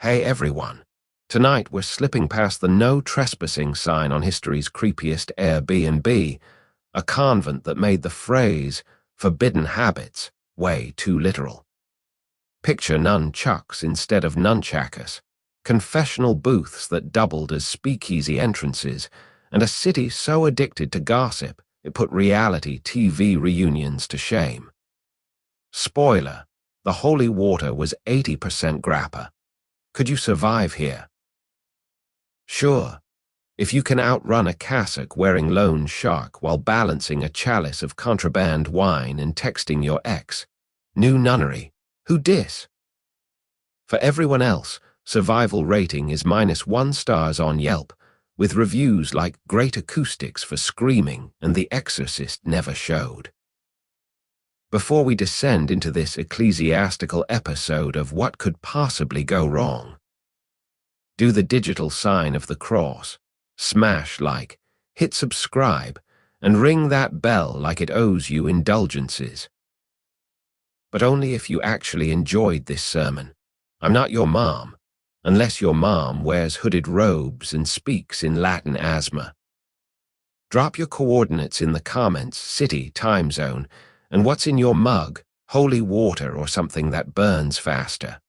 Hey everyone. Tonight we're slipping past the no trespassing sign on history's creepiest Airbnb, a convent that made the phrase forbidden habits way too literal. Picture nunchucks instead of nunchakas, confessional booths that doubled as speakeasy entrances, and a city so addicted to gossip it put reality TV reunions to shame. Spoiler, the holy water was 80% grappa. Could you survive here? Sure, if you can outrun a cassock wearing lone shark while balancing a chalice of contraband wine and texting your ex. New nunnery. Who dis? For everyone else, survival rating is -1 stars on Yelp, with reviews like great acoustics for screaming and The Exorcist never showed. Before we descend into this ecclesiastical episode of what could possibly go wrong, do the digital sign of the cross, smash like, hit subscribe, and ring that bell like it owes you indulgences. But only if you actually enjoyed this sermon. I'm not your mom, unless your mom wears hooded robes and speaks in Latin asthma. Drop your coordinates in the comments, city, time zone, and what's in your mug, holy water or something that burns faster.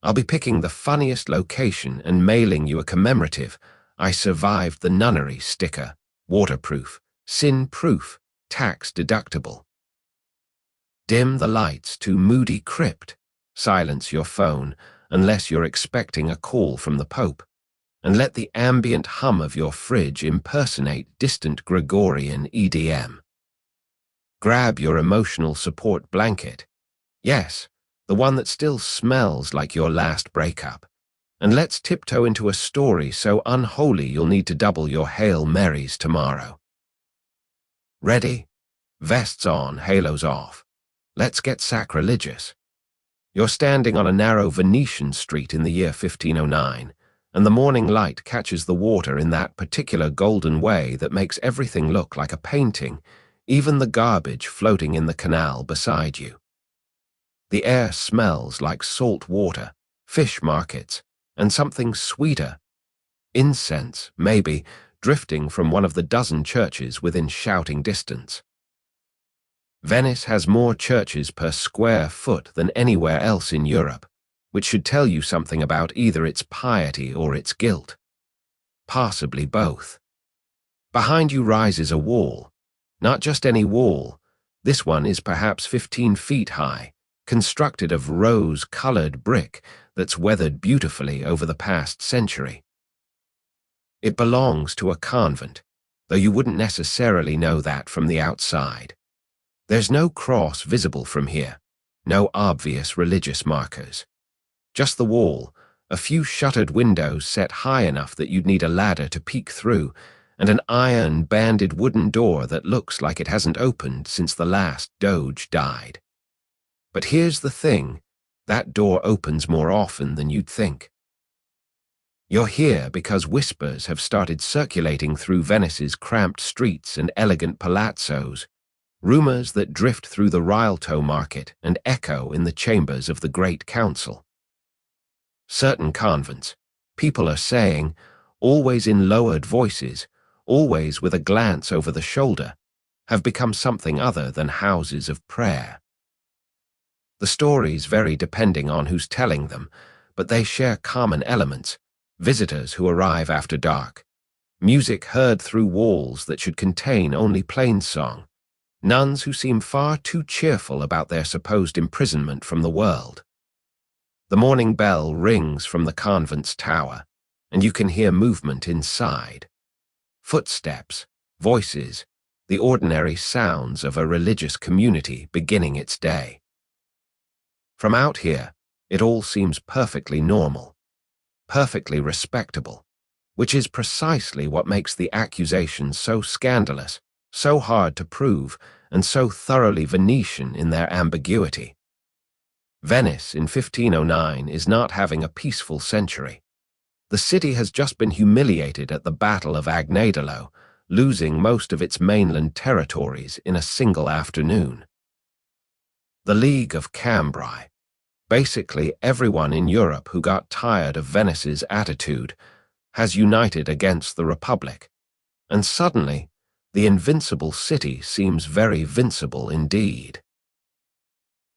I'll be picking the funniest location and mailing you a commemorative "I survived the nunnery" sticker, waterproof, sin-proof, tax-deductible. Dim the lights to moody crypt, silence your phone unless you're expecting a call from the Pope, and let the ambient hum of your fridge impersonate distant Gregorian EDM. Grab your emotional support blanket. Yes, the one that still smells like your last breakup. And let's tiptoe into a story so unholy you'll need to double your Hail Marys tomorrow. Ready? Vests on, halos off. Let's get sacrilegious. You're standing on a narrow Venetian street in the year 1509, and the morning light catches the water in that particular golden way that makes everything look like a painting, even the garbage floating in the canal beside you. The air smells like salt water, fish markets, and something sweeter. Incense, maybe, drifting from one of the dozen churches within shouting distance. Venice has more churches per square foot than anywhere else in Europe, which should tell you something about either its piety or its guilt. Possibly both. Behind you rises a wall. Not just any wall. This one is perhaps 15 feet high, constructed of rose-colored brick that's weathered beautifully over the past century. It belongs to a convent, though you wouldn't necessarily know that from the outside. There's no cross visible from here, no obvious religious markers. Just the wall, a few shuttered windows set high enough that you'd need a ladder to peek through, and an iron-banded wooden door that looks like it hasn't opened since the last doge died. But here's the thing, that door opens more often than you'd think. You're here because whispers have started circulating through Venice's cramped streets and elegant palazzos, rumors that drift through the Rialto market and echo in the chambers of the Great Council. Certain convents, people are saying, always in lowered voices, always with a glance over the shoulder, have become something other than houses of prayer. The stories vary depending on who's telling them, but they share common elements: visitors who arrive after dark, music heard through walls that should contain only plainsong, nuns who seem far too cheerful about their supposed imprisonment from the world. The morning bell rings from the convent's tower, and you can hear movement inside. Footsteps, voices, the ordinary sounds of a religious community beginning its day. From out here, it all seems perfectly normal, perfectly respectable, which is precisely what makes the accusations so scandalous, so hard to prove, and so thoroughly Venetian in their ambiguity. Venice in 1509 is not having a peaceful century. The city has just been humiliated at the Battle of Agnedalo, losing most of its mainland territories in a single afternoon. The League of Cambrai, Basically, everyone in Europe who got tired of Venice's attitude has united against the Republic, and suddenly, the invincible city seems very vincible indeed.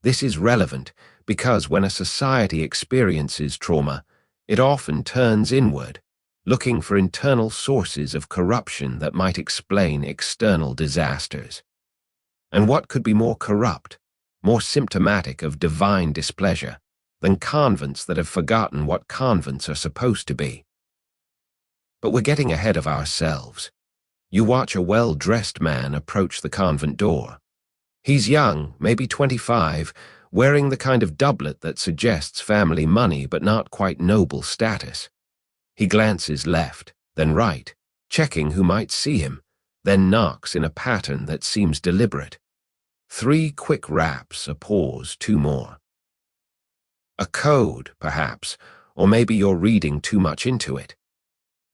This is relevant because when a society experiences trauma, it often turns inward, looking for internal sources of corruption that might explain external disasters. And what could be more corrupt, more symptomatic of divine displeasure, than convents that have forgotten what convents are supposed to be? But we're getting ahead of ourselves. You watch a well-dressed man approach the convent door. He's young, maybe 25, wearing the kind of doublet that suggests family money but not quite noble status. He glances left, then right, checking who might see him, then knocks in a pattern that seems deliberate. 3 quick raps, a pause, 2 more. A code, perhaps, or maybe you're reading too much into it.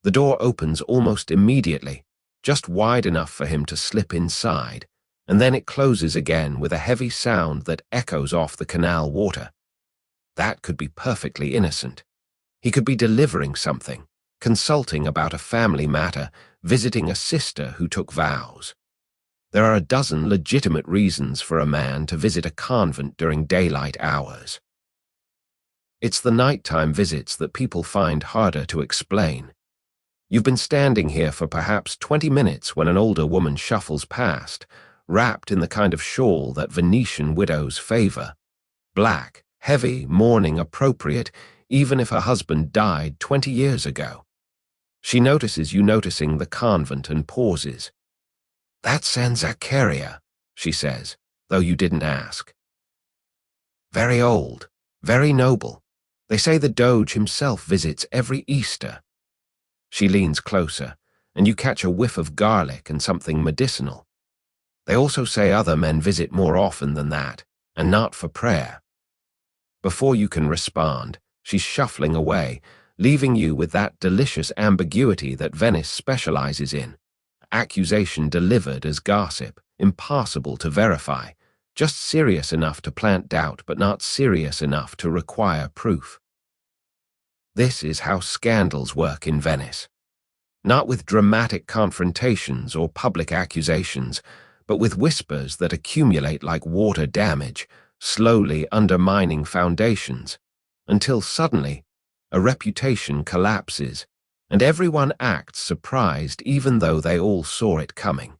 The door opens almost immediately, just wide enough for him to slip inside, and then it closes again with a heavy sound that echoes off the canal water. That could be perfectly innocent. He could be delivering something, consulting about a family matter, visiting a sister who took vows. There are a dozen legitimate reasons for a man to visit a convent during daylight hours. It's the nighttime visits that people find harder to explain. You've been standing here for perhaps 20 minutes when an older woman shuffles past, wrapped in the kind of shawl that Venetian widows favor. Black, heavy, mourning appropriate, even if her husband died 20 years ago. She notices you noticing the convent and pauses. "That's San Zaccaria," she says, though you didn't ask. "Very old, very noble. They say the Doge himself visits every Easter." She leans closer, and you catch a whiff of garlic and something medicinal. They also say other men visit more often than that, and not for prayer. Before you can respond, she's shuffling away, leaving you with that delicious ambiguity that Venice specializes in. Accusation delivered as gossip, impossible to verify, just serious enough to plant doubt but not serious enough to require proof. This is how scandals work in Venice. Not with dramatic confrontations or public accusations, but with whispers that accumulate like water damage, slowly undermining foundations, until suddenly a reputation collapses, and everyone acts surprised even though they all saw it coming.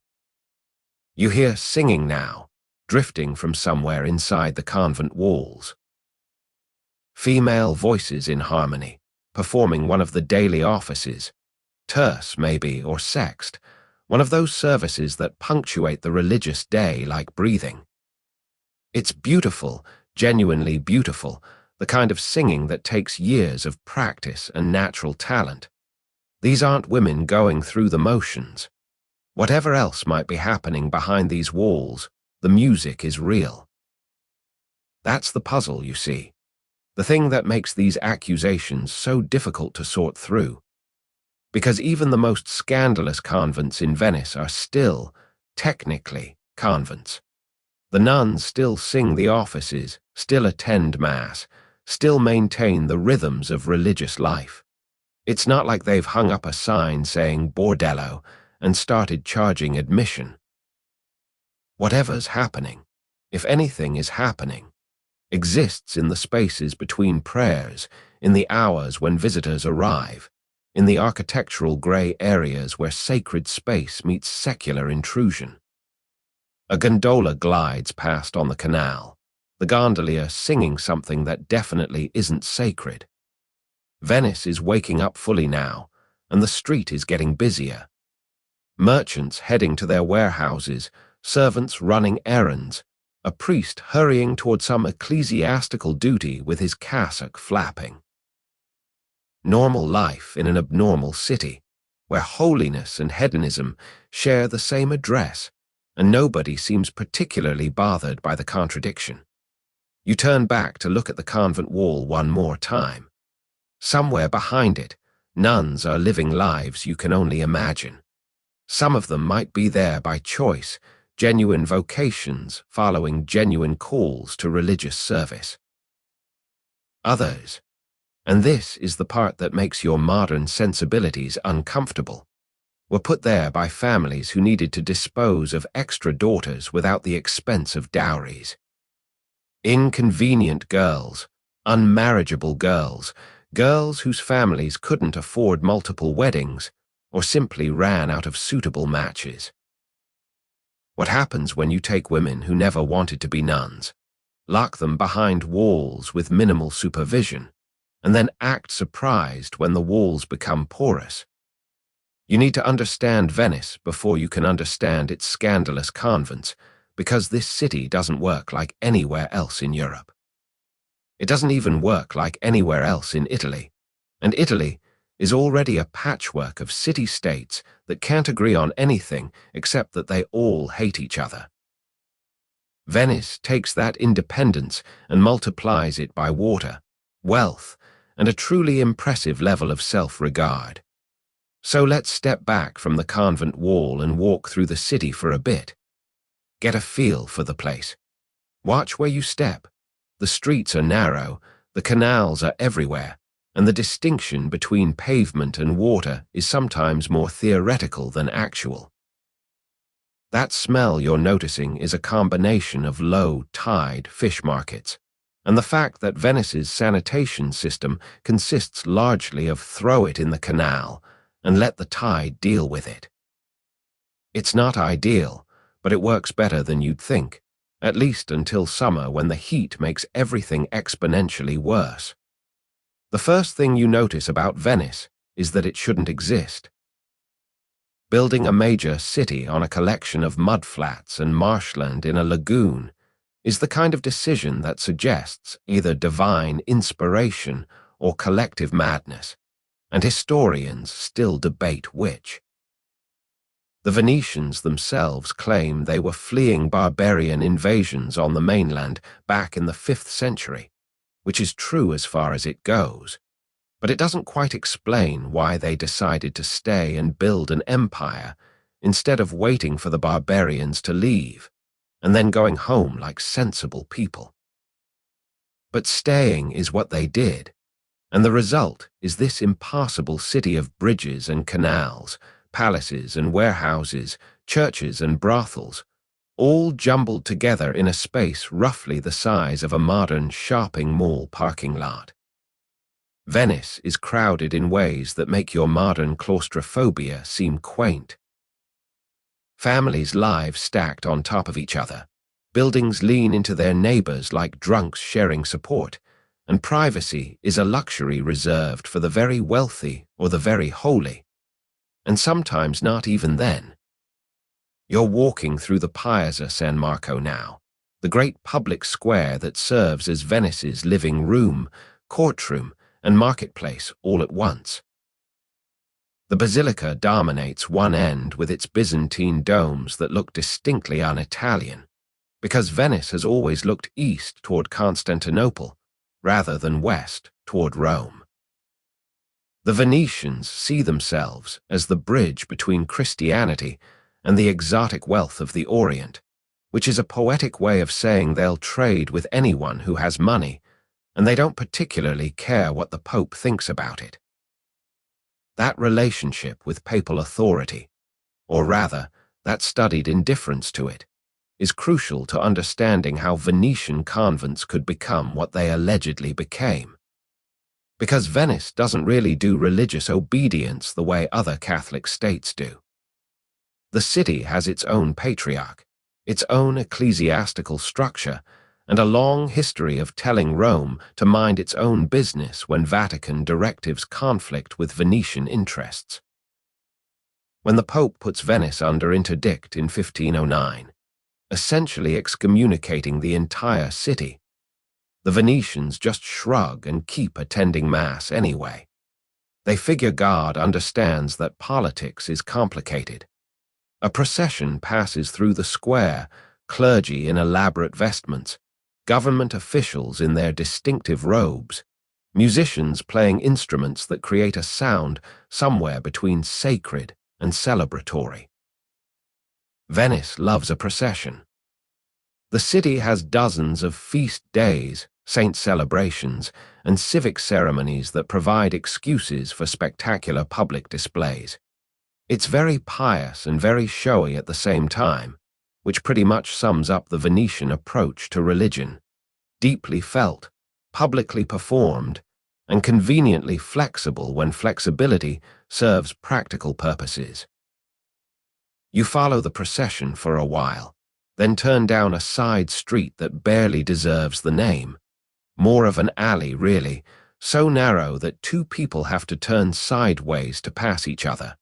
You hear singing now, drifting from somewhere inside the convent walls. Female voices in harmony, performing one of the daily offices, terce maybe, or sext, one of those services that punctuate the religious day like breathing. It's beautiful, genuinely beautiful, the kind of singing that takes years of practice and natural talent. These aren't women going through the motions. Whatever else might be happening behind these walls, the music is real. That's the puzzle, you see. The thing that makes these accusations so difficult to sort through. Because even the most scandalous convents in Venice are still, technically, convents. The nuns still sing the offices, still attend Mass, still maintain the rhythms of religious life. It's not like they've hung up a sign saying bordello and started charging admission. Whatever's happening, if anything is happening, exists in the spaces between prayers, in the hours when visitors arrive, in the architectural grey areas where sacred space meets secular intrusion. A gondola glides past on the canal, the gondolier singing something that definitely isn't sacred. Venice is waking up fully now, and the street is getting busier. Merchants heading to their warehouses, servants running errands, a priest hurrying toward some ecclesiastical duty with his cassock flapping. Normal life in an abnormal city, where holiness and hedonism share the same address, and nobody seems particularly bothered by the contradiction. You turn back to look at the convent wall one more time. Somewhere behind it, nuns are living lives you can only imagine. Some of them might be there by choice, genuine vocations following genuine calls to religious service. others. And this is the part that makes your modern sensibilities uncomfortable, were put there by families who needed to dispose of extra daughters without the expense of dowries. Inconvenient girls, unmarriageable girls, girls whose families couldn't afford multiple weddings or simply ran out of suitable matches. What happens when you take women who never wanted to be nuns, lock them behind walls with minimal supervision, and then act surprised when the walls become porous? You need to understand Venice before you can understand its scandalous convents, because this city doesn't work like anywhere else in Europe. It doesn't even work like anywhere else in Italy, and Italy is already a patchwork of city-states that can't agree on anything except that they all hate each other. Venice takes that independence and multiplies it by water, wealth, and a truly impressive level of self-regard. So let's step back from the convent wall and walk through the city for a bit. Get a feel for the place. Watch where you step. The streets are narrow, the canals are everywhere, and the distinction between pavement and water is sometimes more theoretical than actual. That smell you're noticing is a combination of low-tide fish markets, and the fact that Venice's sanitation system consists largely of throw it in the canal and let the tide deal with it. It's not ideal, but it works better than you'd think, at least until summer when the heat makes everything exponentially worse. The first thing you notice about Venice is that it shouldn't exist. Building a major city on a collection of mudflats and marshland in a lagoon is the kind of decision that suggests either divine inspiration or collective madness, and historians still debate which. The Venetians themselves claim they were fleeing barbarian invasions on the mainland back in the 5th century, which is true as far as it goes, but it doesn't quite explain why they decided to stay and build an empire instead of waiting for the barbarians to leave and then going home like sensible people. But staying is what they did, and the result is this impassable city of bridges and canals, palaces and warehouses, churches and brothels, all jumbled together in a space roughly the size of a modern shopping mall parking lot. Venice is crowded in ways that make your modern claustrophobia seem quaint. Families' lives stacked on top of each other, buildings lean into their neighbors like drunks sharing support, and privacy is a luxury reserved for the very wealthy or the very holy, and sometimes not even then. You're walking through the Piazza San Marco now, the great public square that serves as Venice's living room, courtroom, and marketplace all at once. The basilica dominates one end with its Byzantine domes that look distinctly un-Italian, because Venice has always looked east toward Constantinople, rather than west toward Rome. The Venetians see themselves as the bridge between Christianity and the exotic wealth of the Orient, which is a poetic way of saying they'll trade with anyone who has money, and they don't particularly care what the Pope thinks about it. That relationship with papal authority, or rather, that studied indifference to it, is crucial to understanding how Venetian convents could become what they allegedly became. Because Venice doesn't really do religious obedience the way other Catholic states do. The city has its own patriarch, its own ecclesiastical structure, and a long history of telling Rome to mind its own business when Vatican directives conflict with Venetian interests. When the Pope puts Venice under interdict in 1509, essentially excommunicating the entire city, the Venetians just shrug and keep attending Mass anyway. They figure God understands that politics is complicated. A procession passes through the square, clergy in elaborate vestments, government officials in their distinctive robes, musicians playing instruments that create a sound somewhere between sacred and celebratory. Venice loves a procession. The city has dozens of feast days, saint celebrations, and civic ceremonies that provide excuses for spectacular public displays. It's very pious and very showy at the same time, which pretty much sums up the Venetian approach to religion. Deeply felt, publicly performed, and conveniently flexible when flexibility serves practical purposes. You follow the procession for a while, then turn down a side street that barely deserves the name. More of an alley, really, so narrow that two people have to turn sideways to pass each other.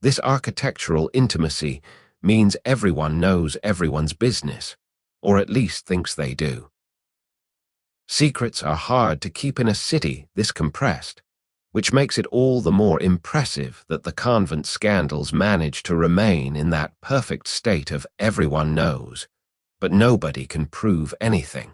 This architectural intimacy means everyone knows everyone's business, or at least thinks they do. Secrets are hard to keep in a city this compressed, which makes it all the more impressive that the convent scandals manage to remain in that perfect state of everyone knows, but nobody can prove anything.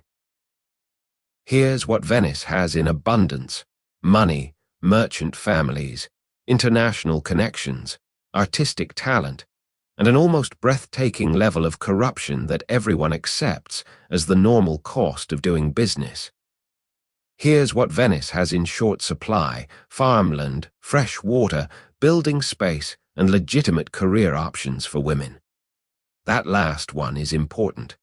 Here's what Venice has in abundance: money, merchant families, international connections, artistic talent, and an almost breathtaking level of corruption that everyone accepts as the normal cost of doing business. Here's what Venice has in short supply: farmland, fresh water, building space, and legitimate career options for women. That last one is important.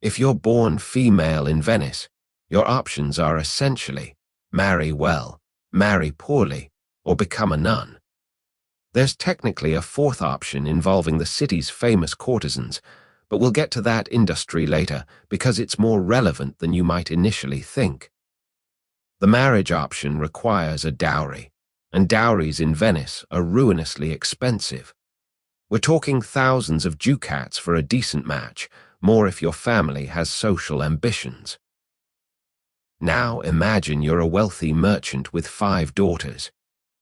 If you're born female in Venice, your options are essentially marry well, marry poorly, or become a nun. There's technically a fourth option involving the city's famous courtesans, but we'll get to that industry later because it's more relevant than you might initially think. The marriage option requires a dowry, and dowries in Venice are ruinously expensive. We're talking thousands of ducats for a decent match, more if your family has social ambitions. Now imagine you're a wealthy merchant with 5 daughters.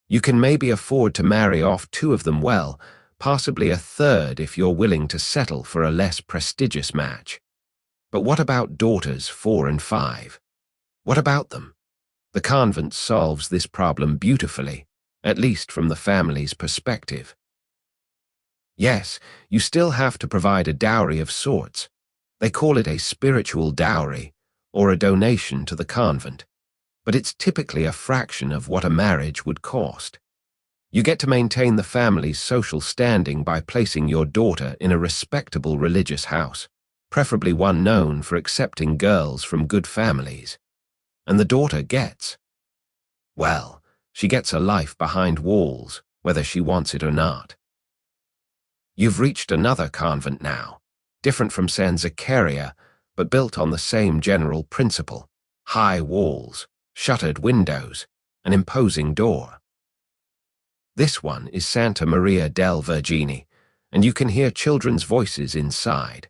You can maybe afford to marry off 2 of them well, possibly a third if you're willing to settle for a less prestigious match. But what about daughters 4 and 5? What about them? The convent solves this problem beautifully, at least from the family's perspective. Yes, you still have to provide a dowry of sorts. They call it a spiritual dowry, or a donation to the convent, but it's typically a fraction of what a marriage would cost. You get to maintain the family's social standing by placing your daughter in a respectable religious house, preferably one known for accepting girls from good families. And the daughter gets, well, she gets a life behind walls, whether she wants it or not. You've reached another convent now, different from San Zaccaria, but built on the same general principle: high walls, shuttered windows, an imposing door. This one is Santa Maria del Vergine, and you can hear children's voices inside.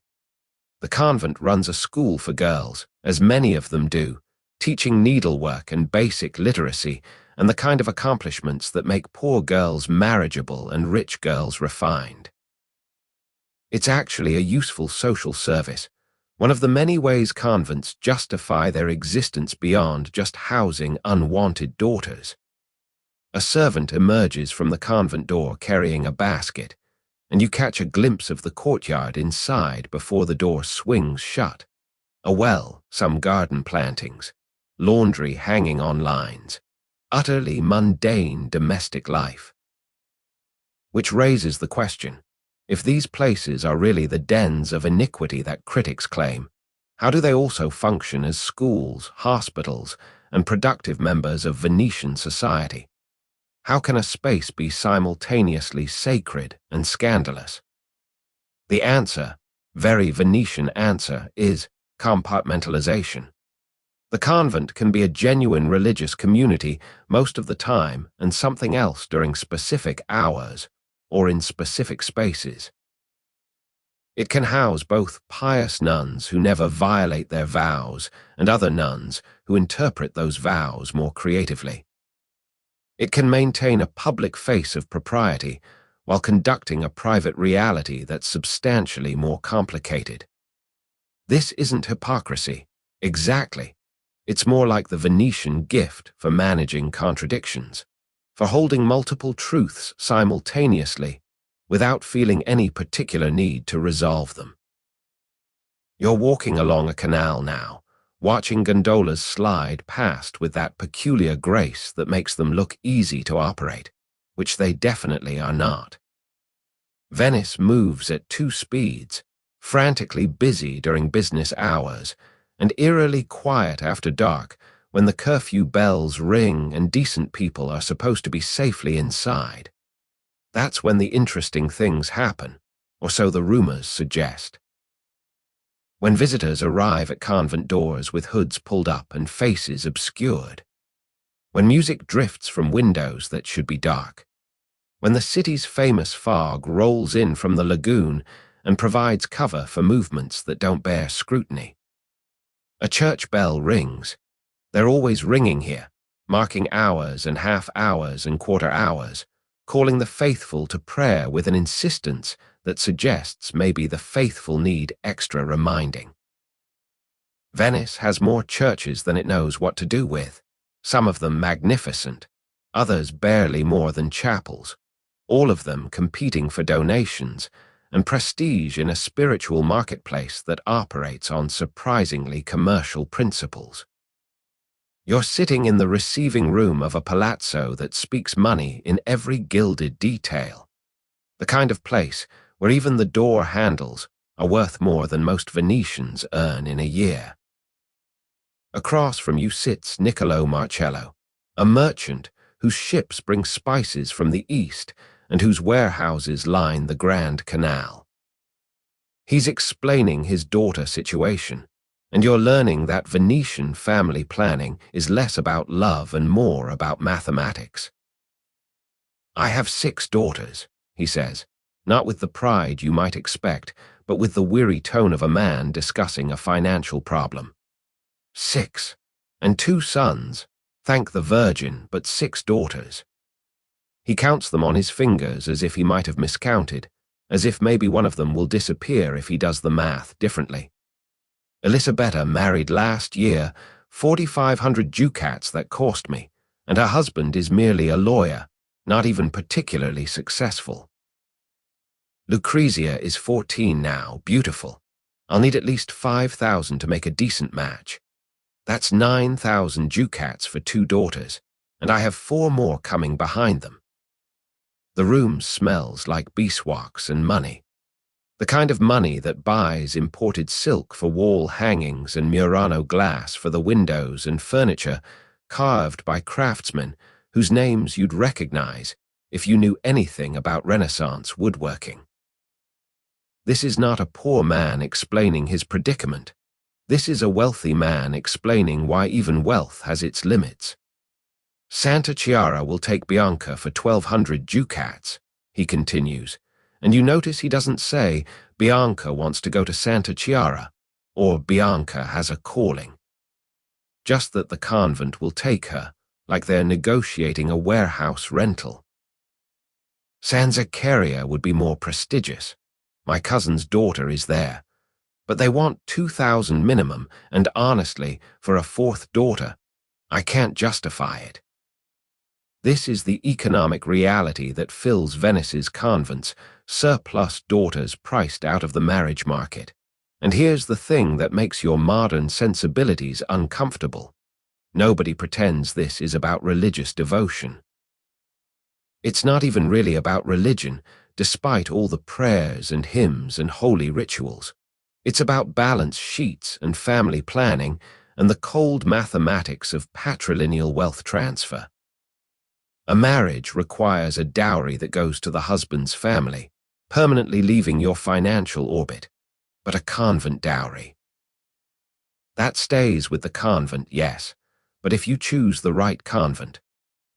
The convent runs a school for girls, as many of them do, teaching needlework and basic literacy and the kind of accomplishments that make poor girls marriageable and rich girls refined. It's actually a useful social service, one of the many ways convents justify their existence beyond just housing unwanted daughters. A servant emerges from the convent door carrying a basket, and you catch a glimpse of the courtyard inside before the door swings shut. A well, some garden plantings, laundry hanging on lines, utterly mundane domestic life. Which raises the question: if these places are really the dens of iniquity that critics claim, how do they also function as schools, hospitals, and productive members of Venetian society? How can a space be simultaneously sacred and scandalous? The answer, very Venetian answer, is compartmentalization. The convent can be a genuine religious community most of the time and something else during specific hours or in specific spaces. It can house both pious nuns who never violate their vows and other nuns who interpret those vows more creatively. It can maintain a public face of propriety while conducting a private reality that's substantially more complicated. This isn't hypocrisy, exactly. It's more like the Venetian gift for managing contradictions, for holding multiple truths simultaneously without feeling any particular need to resolve them. You're walking along a canal now, watching gondolas slide past with that peculiar grace that makes them look easy to operate, which they definitely are not. Venice moves at two speeds, frantically busy during business hours, and eerily quiet after dark when the curfew bells ring and decent people are supposed to be safely inside. That's when the interesting things happen, or so the rumors suggest. When visitors arrive at convent doors with hoods pulled up and faces obscured. When music drifts from windows that should be dark. When the city's famous fog rolls in from the lagoon and provides cover for movements that don't bear scrutiny. A church bell rings. They're always ringing here, marking hours and half hours and quarter hours, calling the faithful to prayer with an insistence that suggests maybe the faithful need extra reminding. Venice has more churches than it knows what to do with, some of them magnificent, others barely more than chapels, all of them competing for donations and prestige in a spiritual marketplace that operates on surprisingly commercial principles. You're sitting in the receiving room of a palazzo that speaks money in every gilded detail, the kind of place where even the door handles are worth more than most Venetians earn in a year. Across from you sits Niccolo Marcello, a merchant whose ships bring spices from the east and whose warehouses line the Grand Canal. He's explaining his daughter situation, and you're learning that Venetian family planning is less about love and more about mathematics. "I have 6 daughters," he says, not with the pride you might expect, but with the weary tone of a man discussing a financial problem. 6, and 2 sons, thank the Virgin, but 6 daughters. He counts them on his fingers as if he might have miscounted, as if maybe one of them will disappear if he does the math differently. Elisabetta married last year, 4,500 ducats that cost me, and her husband is merely a lawyer, not even particularly successful. Lucrezia is 14 now, beautiful. I'll need at least 5,000 to make a decent match. That's 9,000 ducats for 2 daughters, and I have 4 more coming behind them. The room smells like beeswax and money. The kind of money that buys imported silk for wall hangings and Murano glass for the windows and furniture carved by craftsmen whose names you'd recognize if you knew anything about Renaissance woodworking. This is not a poor man explaining his predicament. This is a wealthy man explaining why even wealth has its limits. Santa Chiara will take Bianca for 1,200 ducats, he continues, and you notice he doesn't say Bianca wants to go to Santa Chiara or Bianca has a calling. Just that the convent will take her, like they're negotiating a warehouse rental. San Zaccaria would be more prestigious. My cousin's daughter is there. But they want 2,000 minimum, and honestly, for a 4th daughter, I can't justify it. This is the economic reality that fills Venice's convents, surplus daughters priced out of the marriage market. And here's the thing that makes your modern sensibilities uncomfortable. Nobody pretends this is about religious devotion. It's not even really about religion, despite all the prayers and hymns and holy rituals. It's about balance sheets and family planning and the cold mathematics of patrilineal wealth transfer. A marriage requires a dowry that goes to the husband's family, permanently leaving your financial orbit, but a convent dowry. That stays with the convent, yes, but if you choose the right convent,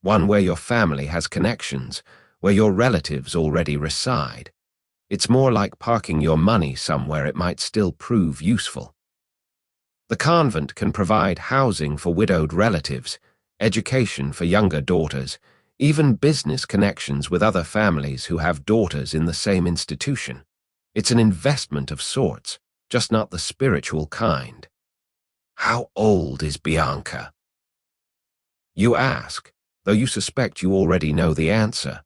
one where your family has connections, where your relatives already reside, it's more like parking your money somewhere it might still prove useful. The convent can provide housing for widowed relatives, education for younger daughters, even business connections with other families who have daughters in the same institution. It's an investment of sorts, just not the spiritual kind. How old is Bianca? You ask, though you suspect you already know the answer.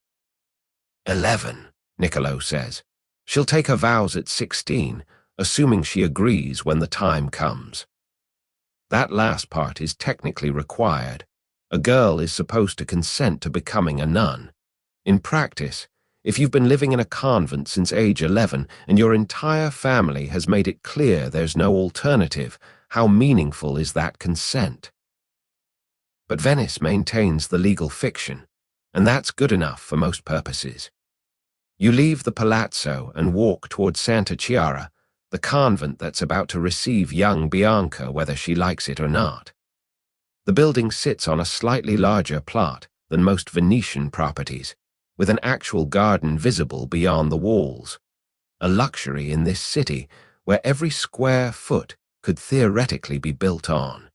11, Niccolo says. She'll take her vows at 16, assuming she agrees when the time comes. That last part is technically required. A girl is supposed to consent to becoming a nun. In practice, if you've been living in a convent since age 11 and your entire family has made it clear there's no alternative, how meaningful is that consent? But Venice maintains the legal fiction, and that's good enough for most purposes. You leave the palazzo and walk toward Santa Chiara, the convent that's about to receive young Bianca whether she likes it or not. The building sits on a slightly larger plot than most Venetian properties, with an actual garden visible beyond the walls, a luxury in this city where every square foot could theoretically be built on.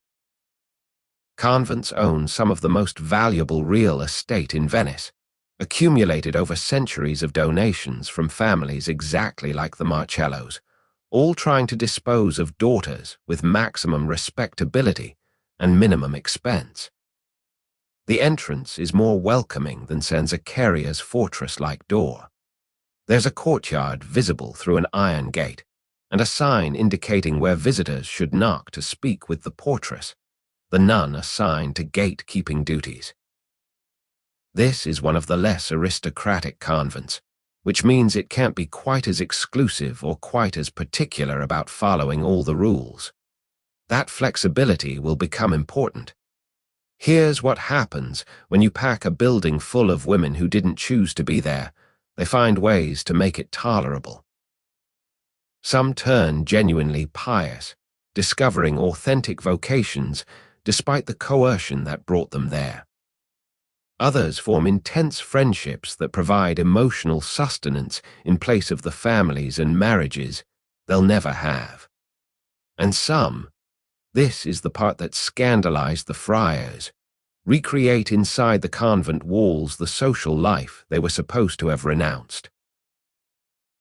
Convents own some of the most valuable real estate in Venice, accumulated over centuries of donations from families exactly like the Marcellos, all trying to dispose of daughters with maximum respectability and minimum expense. The entrance is more welcoming than Sanzacaria's fortress-like door. There's a courtyard visible through an iron gate, and a sign indicating where visitors should knock to speak with the portress, the nun assigned to gate-keeping duties. This is one of the less aristocratic convents, which means it can't be quite as exclusive or quite as particular about following all the rules. That flexibility will become important. Here's what happens when you pack a building full of women who didn't choose to be there. They find ways to make it tolerable. Some turn genuinely pious, discovering authentic vocations despite the coercion that brought them there. Others form intense friendships that provide emotional sustenance in place of the families and marriages they'll never have. And some, this is the part that scandalized the friars, recreate inside the convent walls the social life they were supposed to have renounced.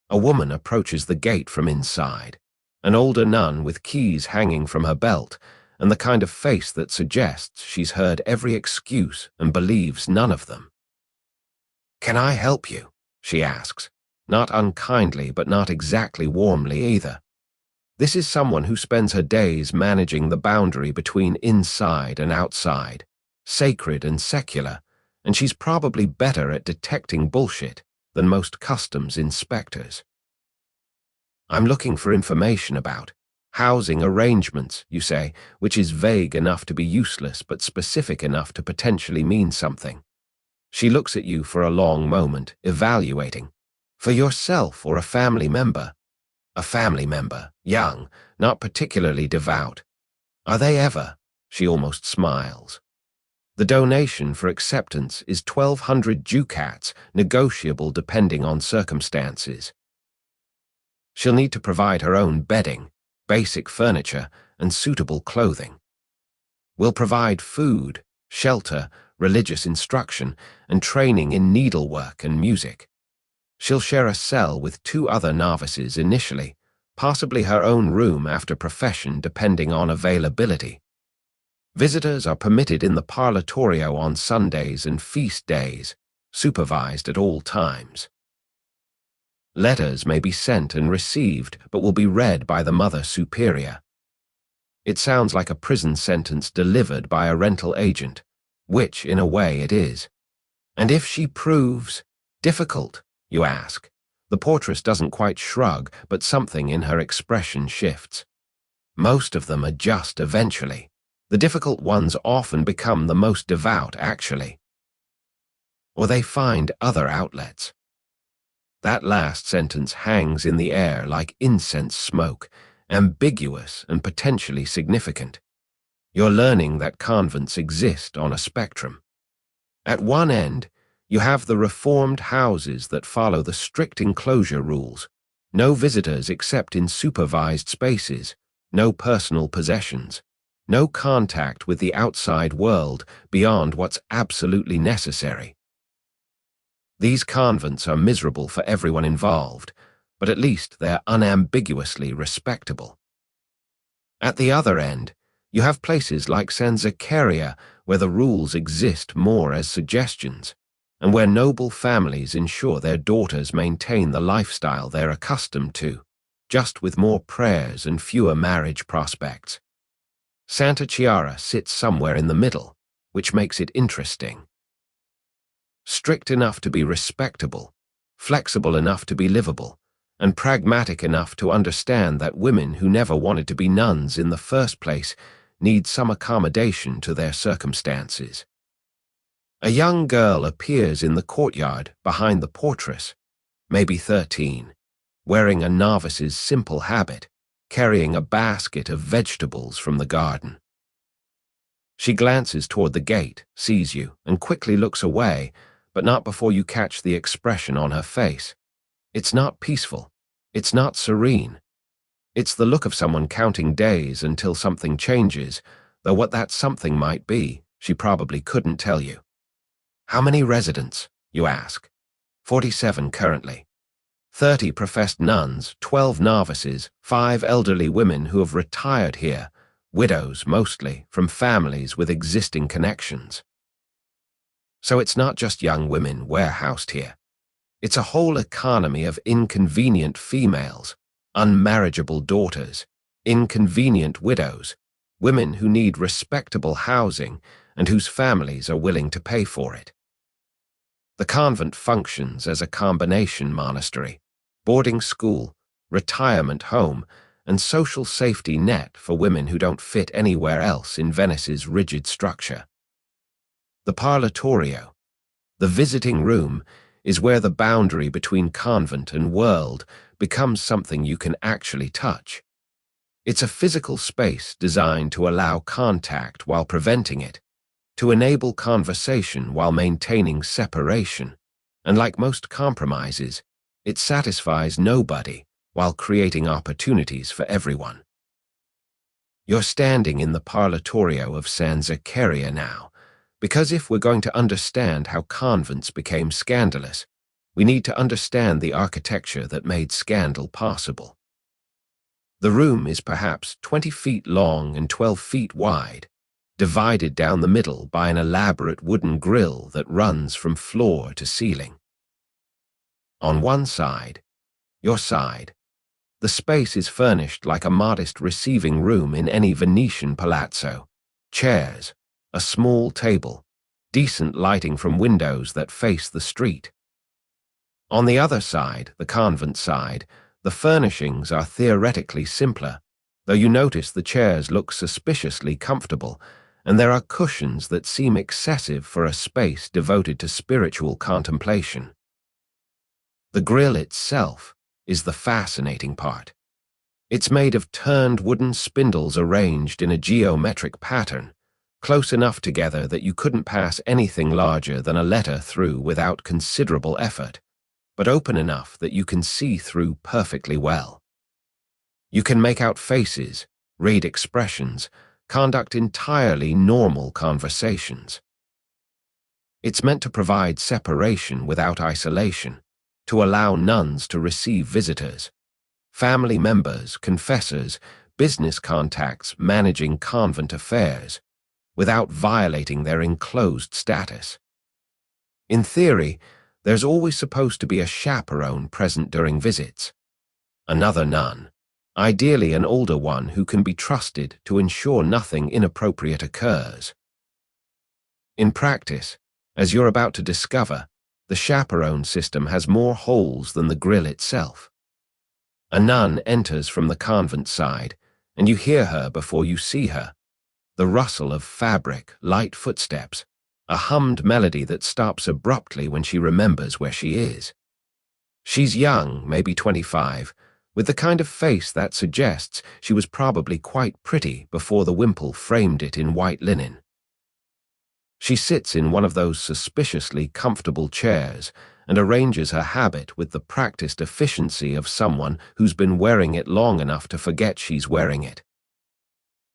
A woman approaches the gate from inside, an older nun with keys hanging from her belt, and the kind of face that suggests she's heard every excuse and believes none of them. "Can I help you?" she asks, not unkindly but not exactly warmly either. This is someone who spends her days managing the boundary between inside and outside, sacred and secular, and she's probably better at detecting bullshit than most customs inspectors. "I'm looking for information about housing arrangements," you say, which is vague enough to be useless but specific enough to potentially mean something. She looks at you for a long moment, evaluating. "For yourself or a family member?" "A family member, young, not particularly devout." "Are they ever?" She almost smiles. The donation for acceptance is 1,200 ducats, negotiable depending on circumstances. She'll need to provide her own bedding, basic furniture, and suitable clothing. We'll provide food, shelter, religious instruction, and training in needlework and music. She'll share a cell with 2 other novices initially, possibly her own room after profession depending on availability. Visitors are permitted in the parlatorio on Sundays and feast days, supervised at all times. Letters may be sent and received, but will be read by the Mother Superior. It sounds like a prison sentence delivered by a rental agent, which, in a way, it is. And if she proves difficult, you ask. The portress doesn't quite shrug, but something in her expression shifts. Most of them adjust eventually. The difficult ones often become the most devout, actually. Or they find other outlets. That last sentence hangs in the air like incense smoke, ambiguous and potentially significant. You're learning that convents exist on a spectrum. At one end, you have the reformed houses that follow the strict enclosure rules. No visitors except in supervised spaces, no personal possessions, no contact with the outside world beyond what's absolutely necessary. These convents are miserable for everyone involved, but at least they're unambiguously respectable. At the other end, you have places like Sanzaccaria where the rules exist more as suggestions, and where noble families ensure their daughters maintain the lifestyle they're accustomed to, just with more prayers and fewer marriage prospects. Santa Chiara sits somewhere in the middle, which makes it interesting. Strict enough to be respectable, flexible enough to be livable, and pragmatic enough to understand that women who never wanted to be nuns in the first place need some accommodation to their circumstances. A young girl appears in the courtyard behind the portress, maybe 13, wearing a novice's simple habit, carrying a basket of vegetables from the garden. She glances toward the gate, sees you, and quickly looks away, but not before you catch the expression on her face. It's not peaceful. It's not serene. It's the look of someone counting days until something changes, though what that something might be, she probably couldn't tell you. How many residents, you ask? 47 currently. 30 professed nuns, 12 novices, 5 elderly women who have retired here, widows mostly, from families with existing connections. So it's not just young women warehoused here. It's a whole economy of inconvenient females, unmarriageable daughters, inconvenient widows, women who need respectable housing and whose families are willing to pay for it. The convent functions as a combination monastery, boarding school, retirement home, and social safety net for women who don't fit anywhere else in Venice's rigid structure. The parlatorio, the visiting room, is where the boundary between convent and world becomes something you can actually touch. It's a physical space designed to allow contact while preventing it, to enable conversation while maintaining separation, and like most compromises, it satisfies nobody while creating opportunities for everyone. You're standing in the parlatorio of San Zaccaria now, because if we're going to understand how convents became scandalous, we need to understand the architecture that made scandal possible. The room is perhaps 20 feet long and 12 feet wide, divided down the middle by an elaborate wooden grille that runs from floor to ceiling. On one side, your side, the space is furnished like a modest receiving room in any Venetian palazzo. Chairs, a small table, decent lighting from windows that face the street. On the other side, the convent side, the furnishings are theoretically simpler, though you notice the chairs look suspiciously comfortable, and there are cushions that seem excessive for a space devoted to spiritual contemplation. The grille itself is the fascinating part. It's made of turned wooden spindles arranged in a geometric pattern, close enough together that you couldn't pass anything larger than a letter through without considerable effort, but open enough that you can see through perfectly well. You can make out faces, read expressions, conduct entirely normal conversations. It's meant to provide separation without isolation, to allow nuns to receive visitors, family members, confessors, business contacts managing convent affairs, without violating their enclosed status. In theory, there's always supposed to be a chaperone present during visits, another nun, ideally an older one who can be trusted to ensure nothing inappropriate occurs. In practice, as you're about to discover, the chaperone system has more holes than the grille itself. A nun enters from the convent side, and you hear her before you see her. The rustle of fabric, light footsteps, a hummed melody that stops abruptly when she remembers where she is. She's young, maybe 25, with the kind of face that suggests she was probably quite pretty before the wimple framed it in white linen. She sits in one of those suspiciously comfortable chairs and arranges her habit with the practiced efficiency of someone who's been wearing it long enough to forget she's wearing it.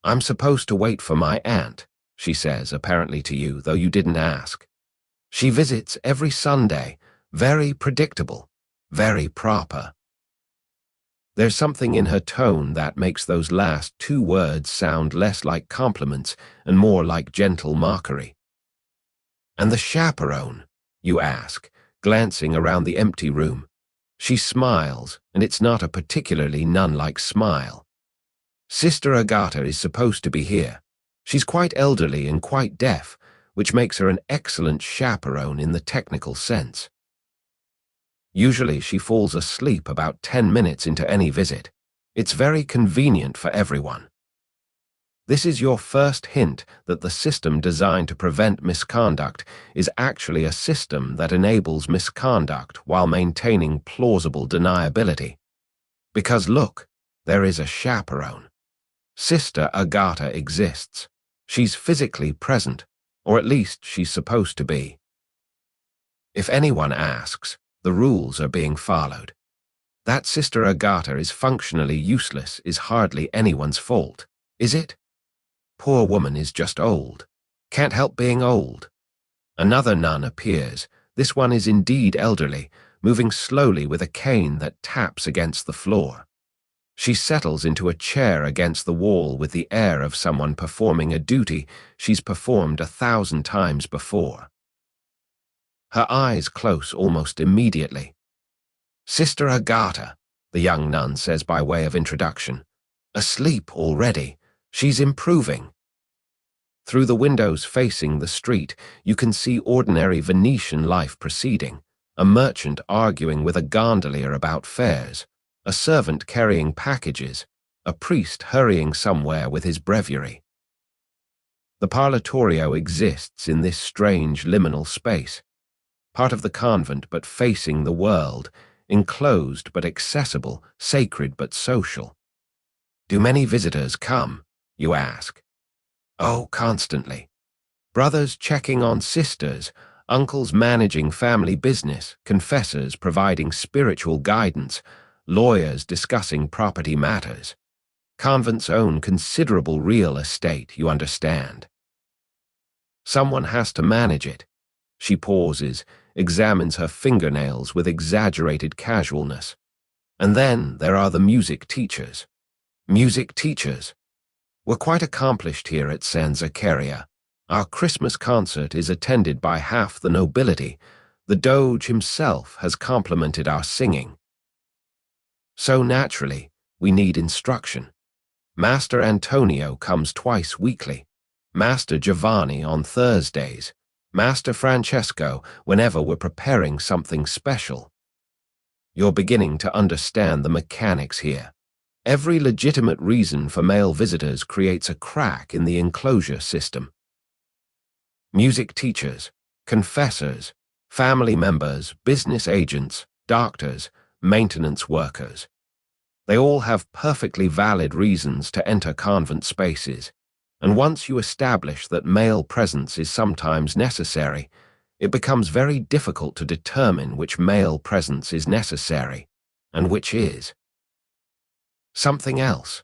"I'm supposed to wait for my aunt," she says, apparently to you, though you didn't ask. "She visits every Sunday, very predictable, very proper." There's something in her tone that makes those last 2 words sound less like compliments and more like gentle mockery. "And the chaperone?" you ask, glancing around the empty room. She smiles, and it's not a particularly nun-like smile. "Sister Agata is supposed to be here. She's quite elderly and quite deaf, which makes her an excellent chaperone in the technical sense. Usually she falls asleep about 10 minutes into any visit. It's very convenient for everyone. This is your first hint that the system designed to prevent misconduct is actually a system that enables misconduct while maintaining plausible deniability. Because look, there is a chaperone. Sister Agata exists. She's physically present, or at least she's supposed to be. If anyone asks, the rules are being followed. That Sister Agata is functionally useless is hardly anyone's fault, is it? Poor woman is just old. Can't help being old. Another nun appears. This one is indeed elderly, moving slowly with a cane that taps against the floor. She settles into a chair against the wall with the air of someone performing a duty she's performed 1,000 times before. Her eyes close almost immediately. Sister Agata, the young nun says by way of introduction. Asleep already. She's improving. Through the windows facing the street, you can see ordinary Venetian life proceeding, a merchant arguing with a gondolier about fares, a servant carrying packages, a priest hurrying somewhere with his breviary. The parlatorio exists in this strange liminal space, part of the convent but facing the world, enclosed but accessible, sacred but social. Do many visitors come, you ask? Oh, constantly. Brothers checking on sisters, uncles managing family business, confessors providing spiritual guidance, lawyers discussing property matters. Convents own considerable real estate, you understand. Someone has to manage it. She pauses, examines her fingernails with exaggerated casualness. And then there are the music teachers. Music teachers. We're quite accomplished here at San Zaccaria. Our Christmas concert is attended by half the nobility. The Doge himself has complimented our singing. So naturally, we need instruction. Master Antonio comes twice weekly. Master Giovanni on Thursdays. Master Francesco whenever we're preparing something special. You're beginning to understand the mechanics here. Every legitimate reason for male visitors creates a crack in the enclosure system. Music teachers, confessors, family members, business agents, doctors, maintenance workers. They all have perfectly valid reasons to enter convent spaces, and once you establish that male presence is sometimes necessary, it becomes very difficult to determine which male presence is necessary and which is. Something else.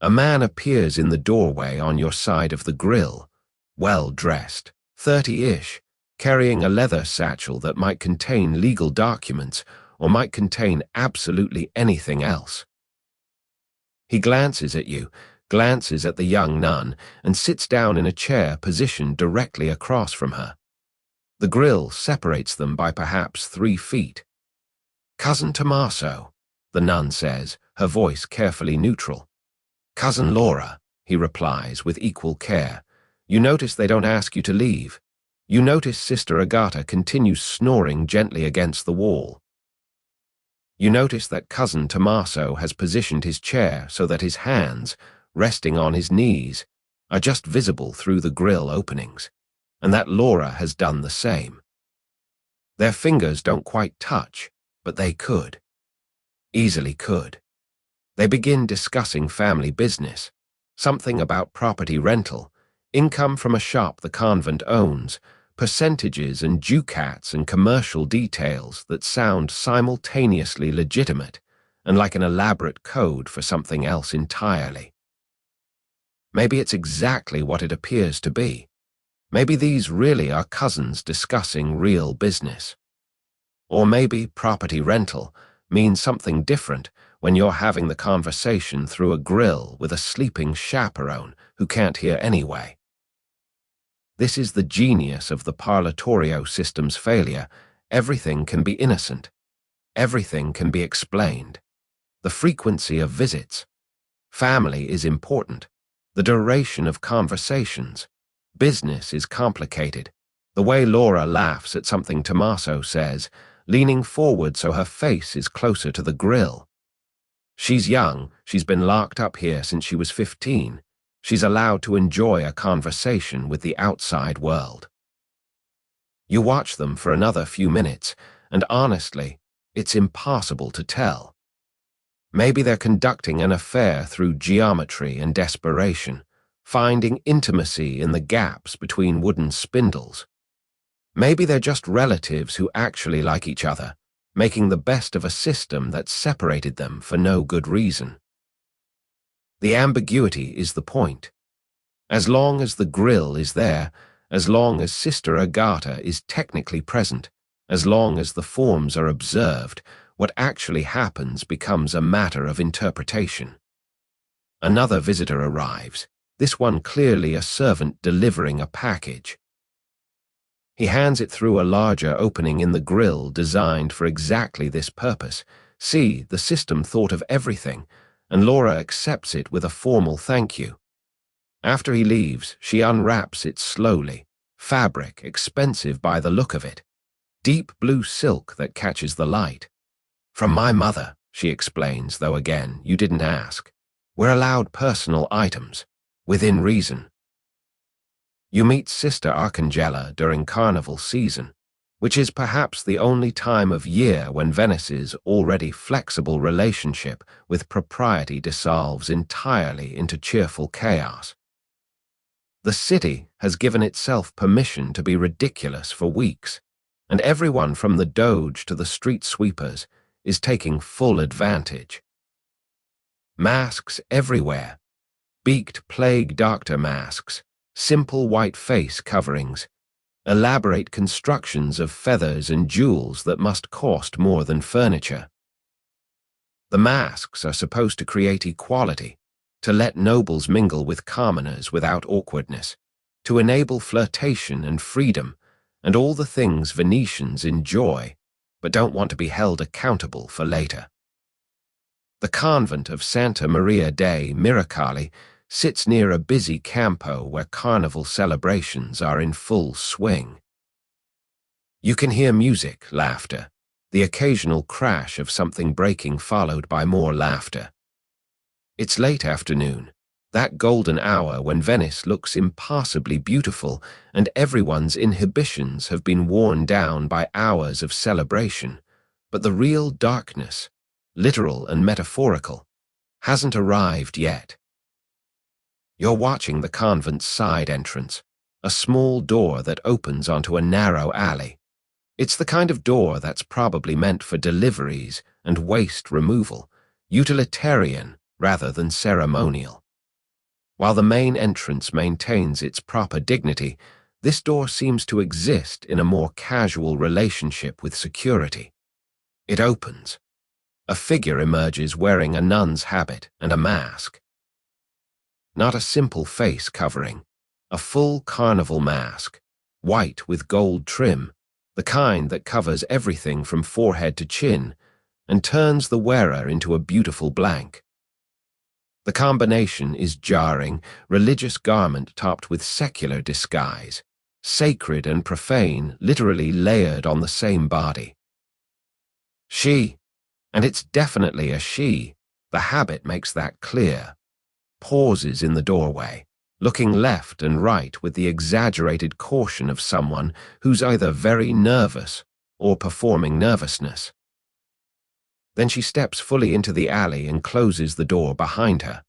A man appears in the doorway on your side of the grill, well-dressed, 30-ish, carrying a leather satchel that might contain legal documents or might contain absolutely anything else. He glances at you, glances at the young nun, and sits down in a chair positioned directly across from her. The grill separates them by perhaps 3 feet. Cousin Tommaso, the nun says, her voice carefully neutral. Cousin Laura, he replies with equal care. You notice they don't ask you to leave. You notice Sister Agata continues snoring gently against the wall. You notice that Cousin Tommaso has positioned his chair so that his hands, resting on his knees, are just visible through the grill openings, and that Laura has done the same. Their fingers don't quite touch, but they could. Easily could. They begin discussing family business, something about property rental, income from a shop the convent owns, percentages and ducats and commercial details that sound simultaneously legitimate and like an elaborate code for something else entirely. Maybe it's exactly what it appears to be. Maybe these really are cousins discussing real business. Or maybe property rental means something different when you're having the conversation through a grill with a sleeping chaperone who can't hear anyway. This is the genius of the parlatorio system's failure. Everything can be innocent. Everything can be explained. The frequency of visits. Family is important. The duration of conversations. Business is complicated. The way Laura laughs at something Tommaso says, leaning forward so her face is closer to the grill. She's young, she's been locked up here since she was 15. She's allowed to enjoy a conversation with the outside world. You watch them for another few minutes, and honestly, it's impossible to tell. Maybe they're conducting an affair through geometry and desperation, finding intimacy in the gaps between wooden spindles. Maybe they're just relatives who actually like each other, making the best of a system that separated them for no good reason. The ambiguity is the point. As long as the grill is there, as long as Sister Agata is technically present, as long as the forms are observed, what actually happens becomes a matter of interpretation. Another visitor arrives, this one clearly a servant delivering a package. He hands it through a larger opening in the grill designed for exactly this purpose. See, the system thought of everything, and Laura accepts it with a formal thank you. After he leaves, she unwraps it slowly. Fabric, expensive by the look of it. Deep blue silk that catches the light. From my mother, she explains, though again, you didn't ask. We're allowed personal items, within reason. You meet Sister Arcangela during carnival season, which is perhaps the only time of year when Venice's already flexible relationship with propriety dissolves entirely into cheerful chaos. The city has given itself permission to be ridiculous for weeks, and everyone from the Doge to the street sweepers is taking full advantage. Masks everywhere, beaked plague doctor masks, simple white face coverings, elaborate constructions of feathers and jewels that must cost more than furniture. The masks are supposed to create equality, to let nobles mingle with commoners without awkwardness, to enable flirtation and freedom, and all the things Venetians enjoy, but don't want to be held accountable for later. The convent of Santa Maria dei Miracoli sits near a busy campo where carnival celebrations are in full swing. You can hear music, laughter, the occasional crash of something breaking followed by more laughter. It's late afternoon, that golden hour when Venice looks impossibly beautiful and everyone's inhibitions have been worn down by hours of celebration, but the real darkness, literal and metaphorical, hasn't arrived yet. You're watching the convent's side entrance, a small door that opens onto a narrow alley. It's the kind of door that's probably meant for deliveries and waste removal, utilitarian rather than ceremonial. While the main entrance maintains its proper dignity, this door seems to exist in a more casual relationship with security. It opens. A figure emerges wearing a nun's habit and a mask. Not a simple face covering, a full carnival mask, white with gold trim, the kind that covers everything from forehead to chin and turns the wearer into a beautiful blank. The combination is jarring, religious garment topped with secular disguise, sacred and profane literally layered on the same body. She, and it's definitely a she, the habit makes that clear, pauses in the doorway, looking left and right with the exaggerated caution of someone who's either very nervous or performing nervousness. Then she steps fully into the alley and closes the door behind her.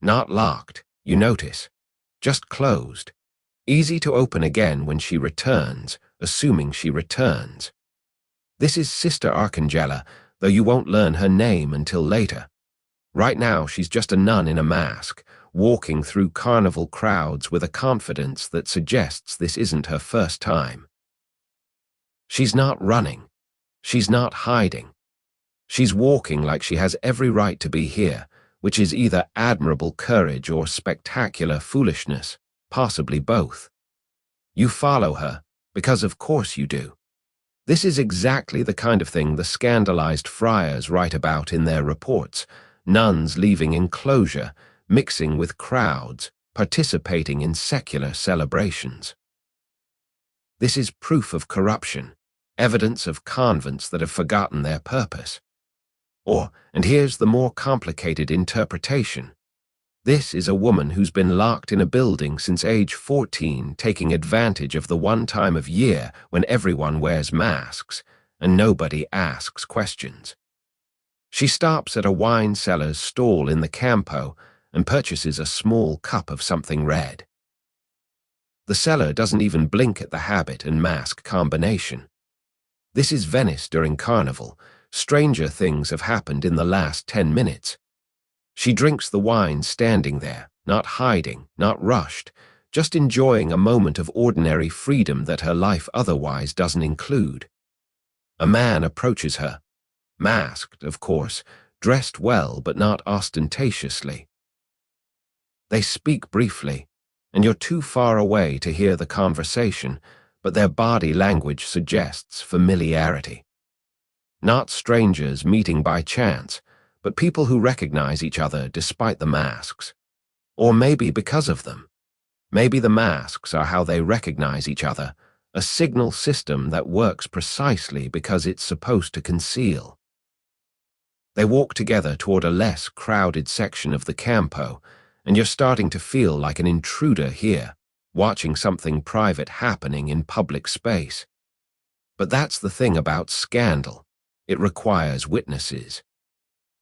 Not locked, you notice, just closed. Easy to open again when she returns, assuming she returns. This is Sister Arcangela, though you won't learn her name until later. Right now, she's just a nun in a mask, walking through carnival crowds with a confidence that suggests this isn't her first time. She's not running. She's not hiding. She's walking like she has every right to be here, which is either admirable courage or spectacular foolishness, possibly both. You follow her, because of course you do. This is exactly the kind of thing the scandalized friars write about in their reports, nuns leaving enclosure, mixing with crowds, participating in secular celebrations. This is proof of corruption, evidence of convents that have forgotten their purpose. Or, and here's the more complicated interpretation, this is a woman who's been locked in a building since age 14, taking advantage of the one time of year when everyone wears masks and nobody asks questions. She stops at a wine seller's stall in the Campo and purchases a small cup of something red. The seller doesn't even blink at the habit and mask combination. This is Venice during Carnival. Stranger things have happened in the last 10 minutes. She drinks the wine standing there, not hiding, not rushed, just enjoying a moment of ordinary freedom that her life otherwise doesn't include. A man approaches her, masked, of course, dressed well but not ostentatiously. They speak briefly, and you're too far away to hear the conversation, but their body language suggests familiarity. Not strangers meeting by chance, but people who recognize each other despite the masks. Or maybe because of them. Maybe the masks are how they recognize each other, a signal system that works precisely because it's supposed to conceal. They walk together toward a less crowded section of the Campo, and you're starting to feel like an intruder here, watching something private happening in public space. But that's the thing about scandal. It requires witnesses.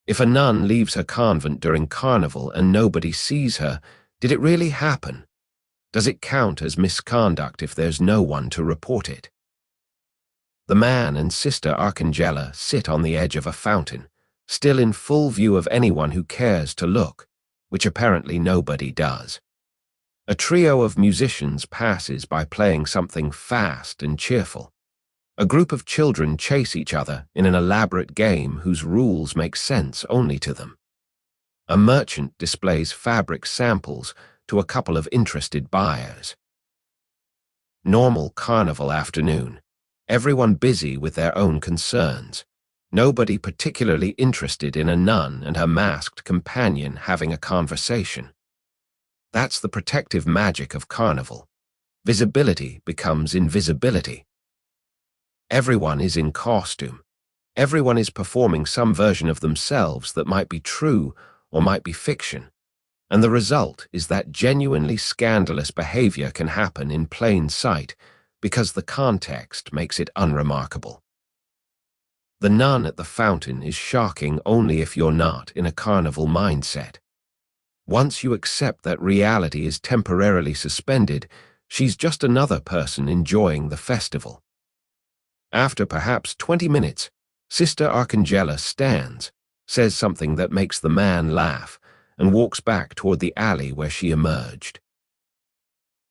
If a nun leaves her convent during Carnival and nobody sees her, did it really happen? Does it count as misconduct if there's no one to report it? The man and Sister Arcangela sit on the edge of a fountain, still in full view of anyone who cares to look, which apparently nobody does. A trio of musicians passes by playing something fast and cheerful. A group of children chase each other in an elaborate game whose rules make sense only to them. A merchant displays fabric samples to a couple of interested buyers. Normal Carnival afternoon. Everyone busy with their own concerns. Nobody particularly interested in a nun and her masked companion having a conversation. That's the protective magic of Carnival. Visibility becomes invisibility. Everyone is in costume. Everyone is performing some version of themselves that might be true or might be fiction. And the result is that genuinely scandalous behavior can happen in plain sight because the context makes it unremarkable. The nun at the fountain is shocking only if you're not in a Carnival mindset. Once you accept that reality is temporarily suspended, she's just another person enjoying the festival. After perhaps 20 minutes, Sister Arcangela stands, says something that makes the man laugh, and walks back toward the alley where she emerged.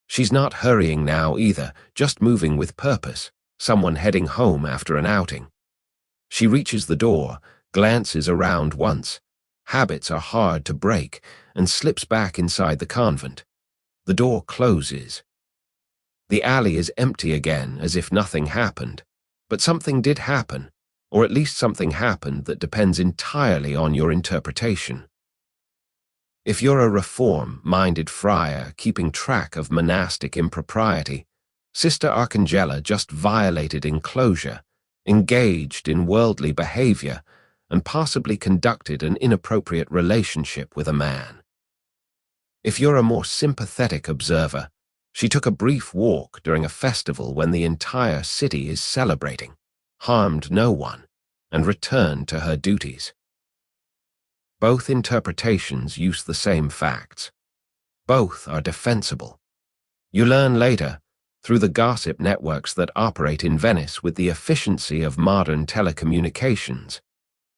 She's not hurrying now either, just moving with purpose, someone heading home after an outing. She reaches the door, glances around once. Habits are hard to break, and slips back inside the convent. The door closes. The alley is empty again, as if nothing happened. But something did happen, or at least something happened that depends entirely on your interpretation. If you're a reform-minded friar keeping track of monastic impropriety, Sister Arcangela just violated enclosure, engaged in worldly behavior, and possibly conducted an inappropriate relationship with a man. If you're a more sympathetic observer, she took a brief walk during a festival when the entire city is celebrating, harmed no one, and returned to her duties. Both interpretations use the same facts. Both are defensible. You learn later, through the gossip networks that operate in Venice with the efficiency of modern telecommunications,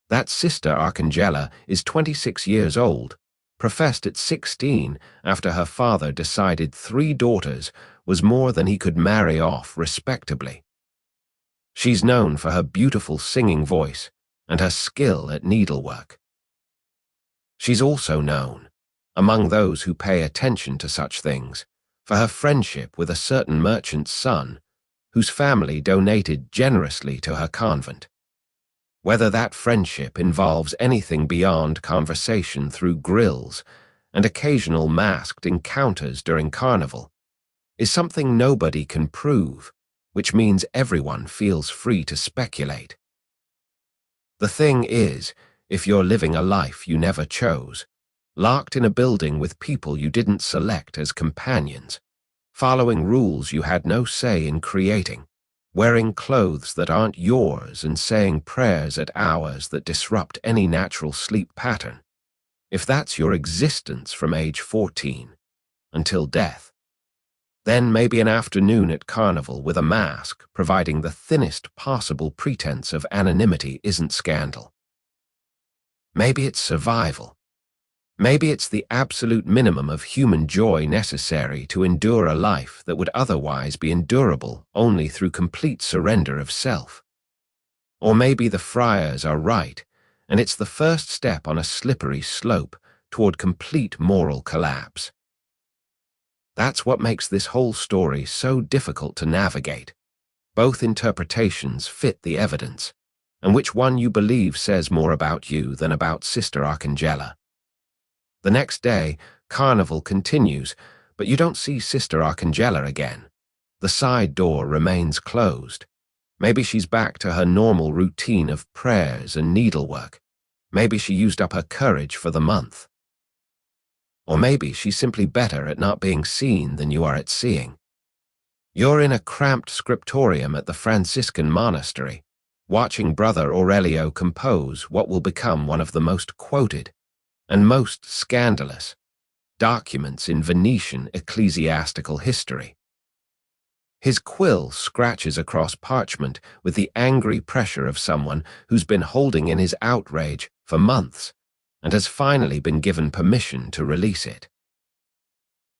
that Sister Arcangela is 26 years old, professed at 16 after her father decided 3 daughters was more than he could marry off respectably. She's known for her beautiful singing voice and her skill at needlework. She's also known, among those who pay attention to such things, for her friendship with a certain merchant's son, whose family donated generously to her convent. Whether that friendship involves anything beyond conversation through grills and occasional masked encounters during Carnival, is something nobody can prove, which means everyone feels free to speculate. The thing is, if you're living a life you never chose, locked in a building with people you didn't select as companions, following rules you had no say in creating, wearing clothes that aren't yours and saying prayers at hours that disrupt any natural sleep pattern, if that's your existence from age 14 until death, then maybe an afternoon at Carnival with a mask providing the thinnest possible pretense of anonymity isn't scandal. Maybe it's survival. Maybe it's the absolute minimum of human joy necessary to endure a life that would otherwise be endurable only through complete surrender of self. Or maybe the friars are right, and it's the first step on a slippery slope toward complete moral collapse. That's what makes this whole story so difficult to navigate. Both interpretations fit the evidence, and which one you believe says more about you than about Sister Arcangela. The next day, Carnival continues, but you don't see Sister Arcangela again. The side door remains closed. Maybe she's back to her normal routine of prayers and needlework. Maybe she used up her courage for the month. Or maybe she's simply better at not being seen than you are at seeing. You're in a cramped scriptorium at the Franciscan monastery, watching Brother Aurelio compose what will become one of the most quoted and most scandalous documents in Venetian ecclesiastical history. His quill scratches across parchment with the angry pressure of someone who's been holding in his outrage for months and has finally been given permission to release it.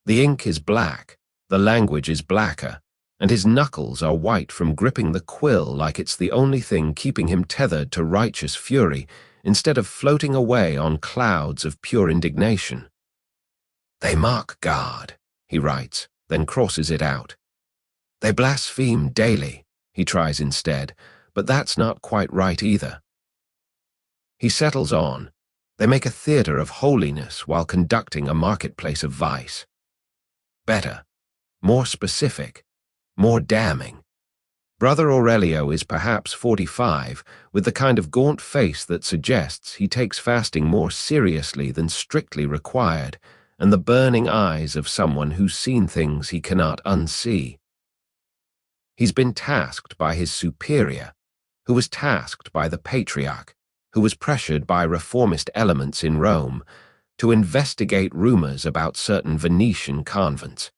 The ink is black, the language is blacker, and his knuckles are white from gripping the quill like it's the only thing keeping him tethered to righteous fury instead of floating away on clouds of pure indignation. They mock God, he writes, then crosses it out. They blaspheme daily, he tries instead, but that's not quite right either. He settles on. They make a theater of holiness while conducting a marketplace of vice. Better, more specific, more damning. Brother Aurelio is perhaps 45, with the kind of gaunt face that suggests he takes fasting more seriously than strictly required, and the burning eyes of someone who's seen things he cannot unsee. He's been tasked by his superior, who was tasked by the patriarch, who was pressured by reformist elements in Rome to investigate rumors about certain Venetian convents,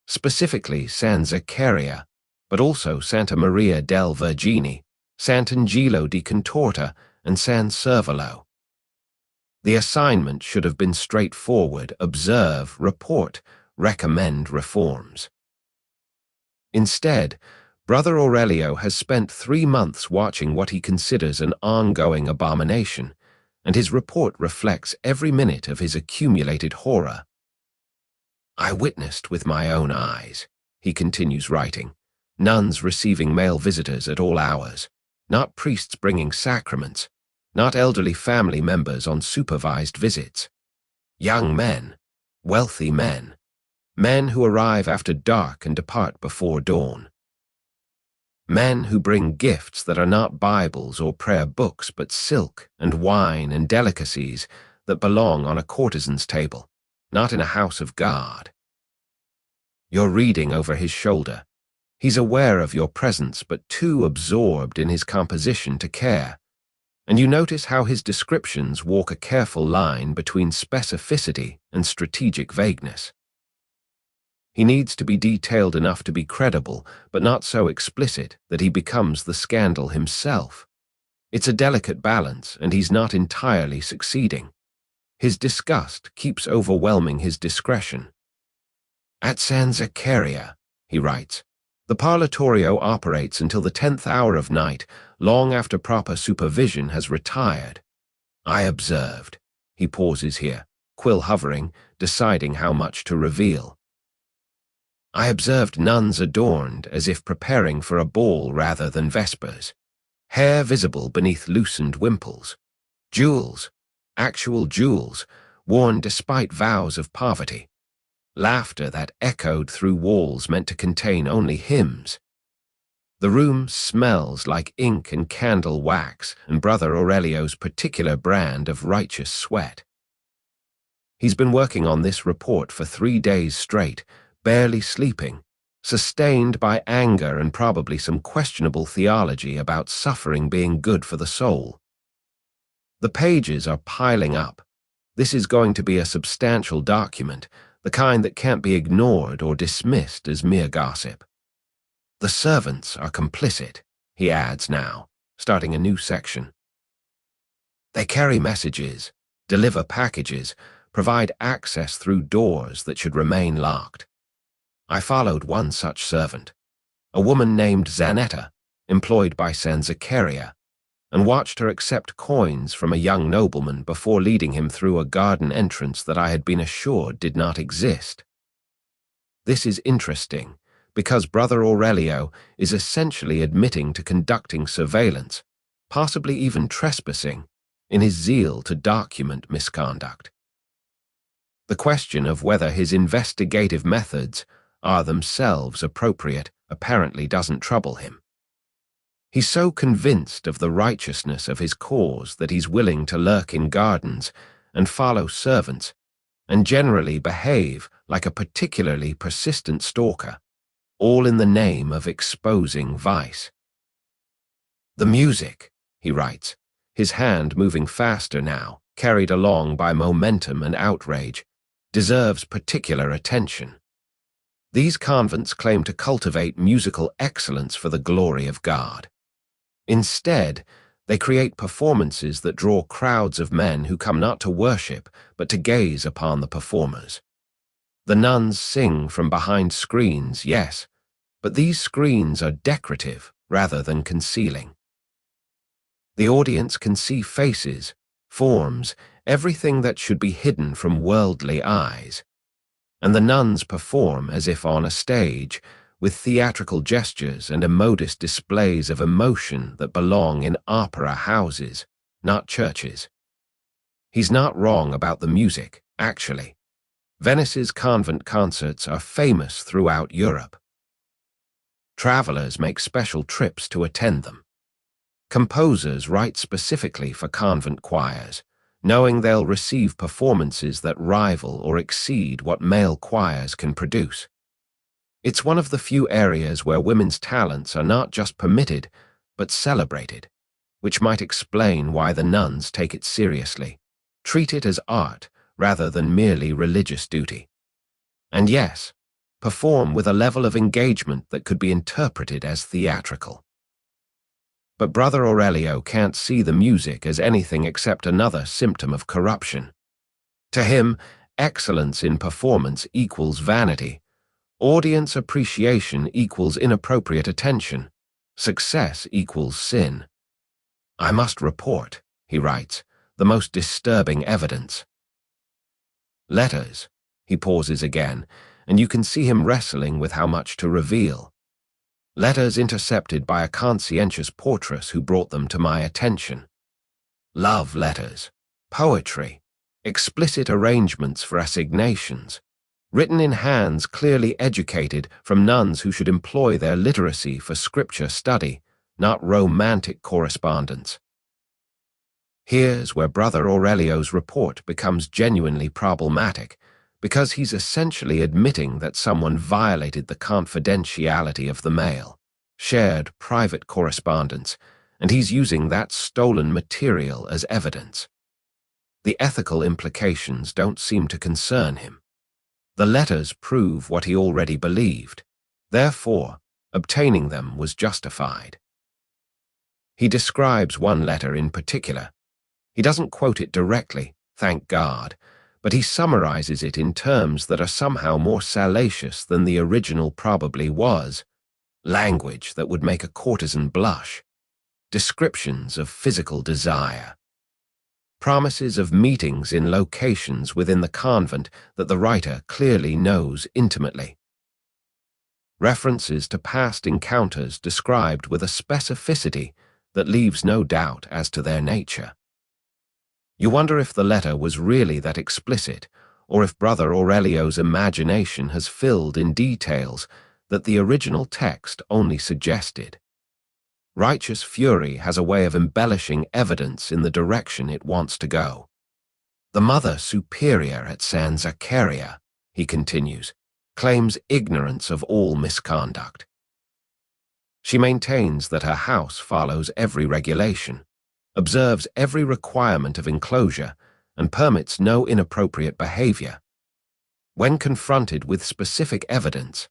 specifically San Zaccaria, but also Santa Maria del Vergine, Sant'Angelo di Contorta, and San Servolo. The assignment should have been straightforward: observe, report, recommend reforms. Instead, Brother Aurelio has spent 3 months watching what he considers an ongoing abomination, and his report reflects every minute of his accumulated horror. I witnessed with my own eyes, he continues writing, nuns receiving male visitors at all hours, not priests bringing sacraments, not elderly family members on supervised visits. Young men, wealthy men, men who arrive after dark and depart before dawn. Men who bring gifts that are not Bibles or prayer books but silk and wine and delicacies that belong on a courtesan's table, not in a house of God. You're reading over his shoulder. He's aware of your presence but too absorbed in his composition to care, and you notice how his descriptions walk a careful line between specificity and strategic vagueness. He needs to be detailed enough to be credible, but not so explicit that he becomes the scandal himself. It's a delicate balance, and he's not entirely succeeding. His disgust keeps overwhelming his discretion. At San Zaccaria, he writes, the parlatorio operates until the 10th hour of night, long after proper supervision has retired. I observed. He pauses here, quill hovering, deciding how much to reveal. I observed nuns adorned as if preparing for a ball rather than vespers, hair visible beneath loosened wimples, jewels, actual jewels, worn despite vows of poverty, laughter that echoed through walls meant to contain only hymns. The room smells like ink and candle wax and Brother Aurelio's particular brand of righteous sweat. He's been working on this report for 3 days straight, barely sleeping, sustained by anger and probably some questionable theology about suffering being good for the soul. The pages are piling up. This is going to be a substantial document, the kind that can't be ignored or dismissed as mere gossip. The servants are complicit, he adds now, starting a new section. They carry messages, deliver packages, provide access through doors that should remain locked. I followed one such servant, a woman named Zanetta, employed by San Zaccaria, and watched her accept coins from a young nobleman before leading him through a garden entrance that I had been assured did not exist. This is interesting, because Brother Aurelio is essentially admitting to conducting surveillance, possibly even trespassing, in his zeal to document misconduct. The question of whether his investigative methods are themselves appropriate apparently doesn't trouble him. He's so convinced of the righteousness of his cause that he's willing to lurk in gardens and follow servants, and generally behave like a particularly persistent stalker, all in the name of exposing vice. The music, he writes, his hand moving faster now, carried along by momentum and outrage, deserves particular attention. These convents claim to cultivate musical excellence for the glory of God. Instead, they create performances that draw crowds of men who come not to worship, but to gaze upon the performers. The nuns sing from behind screens, yes, but these screens are decorative rather than concealing. The audience can see faces, forms, everything that should be hidden from worldly eyes. And the nuns perform as if on a stage, with theatrical gestures and immodest displays of emotion that belong in opera houses, not churches. He's not wrong about the music, actually. Venice's convent concerts are famous throughout Europe. Travelers make special trips to attend them. Composers write specifically for convent choirs, knowing they'll receive performances that rival or exceed what male choirs can produce. It's one of the few areas where women's talents are not just permitted, but celebrated, which might explain why the nuns take it seriously, treat it as art rather than merely religious duty. And yes, perform with a level of engagement that could be interpreted as theatrical. But Brother Aurelio can't see the music as anything except another symptom of corruption. To him, excellence in performance equals vanity. Audience appreciation equals inappropriate attention. Success equals sin. I must report, he writes, the most disturbing evidence. Letters. He pauses again, and you can see him wrestling with how much to reveal. Letters intercepted by a conscientious portress who brought them to my attention. Love letters, poetry, explicit arrangements for assignations, written in hands clearly educated from nuns who should employ their literacy for scripture study, not romantic correspondence. Here's where Brother Aurelio's report becomes genuinely problematic, because he's essentially admitting that someone violated the confidentiality of the mail, shared private correspondence, and he's using that stolen material as evidence. The ethical implications don't seem to concern him. The letters prove what he already believed. Therefore, obtaining them was justified. He describes one letter in particular. He doesn't quote it directly, thank God, but he summarizes it in terms that are somehow more salacious than the original probably was. Language that would make a courtesan blush. Descriptions of physical desire. Promises of meetings in locations within the convent that the writer clearly knows intimately. References to past encounters described with a specificity that leaves no doubt as to their nature. You wonder if the letter was really that explicit, or if Brother Aurelio's imagination has filled in details that the original text only suggested. Righteous fury has a way of embellishing evidence in the direction it wants to go. The Mother Superior at San Zaccaria, he continues, claims ignorance of all misconduct. She maintains that her house follows every regulation, observes every requirement of enclosure, and permits no inappropriate behavior. When confronted with specific evidence,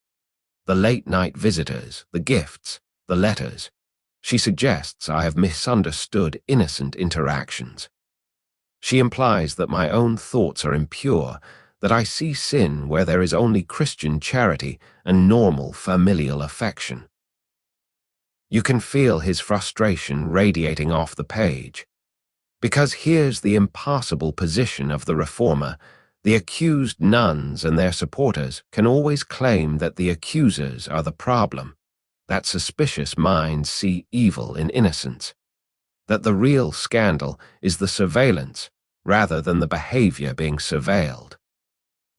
the late-night visitors, the gifts, the letters, she suggests I have misunderstood innocent interactions. She implies that my own thoughts are impure, that I see sin where there is only Christian charity and normal familial affection. You can feel his frustration radiating off the page. Because here's the impossible position of the reformer: the accused nuns and their supporters can always claim that the accusers are the problem, that suspicious minds see evil in innocence, that the real scandal is the surveillance rather than the behavior being surveilled.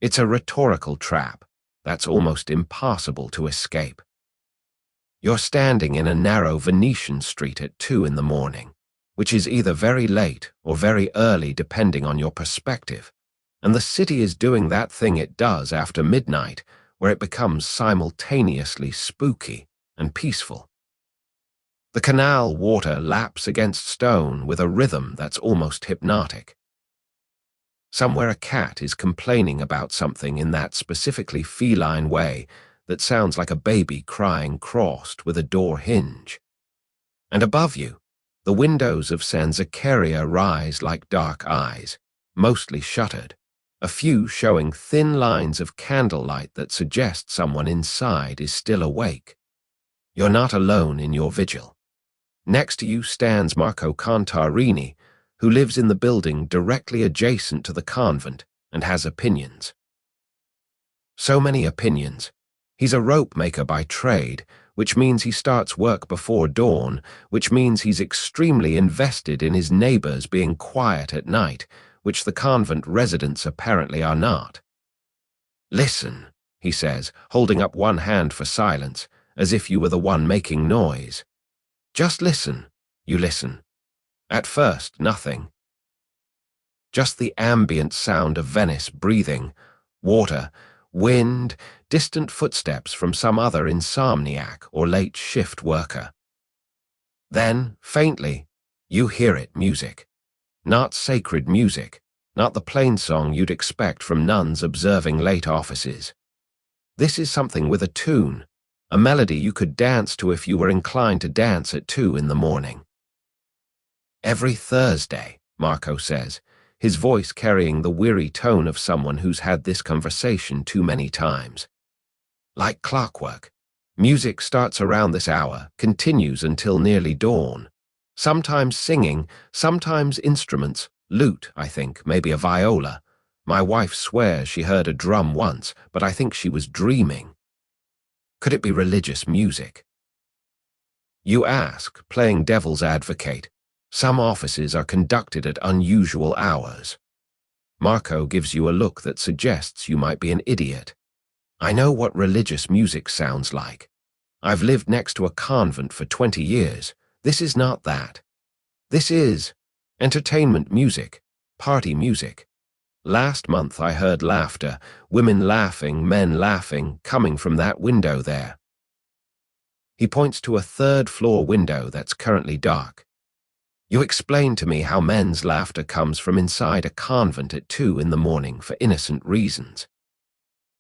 It's a rhetorical trap that's almost impossible to escape. You're standing in a narrow Venetian street at 2 in the morning, which is either very late or very early depending on your perspective, and the city is doing that thing it does after midnight, where it becomes simultaneously spooky and peaceful. The canal water laps against stone with a rhythm that's almost hypnotic. Somewhere a cat is complaining about something in that specifically feline way that sounds like a baby crying crossed with a door hinge. And above you, the windows of San Zaccaria rise like dark eyes, mostly shuttered, a few showing thin lines of candlelight that suggest someone inside is still awake. You're not alone in your vigil. Next to you stands Marco Contarini, who lives in the building directly adjacent to the convent and has opinions. So many opinions. He's a rope maker by trade, which means he starts work before dawn, which means he's extremely invested in his neighbors being quiet at night, which the convent residents apparently are not. Listen, he says, holding up one hand for silence, as if you were the one making noise. Just listen. You listen. At first, nothing. Just the ambient sound of Venice breathing, water, wind, distant footsteps from some other insomniac or late shift worker. Then, faintly, you hear it: music. Not sacred music, not the plain song you'd expect from nuns observing late offices. This is something with a tune, a melody you could dance to if you were inclined to dance at 2 in the morning. Every Thursday, Marco says, his voice carrying the weary tone of someone who's had this conversation too many times. Like clockwork, music starts around this hour, continues until nearly dawn. Sometimes singing, sometimes instruments, lute, I think, maybe a viola. My wife swears she heard a drum once, but I think she was dreaming. Could it be religious music? You ask, playing devil's advocate. Some offices are conducted at unusual hours. Marco gives you a look that suggests you might be an idiot. I know what religious music sounds like. I've lived next to a convent for 20 years. This is not that. This is entertainment music, party music. Last month I heard laughter, women laughing, men laughing, coming from that window there. He points to a third-floor window that's currently dark. You explain to me how men's laughter comes from inside a convent at 2 in the morning for innocent reasons.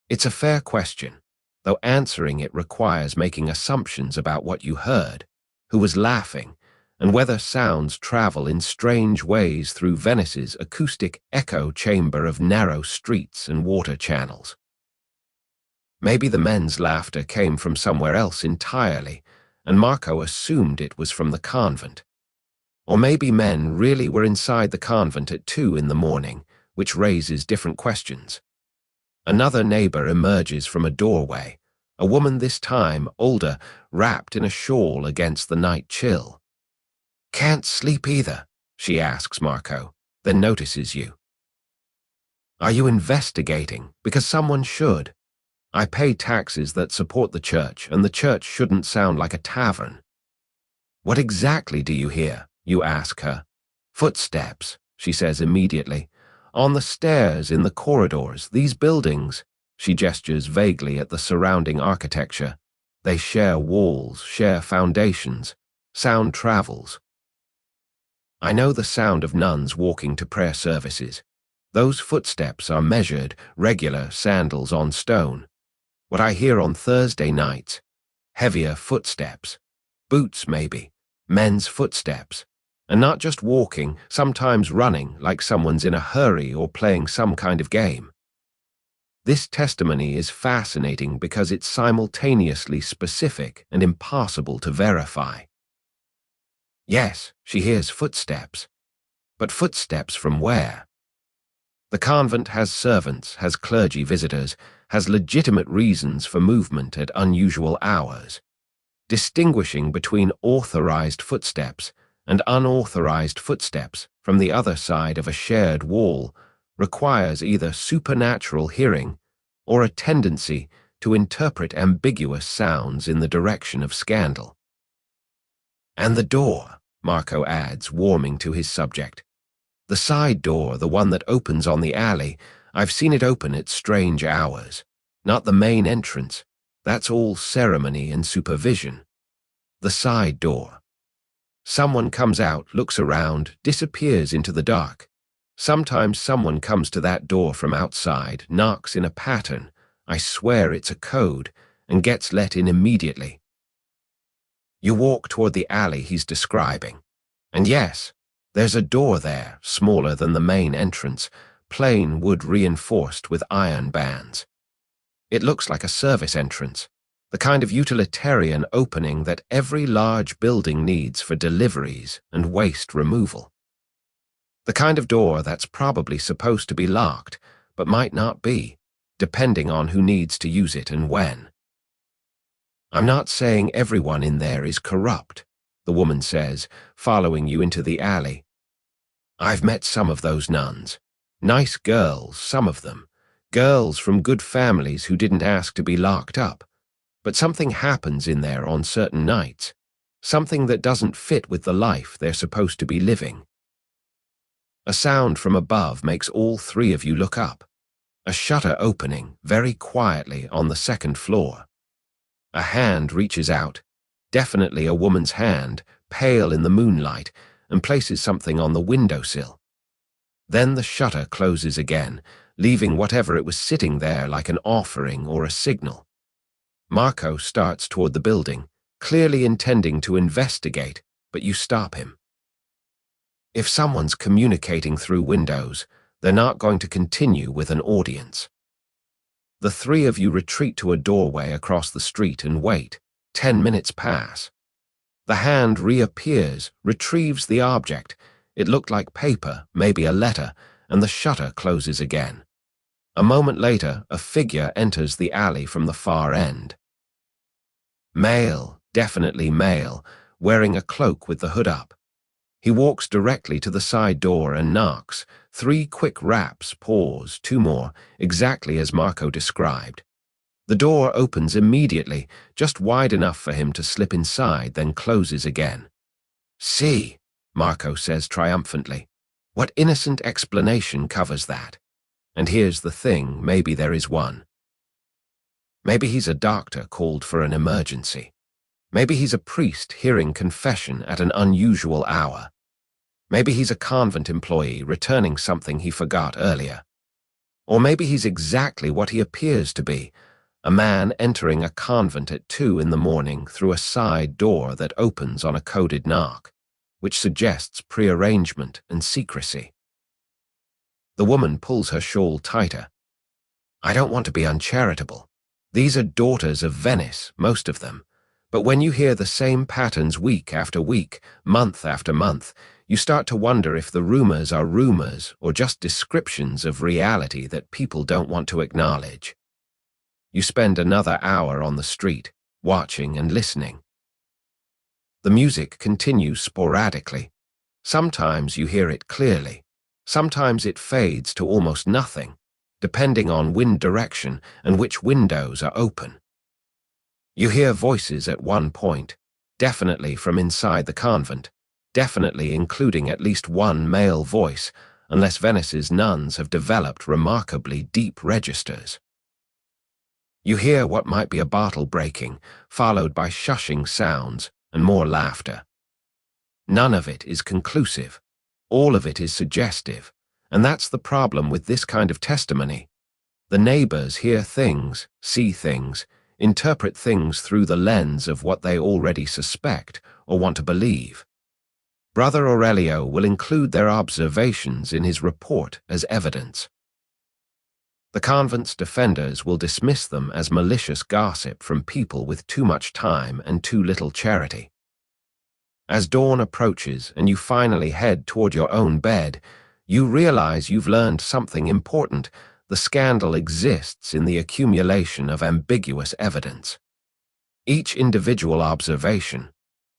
It's a fair question, though answering it requires making assumptions about what you heard, who was laughing, and whether sounds travel in strange ways through Venice's acoustic echo chamber of narrow streets and water channels. Maybe the men's laughter came from somewhere else entirely, and Marco assumed it was from the convent. Or maybe men really were inside the convent at 2 in the morning, which raises different questions. Another neighbor emerges from a doorway, a woman this time older, wrapped in a shawl against the night chill. Can't sleep either, she asks Marco. then notices you. Are you investigating? Because someone should. I pay taxes that support the church, and the church shouldn't sound like a tavern. What exactly do you hear? You ask her. Footsteps, she says immediately. On the stairs, in the corridors, these buildings. She gestures vaguely at the surrounding architecture. They share walls, share foundations. Sound travels. I know the sound of nuns walking to prayer services. Those footsteps are measured, regular sandals on stone. What I hear on Thursday nights, heavier footsteps. Boots, maybe. Men's footsteps. And not just walking, sometimes running, like someone's in a hurry or playing some kind of game. This testimony is fascinating because it's simultaneously specific and impossible to verify. Yes, she hears footsteps. But footsteps from where? The convent has servants, has clergy visitors, has legitimate reasons for movement at unusual hours. Distinguishing between authorized footsteps and unauthorized footsteps from the other side of a shared wall requires either supernatural hearing or a tendency to interpret ambiguous sounds in the direction of scandal. And the door, Marco adds, warming to his subject. The side door, the one that opens on the alley, I've seen it open at strange hours. Not the main entrance. That's all ceremony and supervision. The side door. Someone comes out, looks around, disappears into the dark. Sometimes someone comes to that door from outside, knocks in a pattern, I swear it's a code, and gets let in immediately. You walk toward the alley he's describing. And yes, there's a door there, smaller than the main entrance, plain wood reinforced with iron bands. It looks like a service entrance, the kind of utilitarian opening that every large building needs for deliveries and waste removal. The kind of door that's probably supposed to be locked, but might not be, depending on who needs to use it and when. I'm not saying everyone in there is corrupt, the woman says, following you into the alley. I've met some of those nuns. Nice girls, some of them. Girls from good families who didn't ask to be locked up. But something happens in there on certain nights. Something that doesn't fit with the life they're supposed to be living. A sound from above makes all three of you look up. A shutter opening, very quietly, on the second floor. A hand reaches out, definitely a woman's hand, pale in the moonlight, and places something on the windowsill. Then the shutter closes again, leaving whatever it was sitting there like an offering or a signal. Marco starts toward the building, clearly intending to investigate, but you stop him. If someone's communicating through windows, they're not going to continue with an audience. The three of you retreat to a doorway across the street and wait. 10 minutes pass. The hand reappears, retrieves the object. It looked like paper, maybe a letter, and the shutter closes again. A moment later, a figure enters the alley from the far end. Male, definitely male, wearing a cloak with the hood up. He walks directly to the side door and knocks. 3 quick raps, pause, 2 more, exactly as Marco described. The door opens immediately, just wide enough for him to slip inside, then closes again. See, Marco says triumphantly. What innocent explanation covers that? And here's the thing, maybe there is one. Maybe he's a doctor called for an emergency. Maybe he's a priest hearing confession at an unusual hour. Maybe he's a convent employee returning something he forgot earlier. Or maybe he's exactly what he appears to be, a man entering a convent at 2 in the morning through a side door that opens on a coded knock, which suggests prearrangement and secrecy. The woman pulls her shawl tighter. I don't want to be uncharitable. These are daughters of Venice, most of them. But when you hear the same patterns week after week, month after month, you start to wonder if the rumors are rumors or just descriptions of reality that people don't want to acknowledge. You spend another hour on the street, watching and listening. The music continues sporadically. Sometimes you hear it clearly. Sometimes it fades to almost nothing, depending on wind direction and which windows are open. You hear voices at one point, definitely from inside the convent, definitely including at least one male voice, unless Venice's nuns have developed remarkably deep registers. You hear what might be a bottle breaking, followed by shushing sounds and more laughter. None of it is conclusive. All of it is suggestive, and that's the problem with this kind of testimony. The neighbors hear things, see things, interpret things through the lens of what they already suspect or want to believe. Brother Aurelio will include their observations in his report as evidence. The convent's defenders will dismiss them as malicious gossip from people with too much time and too little charity. As dawn approaches and you finally head toward your own bed, you realize you've learned something important. The scandal exists in the accumulation of ambiguous evidence. Each individual observation,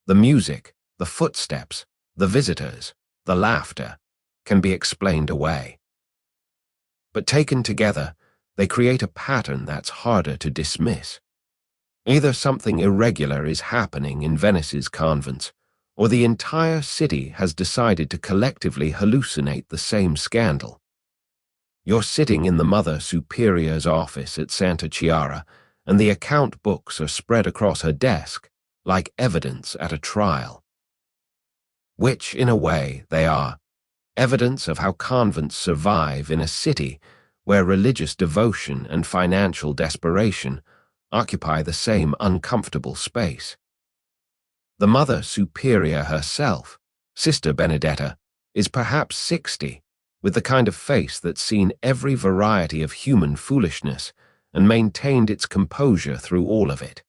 the music, the footsteps, the visitors, the laughter, can be explained away. But taken together, they create a pattern that's harder to dismiss. Either something irregular is happening in Venice's convents, or the entire city has decided to collectively hallucinate the same scandal. You're sitting in the Mother Superior's office at Santa Chiara, and the account books are spread across her desk, like evidence at a trial. Which, in a way, they are. Evidence of how convents survive in a city where religious devotion and financial desperation occupy the same uncomfortable space. The Mother Superior herself, Sister Benedetta, is perhaps 60, with the kind of face that's seen every variety of human foolishness and maintained its composure through all of it.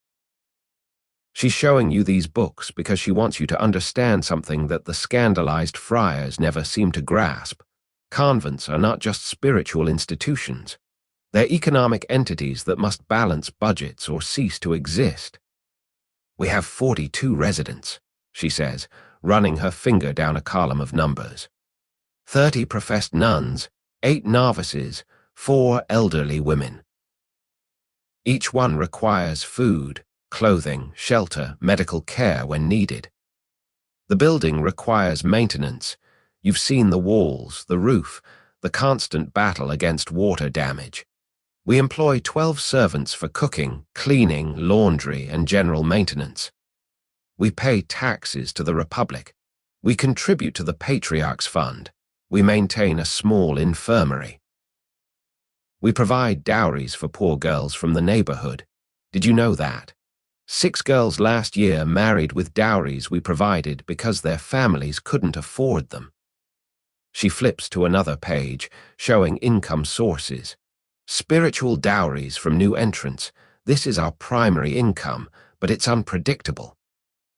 She's showing you these books because she wants you to understand something that the scandalized friars never seem to grasp. Convents are not just spiritual institutions. They're economic entities that must balance budgets or cease to exist. We have 42 residents, she says, running her finger down a column of numbers. 30 professed nuns, 8 novices, 4 elderly women. Each one requires food, clothing, shelter, medical care when needed. The building requires maintenance. You've seen the walls, the roof, the constant battle against water damage. We employ 12 servants for cooking, cleaning, laundry, and general maintenance. We pay taxes to the Republic. We contribute to the Patriarch's Fund. We maintain a small infirmary. We provide dowries for poor girls from the neighborhood. Did you know that? 6 girls last year married with dowries we provided because their families couldn't afford them. She flips to another page, showing income sources. Spiritual dowries from new entrants. This is our primary income, but it's unpredictable.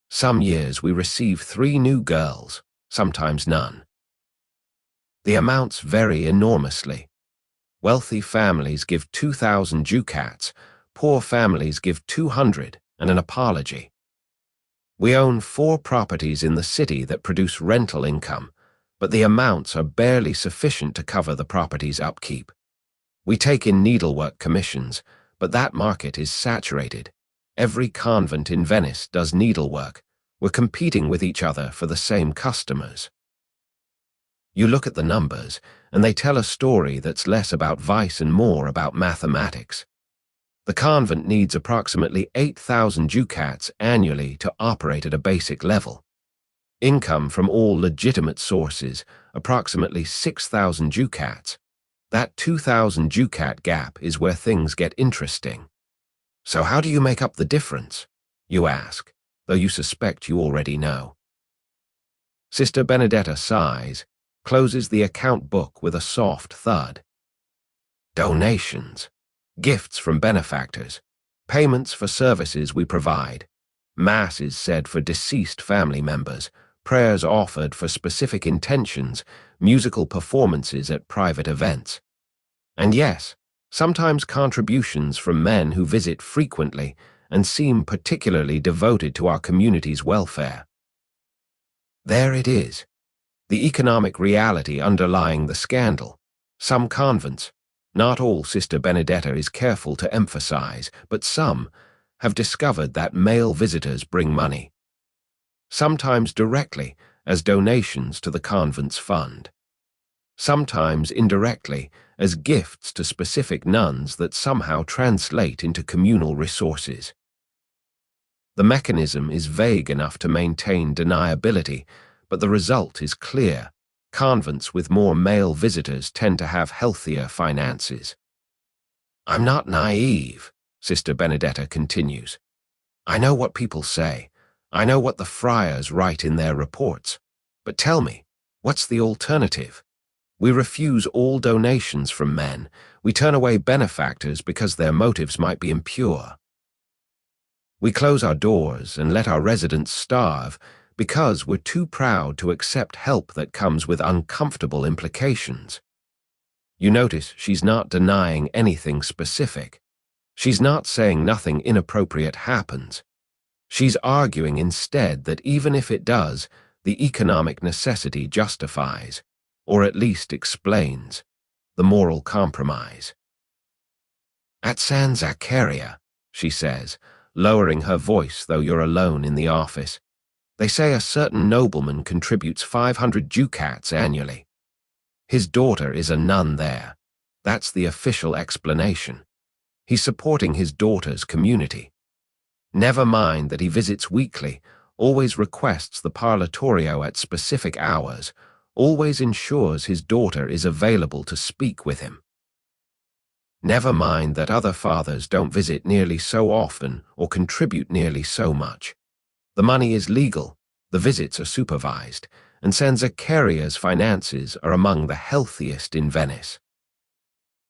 Some years we receive 3 new girls, sometimes none. The amounts vary enormously. Wealthy families give 2,000 ducats, poor families give 200 and an apology. We own 4 properties in the city that produce rental income, but the amounts are barely sufficient to cover the property's upkeep. We take in needlework commissions, but that market is saturated. Every convent in Venice does needlework. We're competing with each other for the same customers. You look at the numbers, and they tell a story that's less about vice and more about mathematics. The convent needs approximately 8,000 ducats annually to operate at a basic level. Income from all legitimate sources, approximately 6,000 ducats. That 2,000 ducat gap is where things get interesting. So how do you make up the difference? You ask, though you suspect you already know. Sister Benedetta sighs, closes the account book with a soft thud. Donations. Gifts from benefactors, payments for services we provide, masses said for deceased family members, prayers offered for specific intentions, musical performances at private events. And yes, sometimes contributions from men who visit frequently and seem particularly devoted to our community's welfare. There it is. The economic reality underlying the scandal. Some convents, not all Sister Benedetta is careful to emphasize, but some have discovered that male visitors bring money, sometimes directly as donations to the convent's fund, sometimes indirectly as gifts to specific nuns that somehow translate into communal resources. The mechanism is vague enough to maintain deniability, but the result is clear. Convents with more male visitors tend to have healthier finances. I'm not naive, Sister Benedetta continues. I know what people say. I know what the friars write in their reports. But tell me, what's the alternative? We refuse all donations from men. We turn away benefactors because their motives might be impure. We close our doors and let our residents starve because we're too proud to accept help that comes with uncomfortable implications. You notice she's not denying anything specific. She's not saying nothing inappropriate happens. She's arguing instead that even if it does, the economic necessity justifies, or at least explains, the moral compromise. At San Zaccaria, she says, lowering her voice though you're alone in the office, they say a certain nobleman contributes 500 ducats annually. His daughter is a nun there. That's the official explanation. He's supporting his daughter's community. Never mind that he visits weekly, always requests the parlatorio at specific hours, always ensures his daughter is available to speak with him. Never mind that other fathers don't visit nearly so often or contribute nearly so much. The money is legal, the visits are supervised, and San Zaccaria's finances are among the healthiest in Venice.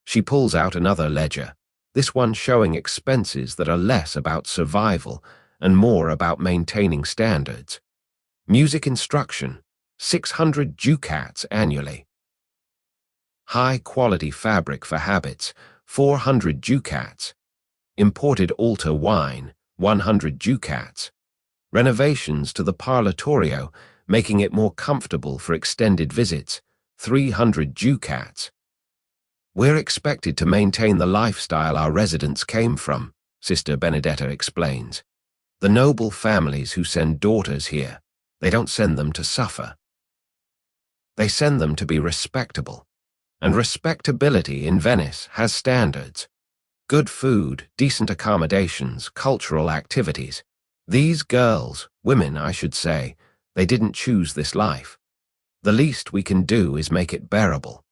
She pulls out another ledger, this one showing expenses that are less about survival and more about maintaining standards. Music instruction, 600 ducats annually. High-quality fabric for habits, 400 ducats. Imported altar wine, 100 ducats. Renovations to the parlatorio, making it more comfortable for extended visits, 300 ducats. We're expected to maintain the lifestyle our residents came from, Sister Benedetta explains. The noble families who send daughters here, they don't send them to suffer. They send them to be respectable. And respectability in Venice has standards. Good food, decent accommodations, cultural activities. These girls, women I should say, they didn't choose this life. The least we can do is make it bearable.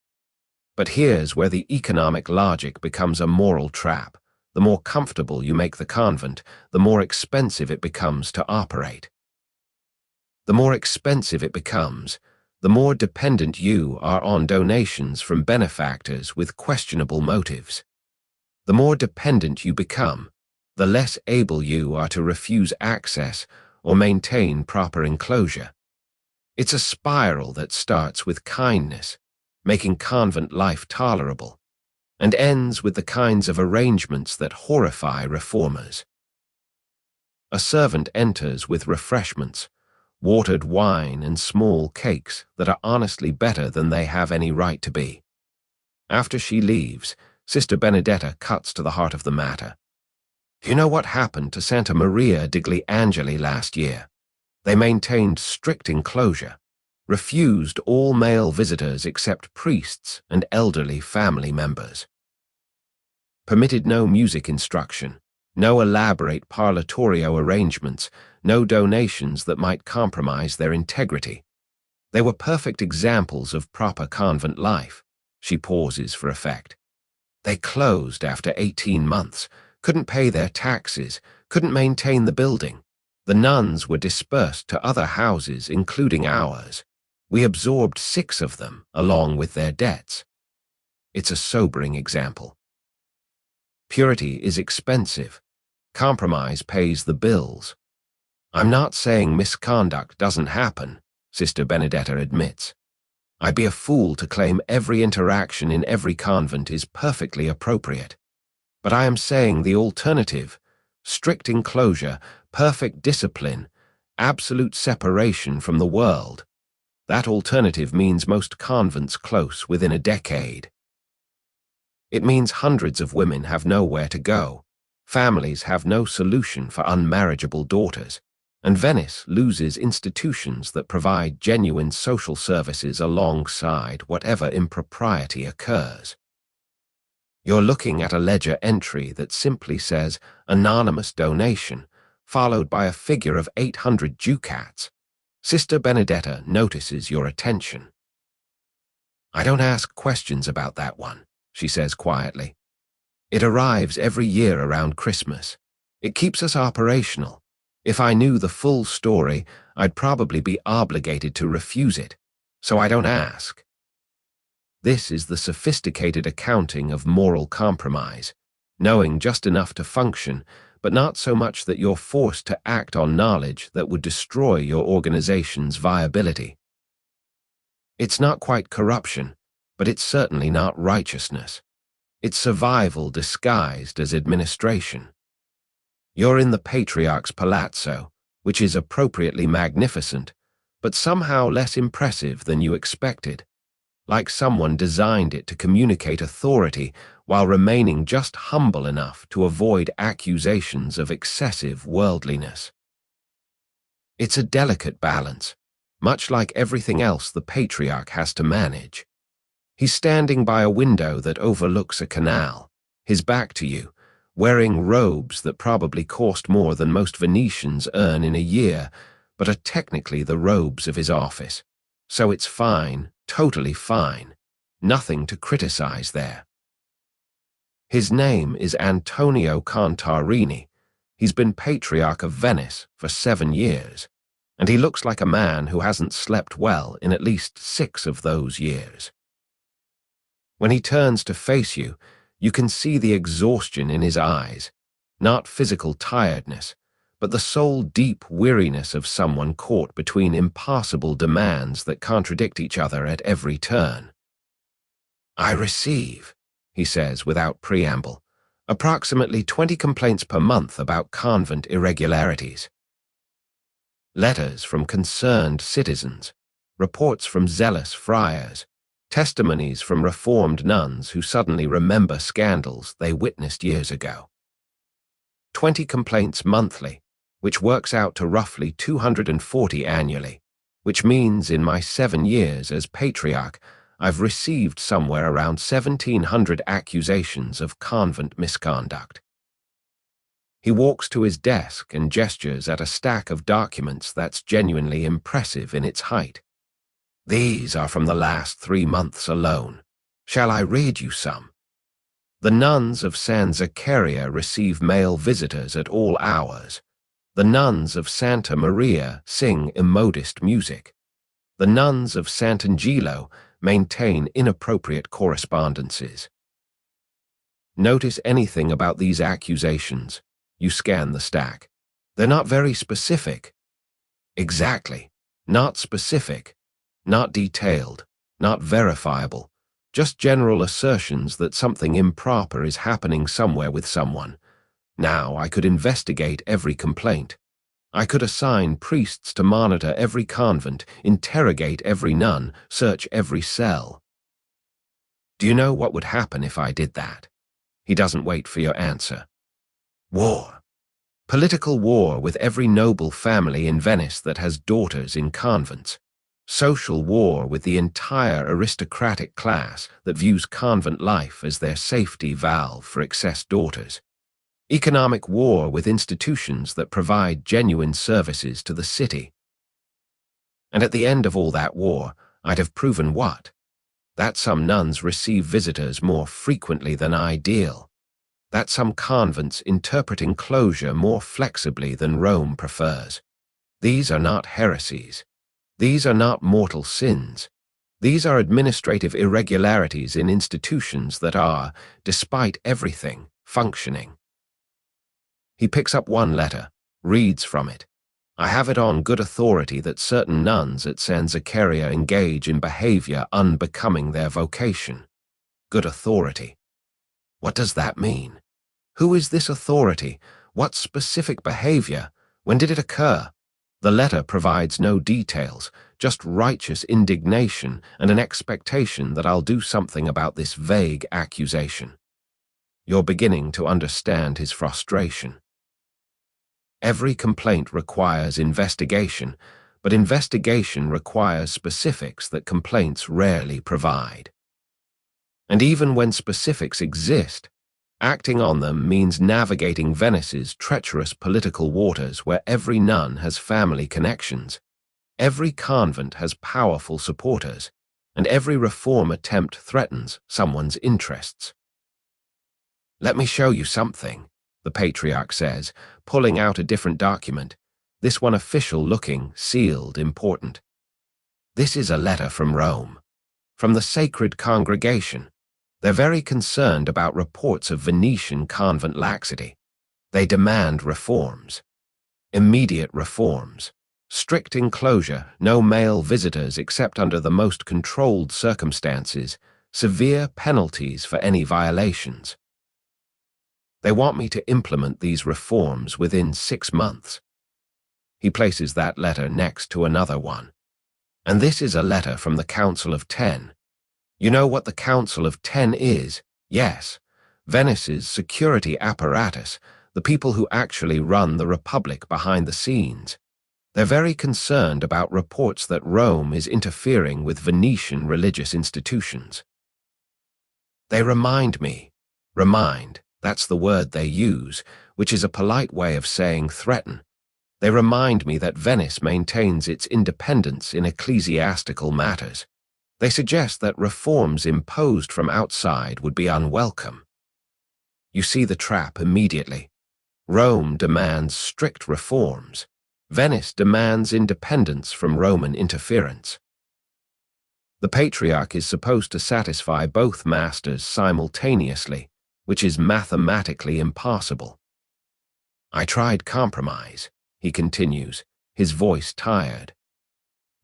But here's where the economic logic becomes a moral trap. The more comfortable you make the convent, the more expensive it becomes to operate. The more expensive it becomes, the more dependent you are on donations from benefactors with questionable motives. The more dependent you become, the less able you are to refuse access or maintain proper enclosure. It's a spiral that starts with kindness, making convent life tolerable, and ends with the kinds of arrangements that horrify reformers. A servant enters with refreshments, watered wine and small cakes that are honestly better than they have any right to be. After she leaves, Sister Benedetta cuts to the heart of the matter. You know what happened to Santa Maria degli Angeli last year? They maintained strict enclosure, refused all male visitors except priests and elderly family members. Permitted no music instruction, no elaborate parlatorio arrangements, no donations that might compromise their integrity. They were perfect examples of proper convent life. She pauses for effect. They closed after 18 months, couldn't pay their taxes, couldn't maintain the building. The nuns were dispersed to other houses, including ours. We absorbed 6 of them, along with their debts. It's a sobering example. Purity is expensive. Compromise pays the bills. I'm not saying misconduct doesn't happen, Sister Benedetta admits. I'd be a fool to claim every interaction in every convent is perfectly appropriate. But I am saying the alternative, strict enclosure, perfect discipline, absolute separation from the world, That alternative means most convents close within a decade. It means hundreds of women have nowhere to go, families have no solution for unmarriageable daughters, and Venice loses institutions that provide genuine social services alongside whatever impropriety occurs. You're looking at a ledger entry that simply says anonymous donation, followed by a figure of 800 ducats. Sister Benedetta notices your attention. "I don't ask questions about that one," she says quietly. "It arrives every year around Christmas. It keeps us operational. If I knew the full story, I'd probably be obligated to refuse it, so I don't ask." This is the sophisticated accounting of moral compromise, knowing just enough to function, but not so much that you're forced to act on knowledge that would destroy your organization's viability. It's not quite corruption, but it's certainly not righteousness. It's survival disguised as administration. You're in the Patriarch's palazzo, which is appropriately magnificent, but somehow less impressive than you expected, like someone designed it to communicate authority while remaining just humble enough to avoid accusations of excessive worldliness. It's a delicate balance, much like everything else the Patriarch has to manage. He's standing by a window that overlooks a canal, his back to you, wearing robes that probably cost more than most Venetians earn in a year, but are technically the robes of his office. So it's fine, totally fine. Nothing to criticize there. His name is Antonio Contarini. He's been Patriarch of Venice for 7 years, and he looks like a man who hasn't slept well in at least 6 of those years. When he turns to face you, you can see the exhaustion in his eyes, not physical tiredness, but the soul-deep weariness of someone caught between impossible demands that contradict each other at every turn. "I receive," he says without preamble, "approximately 20 complaints per month about convent irregularities. Letters from concerned citizens, reports from zealous friars, testimonies from reformed nuns who suddenly remember scandals they witnessed years ago. 20 complaints monthly, which works out to roughly 240 annually, which means in my 7 years as Patriarch, I've received somewhere around 1,700 accusations of convent misconduct." He walks to his desk and gestures at a stack of documents that's genuinely impressive in its height. "These are from the last 3 months alone. Shall I read you some? The nuns of San Zaccaria receive male visitors at all hours. The nuns of Santa Maria sing immodest music. The nuns of Sant'Angelo maintain inappropriate correspondences." Notice anything about these accusations. You scan the stack. They're not very specific. Exactly. Not specific. Not detailed. Not verifiable. Just general assertions that something improper is happening somewhere with someone. Now I could investigate every complaint. I could assign priests to monitor every convent, interrogate every nun, search every cell. Do you know what would happen if I did that? He doesn't wait for your answer. War. Political war with every noble family in Venice that has daughters in convents. Social war with the entire aristocratic class that views convent life as their safety valve for excess daughters. Economic war with institutions that provide genuine services to the city. And at the end of all that war, I'd have proven what? That some nuns receive visitors more frequently than ideal. That some convents interpret enclosure more flexibly than Rome prefers. These are not heresies. These are not mortal sins. These are administrative irregularities in institutions that are, despite everything, functioning. He picks up one letter, reads from it. I have it on good authority that certain nuns at San Zaccaria engage in behavior unbecoming their vocation. Good authority. What does that mean? Who is this authority? What specific behavior? When did it occur? The letter provides no details, just righteous indignation and an expectation that I'll do something about this vague accusation. You're beginning to understand his frustration. Every complaint requires investigation, but investigation requires specifics that complaints rarely provide. And even when specifics exist, acting on them means navigating Venice's treacherous political waters where every nun has family connections, every convent has powerful supporters, and every reform attempt threatens someone's interests. Let me show you something, the patriarch says, pulling out a different document, this one official-looking, sealed, important. This is a letter from Rome, from the Sacred Congregation. They're very concerned about reports of Venetian convent laxity. They demand reforms. Immediate reforms. Strict enclosure, no male visitors except under the most controlled circumstances, severe penalties for any violations. They want me to implement these reforms within 6 months. He places that letter next to another one. And this is a letter from the Council of 10. You know what the Council of 10 is? Yes, Venice's security apparatus, the people who actually run the Republic behind the scenes. They're very concerned about reports that Rome is interfering with Venetian religious institutions. They remind me. Remind, that's the word they use, which is a polite way of saying threaten. They remind me that Venice maintains its independence in ecclesiastical matters. They suggest that reforms imposed from outside would be unwelcome. You see the trap immediately. Rome demands strict reforms. Venice demands independence from Roman interference. The patriarch is supposed to satisfy both masters simultaneously, which is mathematically impossible. I tried compromise, he continues, his voice tired.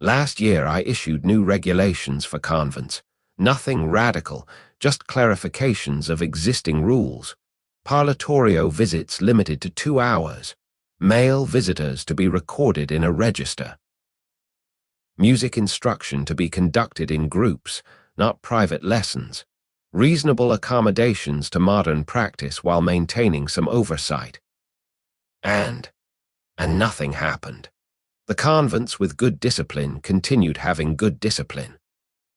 Last year I issued new regulations for convents. Nothing radical, just clarifications of existing rules. Parlatorio visits limited to 2 hours. Male visitors to be recorded in a register. Music instruction to be conducted in groups, not private lessons. Reasonable accommodations to modern practice while maintaining some oversight. And nothing happened. The convents with good discipline continued having good discipline.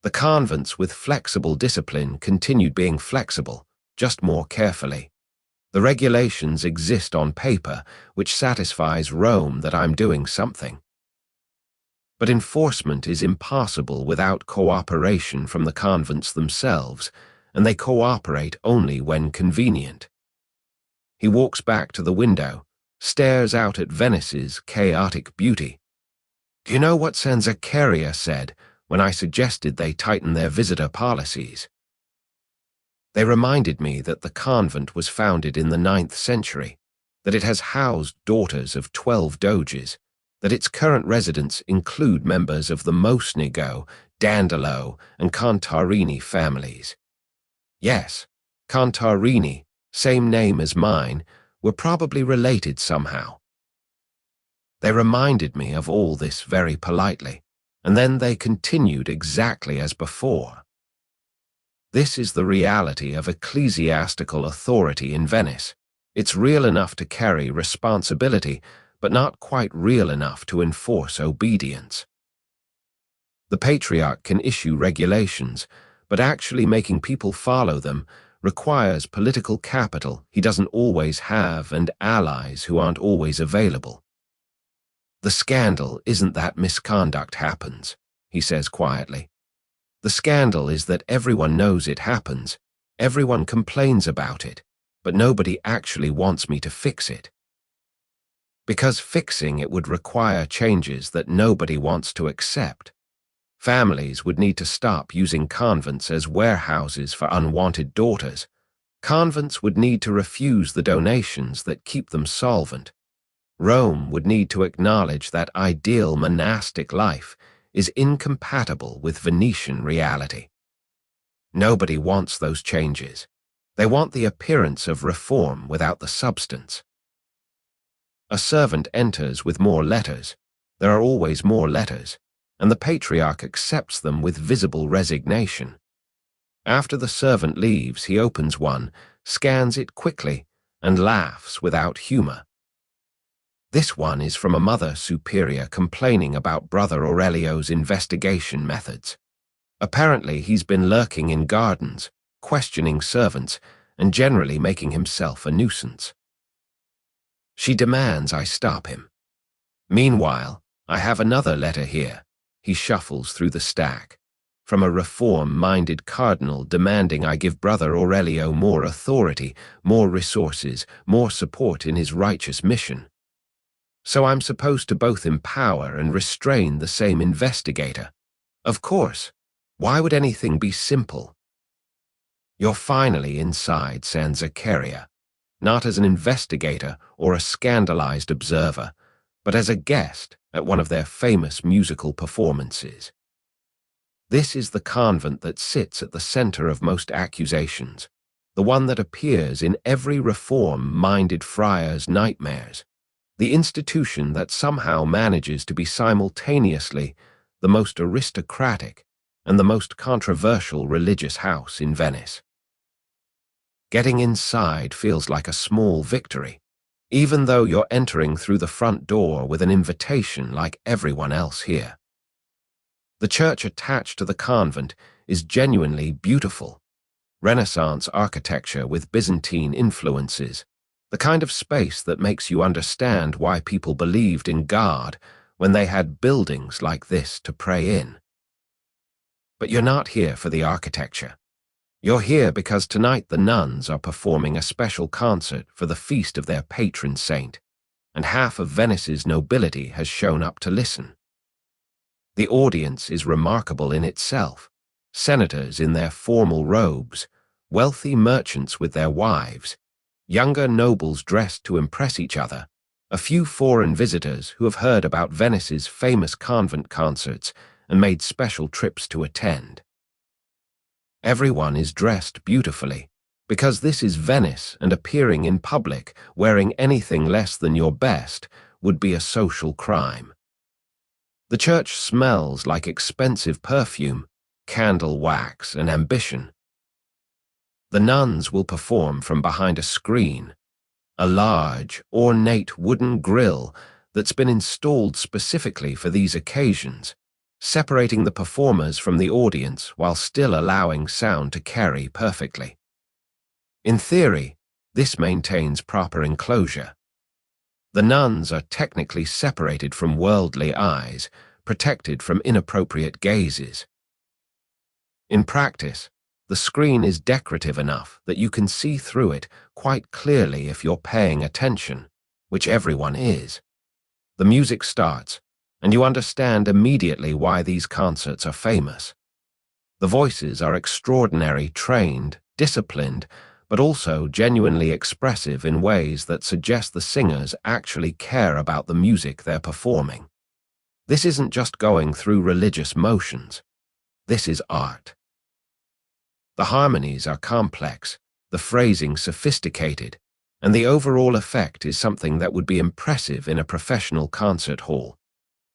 The convents with flexible discipline continued being flexible, just more carefully. The regulations exist on paper, which satisfies Rome that I'm doing something. But enforcement is impossible without cooperation from the convents themselves, and they cooperate only when convenient. He walks back to the window, stares out at Venice's chaotic beauty. Do you know what San Zaccaria said when I suggested they tighten their visitor policies? They reminded me that the convent was founded in the 9th century, that it has housed daughters of 12 doges, that its current residents include members of the Mosnigo, Dandolo, and Contarini families. Yes, Contarini, same name as mine, were probably related somehow. They reminded me of all this very politely, and then they continued exactly as before. This is the reality of ecclesiastical authority in Venice. It's real enough to carry responsibility, but not quite real enough to enforce obedience. The patriarch can issue regulations, but actually making people follow them requires political capital he doesn't always have and allies who aren't always available. The scandal isn't that misconduct happens, he says quietly. The scandal is that everyone knows it happens, everyone complains about it, but nobody actually wants me to fix it. Because fixing it would require changes that nobody wants to accept. Families would need to stop using convents as warehouses for unwanted daughters. Convents would need to refuse the donations that keep them solvent. Rome would need to acknowledge that ideal monastic life is incompatible with Venetian reality. Nobody wants those changes. They want the appearance of reform without the substance. A servant enters with more letters. There are always more letters, and the patriarch accepts them with visible resignation. After the servant leaves, he opens one, scans it quickly, and laughs without humor. This one is from a Mother Superior complaining about Brother Aurelio's investigation methods. Apparently, he's been lurking in gardens, questioning servants, and generally making himself a nuisance. She demands I stop him. Meanwhile, I have another letter here. He shuffles through the stack. From a reform-minded cardinal demanding I give Brother Aurelio more authority, more resources, more support in his righteous mission. So I'm supposed to both empower and restrain the same investigator. Of course. Why would anything be simple? You're finally inside San Zaccaria, not as an investigator or a scandalized observer, but as a guest at one of their famous musical performances. This is the convent that sits at the center of most accusations, the one that appears in every reform-minded friar's nightmares, the institution that somehow manages to be simultaneously the most aristocratic and the most controversial religious house in Venice. Getting inside feels like a small victory, even though you're entering through the front door with an invitation like everyone else here. The church attached to the convent is genuinely beautiful. Renaissance architecture with Byzantine influences, the kind of space that makes you understand why people believed in God when they had buildings like this to pray in. But you're not here for the architecture. You're here because tonight the nuns are performing a special concert for the feast of their patron saint, and half of Venice's nobility has shown up to listen. The audience is remarkable in itself. Senators in their formal robes, wealthy merchants with their wives, younger nobles dressed to impress each other, a few foreign visitors who have heard about Venice's famous convent concerts and made special trips to attend. Everyone is dressed beautifully, because this is Venice and appearing in public wearing anything less than your best would be a social crime. The church smells like expensive perfume, candle wax, and ambition. The nuns will perform from behind a screen, a large, ornate wooden grille that's been installed specifically for these occasions, separating the performers from the audience while still allowing sound to carry perfectly. In theory, this maintains proper enclosure. The nuns are technically separated from worldly eyes, protected from inappropriate gazes. In practice, the screen is decorative enough that you can see through it quite clearly if you're paying attention, which everyone is. The music starts, and you understand immediately why these concerts are famous. The voices are extraordinary, trained, disciplined, but also genuinely expressive in ways that suggest the singers actually care about the music they're performing. This isn't just going through religious motions. This is art. The harmonies are complex, the phrasing sophisticated, and the overall effect is something that would be impressive in a professional concert hall.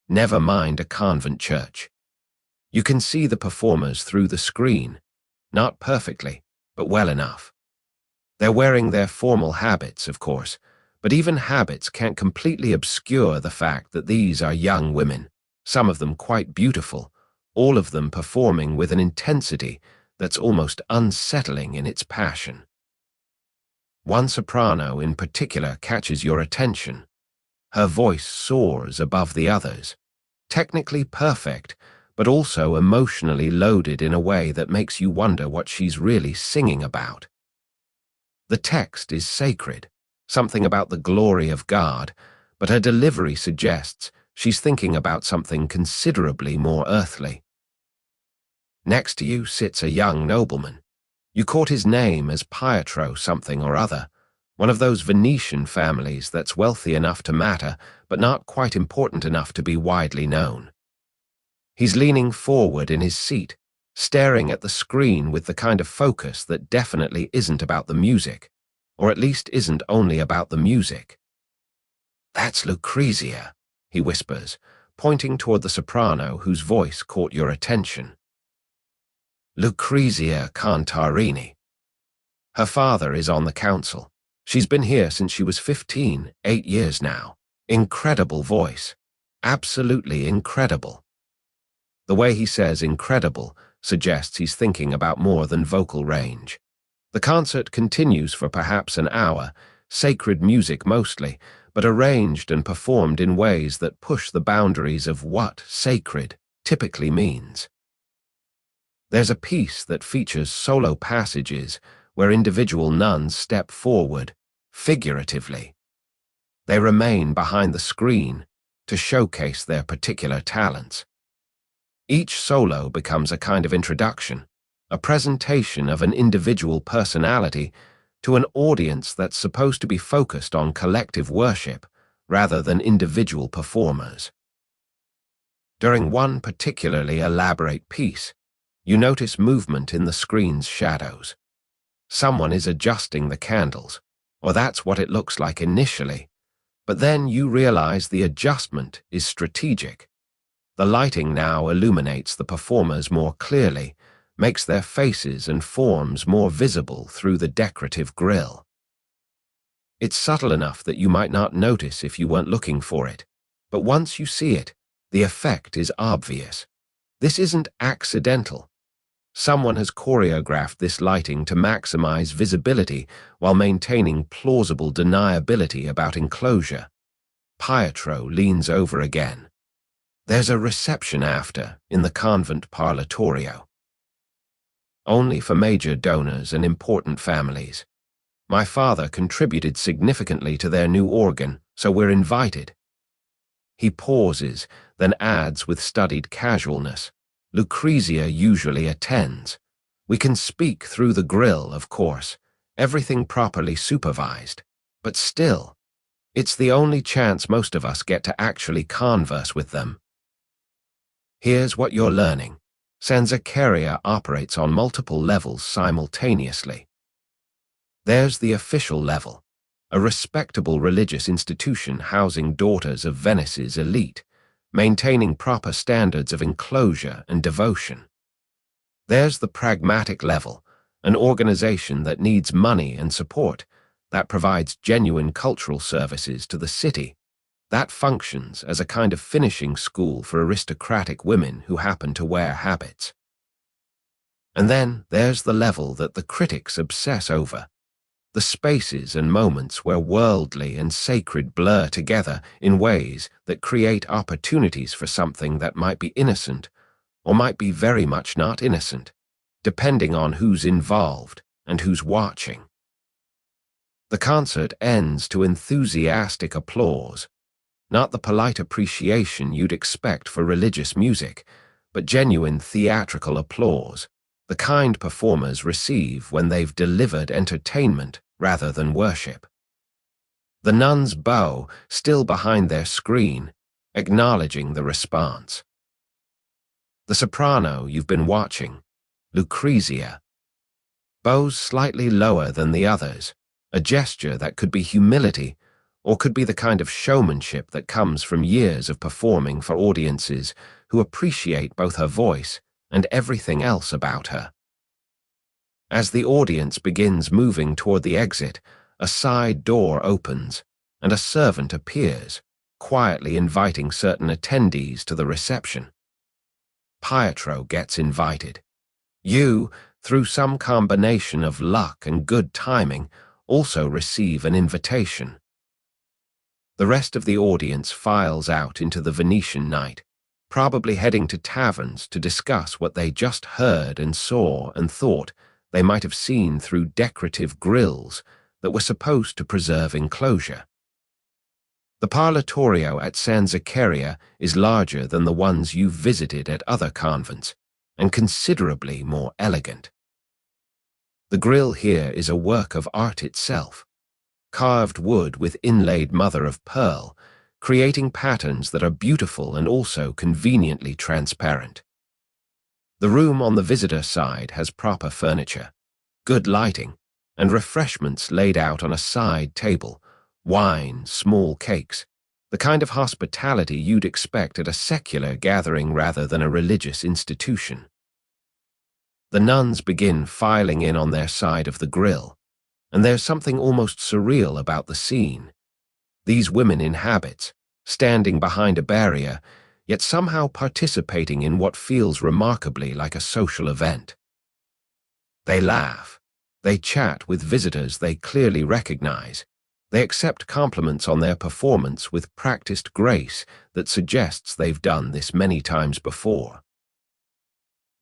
Never mind a convent church. You can see the performers through the screen, not perfectly, but well enough. They're wearing their formal habits, of course, but even habits can't completely obscure the fact that these are young women, some of them quite beautiful, all of them performing with an intensity that's almost unsettling in its passion. One soprano in particular catches your attention. Her voice soars above the others, technically perfect, but also emotionally loaded in a way that makes you wonder what she's really singing about. The text is sacred, something about the glory of God, but her delivery suggests she's thinking about something considerably more earthly. Next to you sits a young nobleman. You caught his name as Pietro something or other, one of those Venetian families that's wealthy enough to matter, but not quite important enough to be widely known. He's leaning forward in his seat, staring at the screen with the kind of focus that definitely isn't about the music, or at least isn't only about the music. "That's Lucrezia," he whispers, pointing toward the soprano whose voice caught your attention. Lucrezia Cantarini. Her father is on the council. She's been here since she was 15, 8 years now. Incredible voice. Absolutely incredible. The way he says incredible suggests he's thinking about more than vocal range. The concert continues for perhaps an hour, sacred music mostly, but arranged and performed in ways that push the boundaries of what sacred typically means. There's a piece that features solo passages where individual nuns step forward, figuratively. They remain behind the screen to showcase their particular talents. Each solo becomes a kind of introduction, a presentation of an individual personality to an audience that's supposed to be focused on collective worship rather than individual performers. During one particularly elaborate piece, you notice movement in the screen's shadows. Someone is adjusting the candles, or that's what it looks like initially, but then you realize the adjustment is strategic. The lighting now illuminates the performers more clearly, makes their faces and forms more visible through the decorative grille. It's subtle enough that you might not notice if you weren't looking for it, but once you see it, the effect is obvious. This isn't accidental. Someone has choreographed this lighting to maximize visibility while maintaining plausible deniability about enclosure. Pietro leans over again. There's a reception after, in the convent parlatorio. Only for major donors and important families. My father contributed significantly to their new organ, so we're invited. He pauses, then adds with studied casualness. Lucrezia usually attends. We can speak through the grill, of course, everything properly supervised. But still, it's the only chance most of us get to actually converse with them. Here's what you're learning. Sanzacaria operates on multiple levels simultaneously. There's the official level, a respectable religious institution housing daughters of Venice's elite, maintaining proper standards of enclosure and devotion. There's the pragmatic level, an organization that needs money and support, that provides genuine cultural services to the city, that functions as a kind of finishing school for aristocratic women who happen to wear habits. And then there's the level that the critics obsess over, the spaces and moments where worldly and sacred blur together in ways that create opportunities for something that might be innocent or might be very much not innocent, depending on who's involved and who's watching. The concert ends to enthusiastic applause, not the polite appreciation you'd expect for religious music, but genuine theatrical applause, the kind performers receive when they've delivered entertainment rather than worship. The nuns bow, still behind their screen, acknowledging the response. The soprano you've been watching, Lucrezia, bows slightly lower than the others, a gesture that could be humility or could be the kind of showmanship that comes from years of performing for audiences who appreciate both her voice and everything else about her. As the audience begins moving toward the exit, a side door opens, and a servant appears, quietly inviting certain attendees to the reception. Pietro gets invited. You, through some combination of luck and good timing, also receive an invitation. The rest of the audience files out into the Venetian night, probably heading to taverns to discuss what they just heard and saw and thought they might have seen through decorative grilles that were supposed to preserve enclosure. The parlatorio at Sanzacaria is larger than the ones you've visited at other convents, and considerably more elegant. The grille here is a work of art itself, carved wood with inlaid mother-of-pearl, creating patterns that are beautiful and also conveniently transparent. The room on the visitor side has proper furniture, good lighting, and refreshments laid out on a side table, wine, small cakes, The kind of hospitality you'd expect at a secular gathering rather than a religious institution. The nuns begin filing in on their side of the grill, and there's something almost surreal about the scene. These women in habits, standing behind a barrier, yet somehow participating in what feels remarkably like a social event. They laugh. They chat with visitors they clearly recognize. They accept compliments on their performance with practiced grace that suggests they've done this many times before.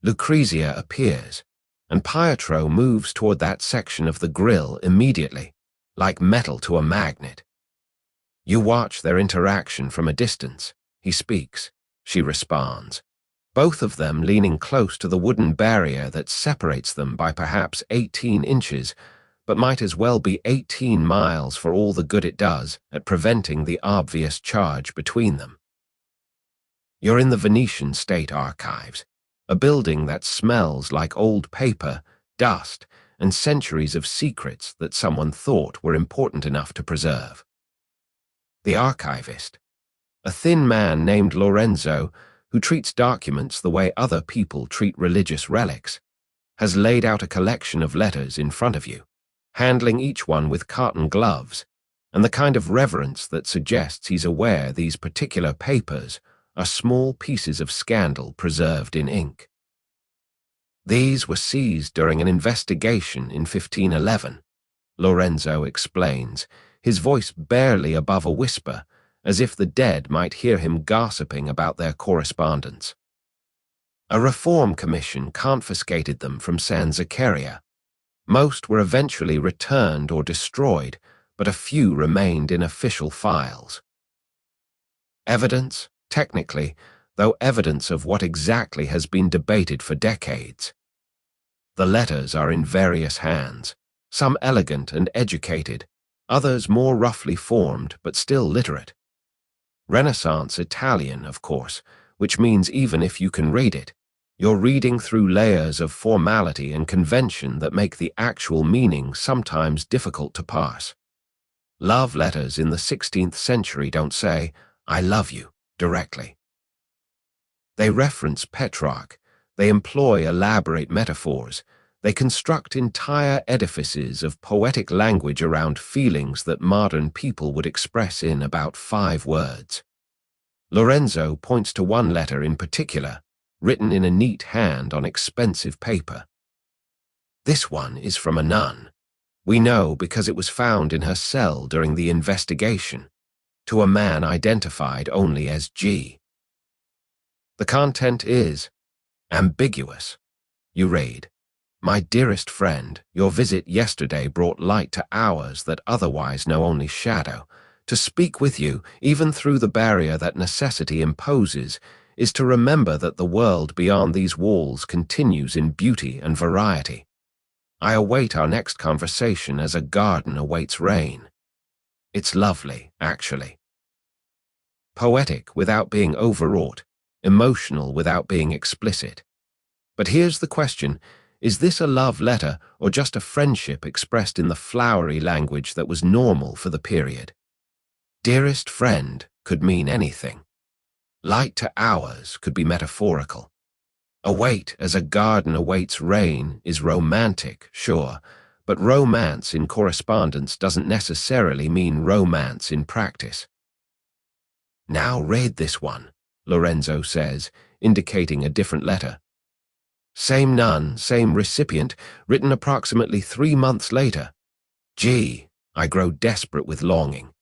Lucrezia appears, and Pietro moves toward that section of the grill immediately, like metal to a magnet. You watch their interaction from a distance. He speaks. She responds. Both of them leaning close to the wooden barrier that separates them by perhaps 18 inches, but might as well be 18 miles for all the good it does at preventing the obvious charge between them. You're in the Venetian State Archives, a building that smells like old paper, dust, and centuries of secrets that someone thought were important enough to preserve. The archivist, a thin man named Lorenzo, who treats documents the way other people treat religious relics, has laid out a collection of letters in front of you, handling each one with cotton gloves, and the kind of reverence that suggests he's aware these particular papers are small pieces of scandal preserved in ink. These were seized during an investigation in 1511, Lorenzo explains, his voice barely above a whisper, as if the dead might hear him gossiping about their correspondence. A reform commission confiscated them from San Zaccaria. Most were eventually returned or destroyed, but a few remained in official files. Evidence, technically, though evidence of what exactly has been debated for decades. The letters are in various hands, some elegant and educated, others more roughly formed but still literate. Renaissance Italian, of course, which means even if you can read it, you're reading through layers of formality and convention that make the actual meaning sometimes difficult to parse. Love letters in the 16th century don't say, "I love you," directly. They reference Petrarch, they employ elaborate metaphors, they construct entire edifices of poetic language around feelings that modern people would express in about 5 words. Lorenzo points to one letter in particular, written in a neat hand on expensive paper. This one is from a nun. We know because it was found in her cell during the investigation, to a man identified only as G. The content is ambiguous. You read, "My dearest friend, your visit yesterday brought light to hours that otherwise know only shadow. To speak with you, even through the barrier that necessity imposes, is to remember that the world beyond these walls continues in beauty and variety. I await our next conversation as a garden awaits rain." It's lovely, actually. Poetic without being overwrought, emotional without being explicit. But here's the question. Is this a love letter or just a friendship expressed in the flowery language that was normal for the period? Dearest friend could mean anything. Light to hours could be metaphorical. Await as a garden awaits rain is romantic, sure, but romance in correspondence doesn't necessarily mean romance in practice. Now read this one, Lorenzo says, indicating a different letter. Same nun, same recipient, written approximately 3 months later. Gee, I grow desperate with longing.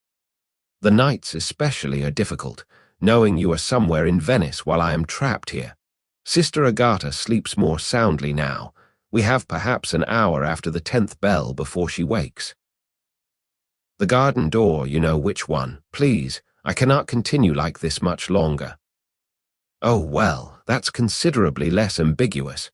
The nights especially are difficult, knowing you are somewhere in Venice while I am trapped here. Sister Agata sleeps more soundly now. We have perhaps an hour after the 10th bell before she wakes. The garden door, you know which one. Please, I cannot continue like this much longer. Oh, well, that's considerably less ambiguous.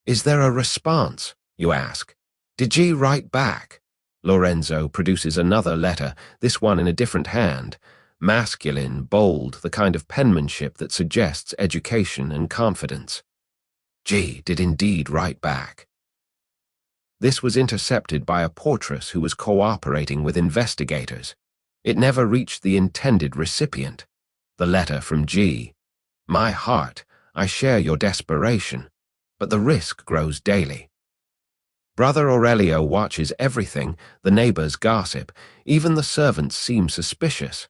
Is there a response, you ask? Did G write back? Lorenzo produces another letter, this one in a different hand, masculine, bold, the kind of penmanship that suggests education and confidence. G did indeed write back. This was intercepted by a portress who was cooperating with investigators. It never reached the intended recipient, the letter from G. My heart, I share your desperation, but the risk grows daily. Brother Aurelio watches everything, the neighbors gossip, even the servants seem suspicious.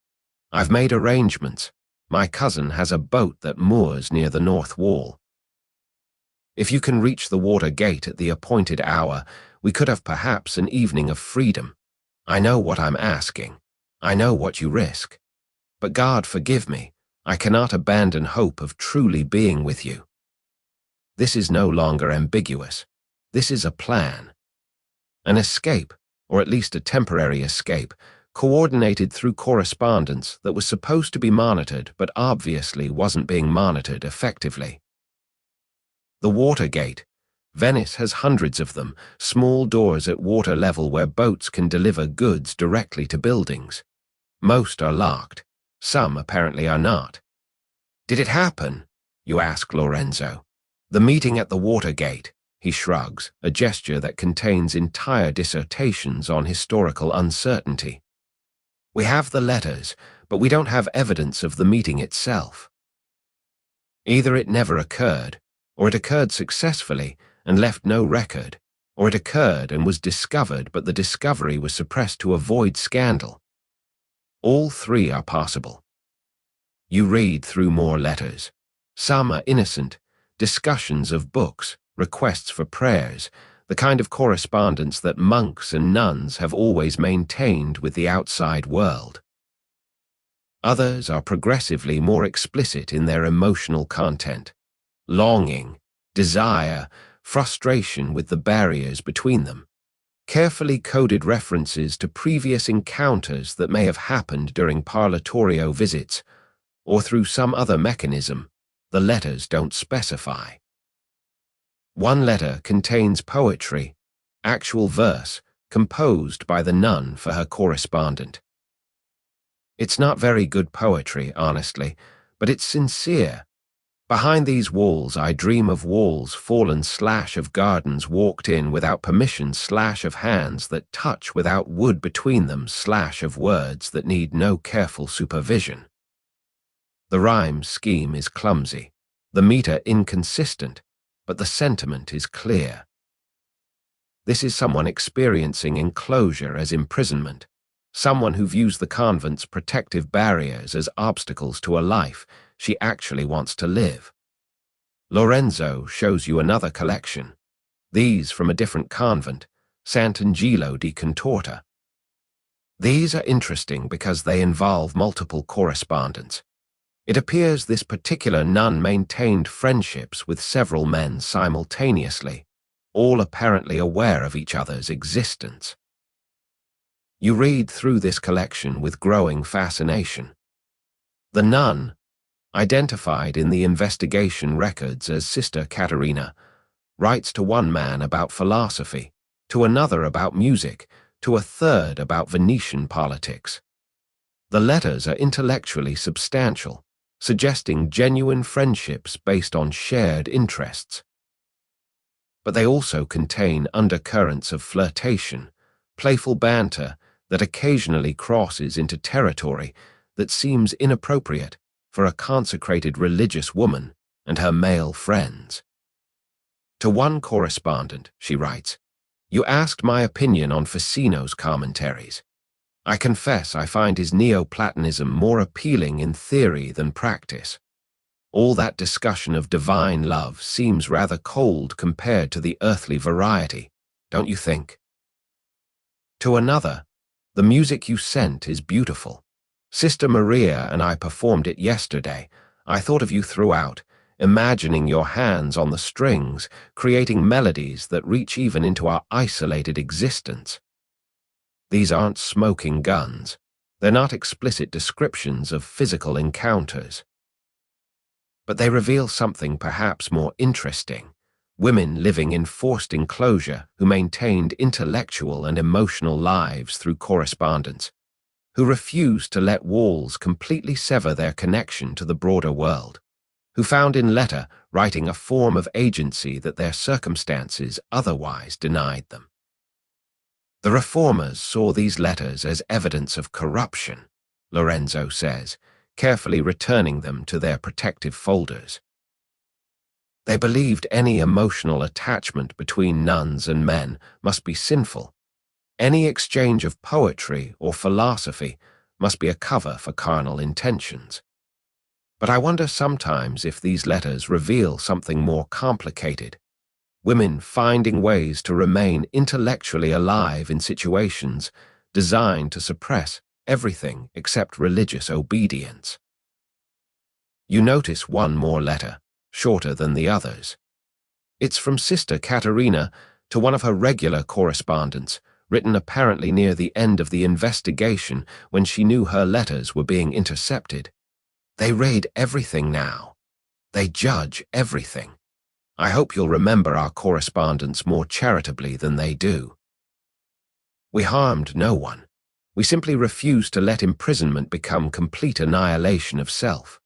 I've made arrangements. My cousin has a boat that moors near the north wall. If you can reach the water gate at the appointed hour, we could have perhaps an evening of freedom. I know what I'm asking. I know what you risk. But God forgive me, I cannot abandon hope of truly being with you. This is no longer ambiguous. This is a plan. An escape, or at least a temporary escape, coordinated through correspondence that was supposed to be monitored but obviously wasn't being monitored effectively. The water gate. Venice has hundreds of them, small doors at water level where boats can deliver goods directly to buildings. Most are locked. Some apparently are not. Did it happen? You ask Lorenzo. The meeting at the water gate. He shrugs, a gesture that contains entire dissertations on historical uncertainty. We have the letters, but we don't have evidence of the meeting itself. Either it never occurred, or it occurred successfully and left no record, or it occurred and was discovered but the discovery was suppressed to avoid scandal. All three are possible. You read through more letters. Some are innocent, discussions of books, requests for prayers, the kind of correspondence that monks and nuns have always maintained with the outside world. Others are progressively more explicit in their emotional content. Longing, desire, frustration with the barriers between them. Carefully coded references to previous encounters that may have happened during parlatorio visits, or through some other mechanism, the letters don't specify. One letter contains poetry, actual verse, composed by the nun for her correspondent. It's not very good poetry, honestly, but it's sincere. Behind these walls I dream of walls fallen / of gardens walked in without permission / of hands that touch without wood between them / of words that need no careful supervision. The rhyme scheme is clumsy, the meter inconsistent, but the sentiment is clear. This is someone experiencing enclosure as imprisonment, someone who views the convent's protective barriers as obstacles to a life she actually wants to live. Lorenzo shows you another collection, these from a different convent, Sant'Angelo di Contorta. These are interesting because they involve multiple correspondence. It appears this particular nun maintained friendships with several men simultaneously, all apparently aware of each other's existence. You read through this collection with growing fascination. The nun, identified in the investigation records as Sister Caterina, writes to one man about philosophy, to another about music, to a third about Venetian politics. The letters are intellectually substantial, suggesting genuine friendships based on shared interests. But they also contain undercurrents of flirtation, playful banter that occasionally crosses into territory that seems inappropriate for a consecrated religious woman and her male friends. To one correspondent, she writes, "You asked my opinion on Ficino's commentaries. I confess I find his Neoplatonism more appealing in theory than practice. All that discussion of divine love seems rather cold compared to the earthly variety, don't you think?" To another, "The music you sent is beautiful. Sister Maria and I performed it yesterday. I thought of you throughout, imagining your hands on the strings, creating melodies that reach even into our isolated existence." These aren't smoking guns. They're not explicit descriptions of physical encounters. But they reveal something perhaps more interesting. Women living in forced enclosure who maintained intellectual and emotional lives through correspondence, who refused to let walls completely sever their connection to the broader world, who found in letter writing a form of agency that their circumstances otherwise denied them. The reformers saw these letters as evidence of corruption, Lorenzo says, carefully returning them to their protective folders. They believed any emotional attachment between nuns and men must be sinful. Any exchange of poetry or philosophy must be a cover for carnal intentions. But I wonder sometimes if these letters reveal something more complicated. Women finding ways to remain intellectually alive in situations designed to suppress everything except religious obedience. You notice one more letter, shorter than the others. It's from Sister Caterina to one of her regular correspondents, written apparently near the end of the investigation when she knew her letters were being intercepted. They raid everything now. They judge everything. I hope you'll remember our correspondence more charitably than they do. We harmed no one. We simply refused to let imprisonment become complete annihilation of self.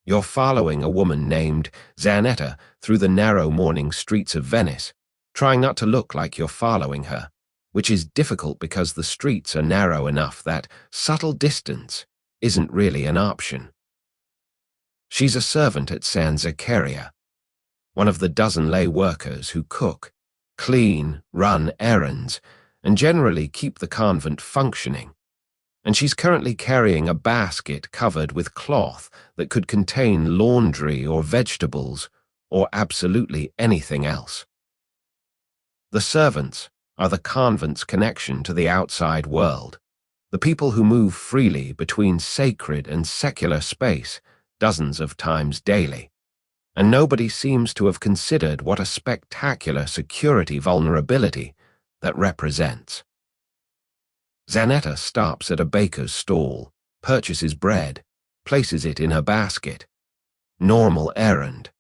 You're following a woman named Zanetta through the narrow morning streets of Venice, trying not to look like you're following her, which is difficult because the streets are narrow enough that subtle distance isn't really an option. She's a servant at San Zaccaria, one of the dozen lay workers who cook, clean, run errands, and generally keep the convent functioning. And she's currently carrying a basket covered with cloth that could contain laundry or vegetables or absolutely anything else. The servants are the convent's connection to the outside world, the people who move freely between sacred and secular space dozens of times daily. And nobody seems to have considered what a spectacular security vulnerability that represents. Zanetta stops at a baker's stall, purchases bread, places it in her basket. Normal errand.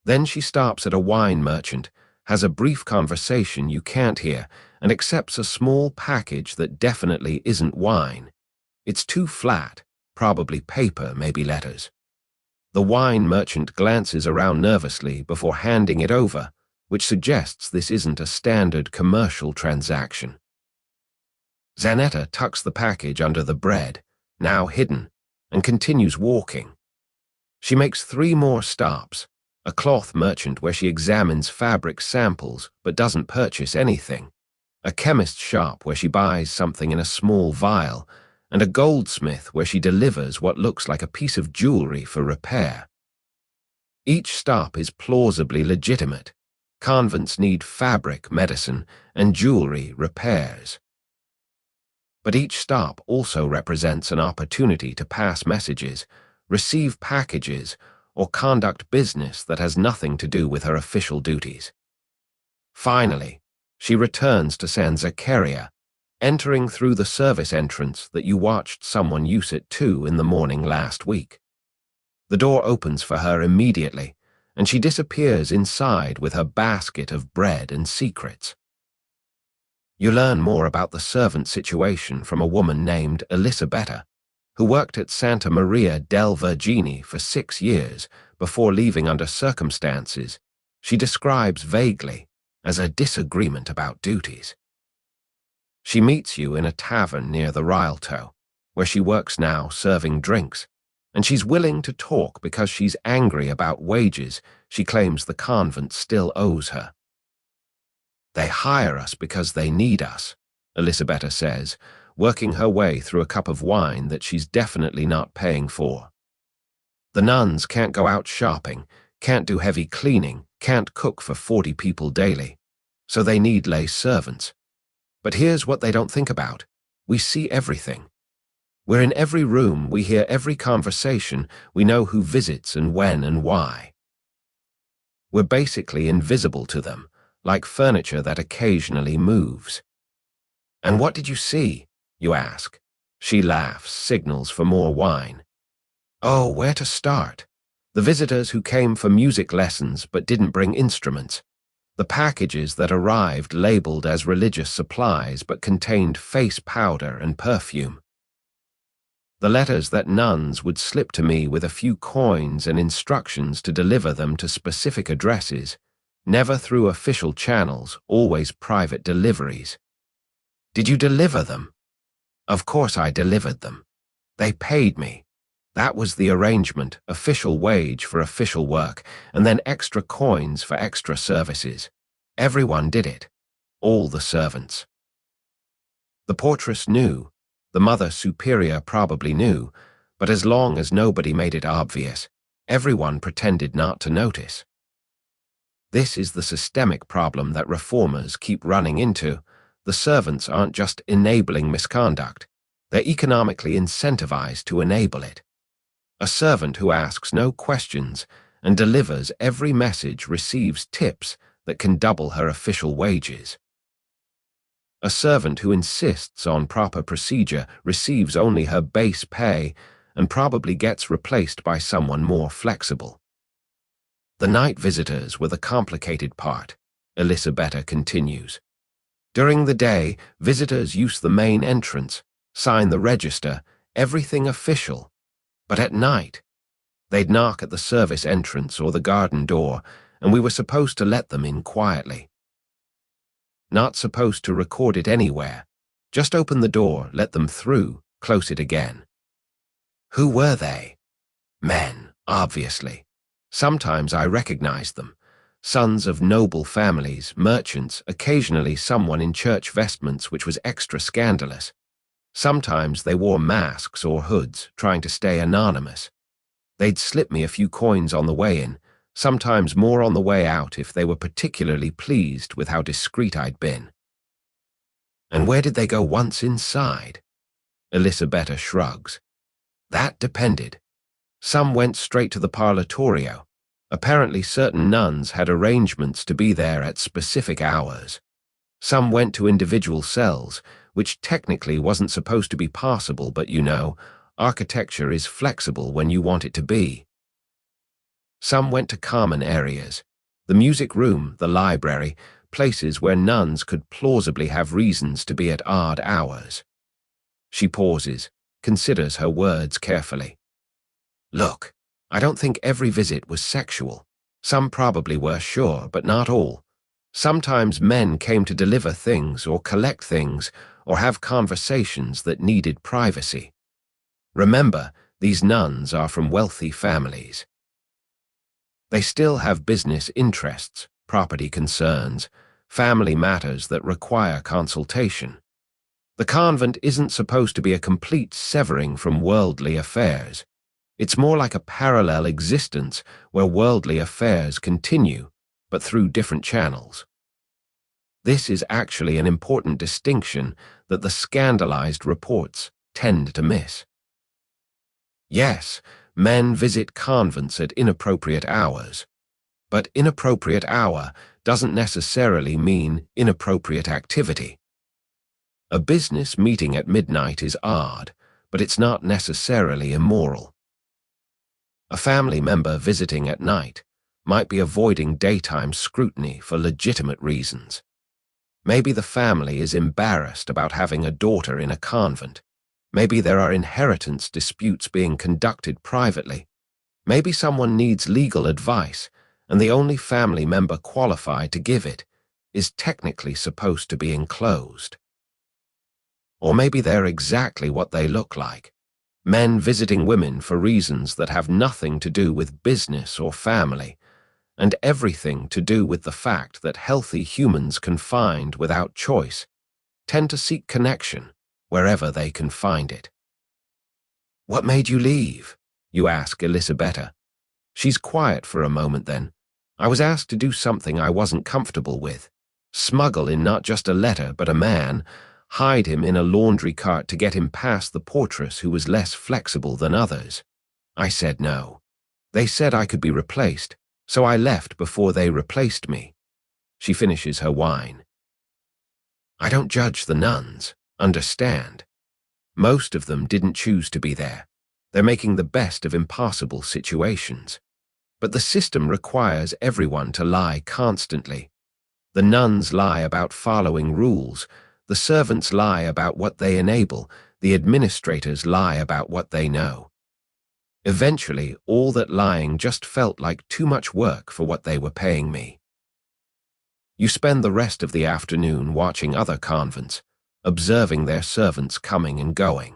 Then she stops at a wine merchant, has a brief conversation you can't hear, and accepts a small package that definitely isn't wine. It's too flat, probably paper, maybe letters. The wine merchant glances around nervously before handing it over, which suggests this isn't a standard commercial transaction. Zanetta tucks the package under the bread, now hidden, and continues walking. She makes 3 more stops, a cloth merchant where she examines fabric samples but doesn't purchase anything, a chemist's shop where she buys something in a small vial, and a goldsmith where she delivers what looks like a piece of jewelry for repair. Each stop is plausibly legitimate. Convents need fabric medicine and jewelry repairs. But each stop also represents an opportunity to pass messages, receive packages, or conduct business that has nothing to do with her official duties. Finally, she returns to San Zaccaria, entering through the service entrance that you watched someone use at 2 in the morning last week. The door opens for her immediately, and she disappears inside with her basket of bread and secrets. You learn more about the servant situation from a woman named Illicit, who worked at Santa Maria del Vergine for 6 years before leaving under circumstances she describes vaguely as a disagreement about duties. She meets you in a tavern near the Rialto, where she works now serving drinks, and she's willing to talk because she's angry about wages she claims the convent still owes her. They hire us because they need us, Elisabetta says, working her way through a cup of wine that she's definitely not paying for. The nuns can't go out shopping, can't do heavy cleaning, can't cook for 40 people daily, so they need lay servants. But here's what they don't think about. We see everything. We're in every room, we hear every conversation, we know who visits and when and why. We're basically invisible to them, like furniture that occasionally moves. And what did you see? You ask. She laughs, signals for more wine. Oh, where to start? The visitors who came for music lessons but didn't bring instruments. The packages that arrived labeled as religious supplies but contained face powder and perfume. The letters that nuns would slip to me with a few coins and instructions to deliver them to specific addresses, never through official channels, always private deliveries. Did you deliver them? Of course I delivered them. They paid me. That was the arrangement, official wage for official work, and then extra coins for extra services. Everyone did it. All the servants. The portress knew. The Mother Superior probably knew, but as long as nobody made it obvious, everyone pretended not to notice. This is the systemic problem that reformers keep running into. The servants aren't just enabling misconduct. They're economically incentivized to enable it. A servant who asks no questions and delivers every message receives tips that can double her official wages. A servant who insists on proper procedure receives only her base pay and probably gets replaced by someone more flexible. The night visitors were the complicated part, Illicit continues. During the day, visitors use the main entrance, sign the register, everything official. But at night, they'd knock at the service entrance or the garden door, and we were supposed to let them in quietly. Not supposed to record it anywhere. Just open the door, let them through, close it again. Who were they? Men, obviously. Sometimes I recognized them. Sons of noble families, merchants, occasionally someone in church vestments which was extra scandalous. Sometimes they wore masks or hoods, trying to stay anonymous. They'd slip me a few coins on the way in, sometimes more on the way out if they were particularly pleased with how discreet I'd been. And where did they go once inside? Illicit shrugs. That depended. Some went straight to the parlatorio. Apparently certain nuns had arrangements to be there at specific hours. Some went to individual cells, which technically wasn't supposed to be possible, but you know, architecture is flexible when you want it to be. Some went to common areas, the music room, the library, places where nuns could plausibly have reasons to be at odd hours. She pauses, considers her words carefully. Look, I don't think every visit was sexual. Some probably were, sure, but not all. Sometimes men came to deliver things or collect things or have conversations that needed privacy. Remember, these nuns are from wealthy families. They still have business interests, property concerns, family matters that require consultation. The convent isn't supposed to be a complete severing from worldly affairs. It's more like a parallel existence where worldly affairs continue, but through different channels. This is actually an important distinction that the scandalized reports tend to miss. Yes, men visit convents at inappropriate hours, but inappropriate hour doesn't necessarily mean inappropriate activity. A business meeting at midnight is odd, but it's not necessarily immoral. A family member visiting at night might be avoiding daytime scrutiny for legitimate reasons. Maybe the family is embarrassed about having a daughter in a convent. Maybe there are inheritance disputes being conducted privately. Maybe someone needs legal advice, and the only family member qualified to give it is technically supposed to be enclosed. Or maybe they're exactly what they look like. Men visiting women for reasons that have nothing to do with business or family, and everything to do with the fact that healthy humans confined without choice tend to seek connection wherever they can find it. What made you leave? You ask Elisabetta. She's quiet for a moment then. I was asked to do something I wasn't comfortable with. Smuggle in not just a letter but a man, hide him in a laundry cart to get him past the portress who was less flexible than others. I said no. They said I could be replaced, so I left before they replaced me. She finishes her wine. I don't judge the nuns, understand. Most of them didn't choose to be there. They're making the best of impossible situations. But the system requires everyone to lie constantly. The nuns lie about following rules, the servants lie about what they enable, the administrators lie about what they know. Eventually, all that lying just felt like too much work for what they were paying me. You spend the rest of the afternoon watching other convents, observing their servants coming and going.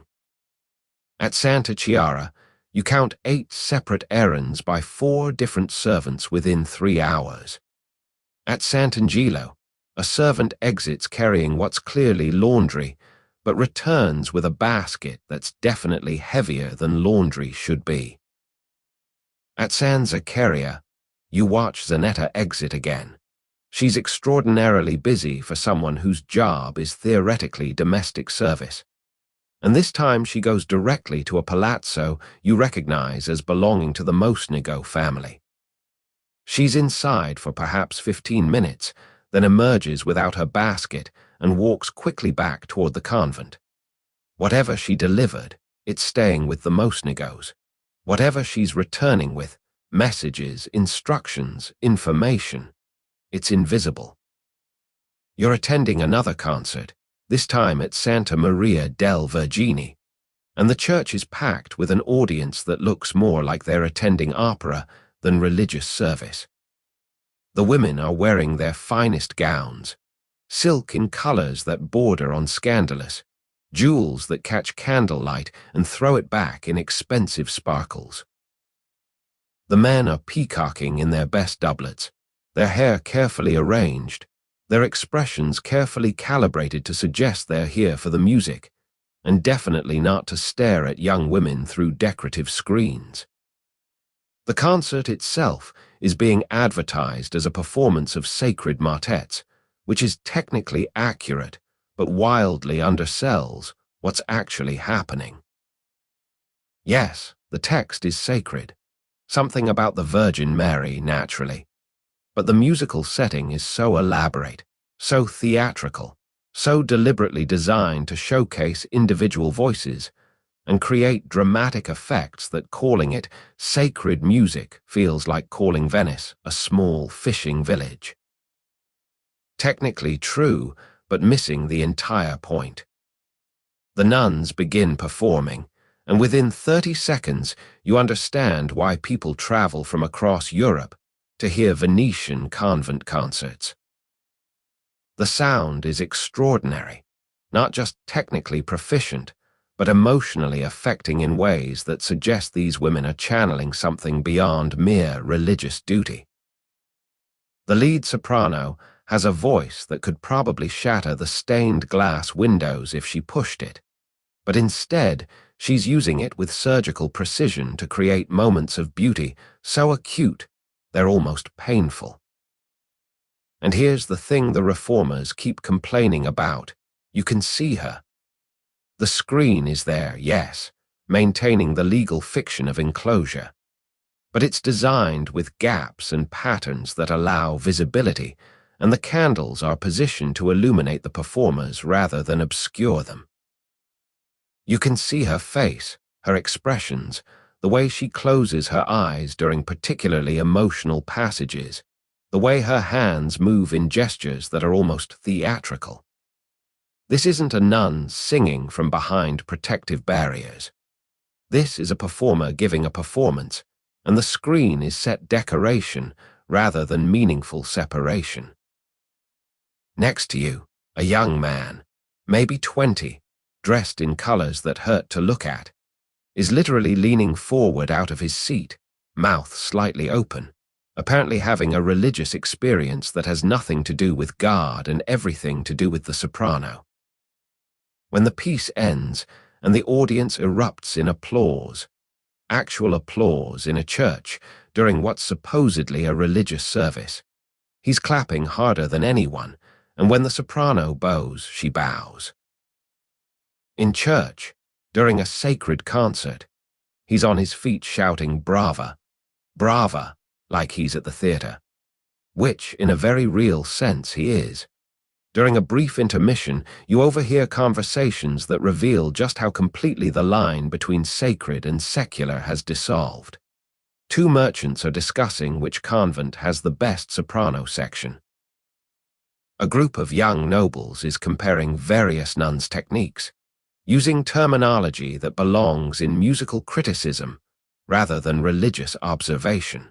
At Santa Chiara, you count 8 separate errands by 4 different servants within 3 hours. At Sant'Angelo, a servant exits carrying what's clearly laundry, but returns with a basket that's definitely heavier than laundry should be. At San Zaccaria, you watch Zanetta exit again. She's extraordinarily busy for someone whose job is theoretically domestic service. And this time she goes directly to a palazzo you recognize as belonging to the Mosnigo family. She's inside for perhaps 15 minutes, then emerges without her basket and walks quickly back toward the convent. Whatever she delivered, it's staying with the Mosnigos. Whatever she's returning with, messages, instructions, information, it's invisible. You're attending another concert, this time at Santa Maria del Vergine, and the church is packed with an audience that looks more like they're attending opera than religious service. The women are wearing their finest gowns, silk in colors that border on scandalous, jewels that catch candlelight and throw it back in expensive sparkles. The men are peacocking in their best doublets, their hair carefully arranged, their expressions carefully calibrated to suggest they're here for the music, and definitely not to stare at young women through decorative screens. The concert itself is being advertised as a performance of sacred motets, which is technically accurate, but wildly undersells what's actually happening. Yes, the text is sacred, something about the Virgin Mary, naturally. But the musical setting is so elaborate, so theatrical, so deliberately designed to showcase individual voices and create dramatic effects that calling it sacred music feels like calling Venice a small fishing village. Technically true, but missing the entire point. The nuns begin performing, and within 30 seconds you understand why people travel from across Europe to hear Venetian convent concerts. The sound is extraordinary, not just technically proficient, but emotionally affecting in ways that suggest these women are channeling something beyond mere religious duty. The lead soprano has a voice that could probably shatter the stained glass windows if she pushed it, but instead she's using it with surgical precision to create moments of beauty so acute they're almost painful. And here's the thing the reformers keep complaining about. You can see her. The screen is there, yes, maintaining the legal fiction of enclosure. But it's designed with gaps and patterns that allow visibility, and the candles are positioned to illuminate the performers rather than obscure them. You can see her face, her expressions, the way she closes her eyes during particularly emotional passages, the way her hands move in gestures that are almost theatrical. This isn't a nun singing from behind protective barriers. This is a performer giving a performance, and the screen is set decoration rather than meaningful separation. Next to you, a young man, maybe 20, dressed in colors that hurt to look at, is literally leaning forward out of his seat, mouth slightly open, apparently having a religious experience that has nothing to do with God and everything to do with the soprano. When the piece ends and the audience erupts in applause, actual applause in a church during what's supposedly a religious service, he's clapping harder than anyone, and when the soprano bows, she bows. In church, during a sacred concert, he's on his feet shouting "Brava, brava," like he's at the theater, which, in a very real sense, he is. During a brief intermission, you overhear conversations that reveal just how completely the line between sacred and secular has dissolved. 2 merchants are discussing which convent has the best soprano section. A group of young nobles is comparing various nuns' techniques, using terminology that belongs in musical criticism rather than religious observation.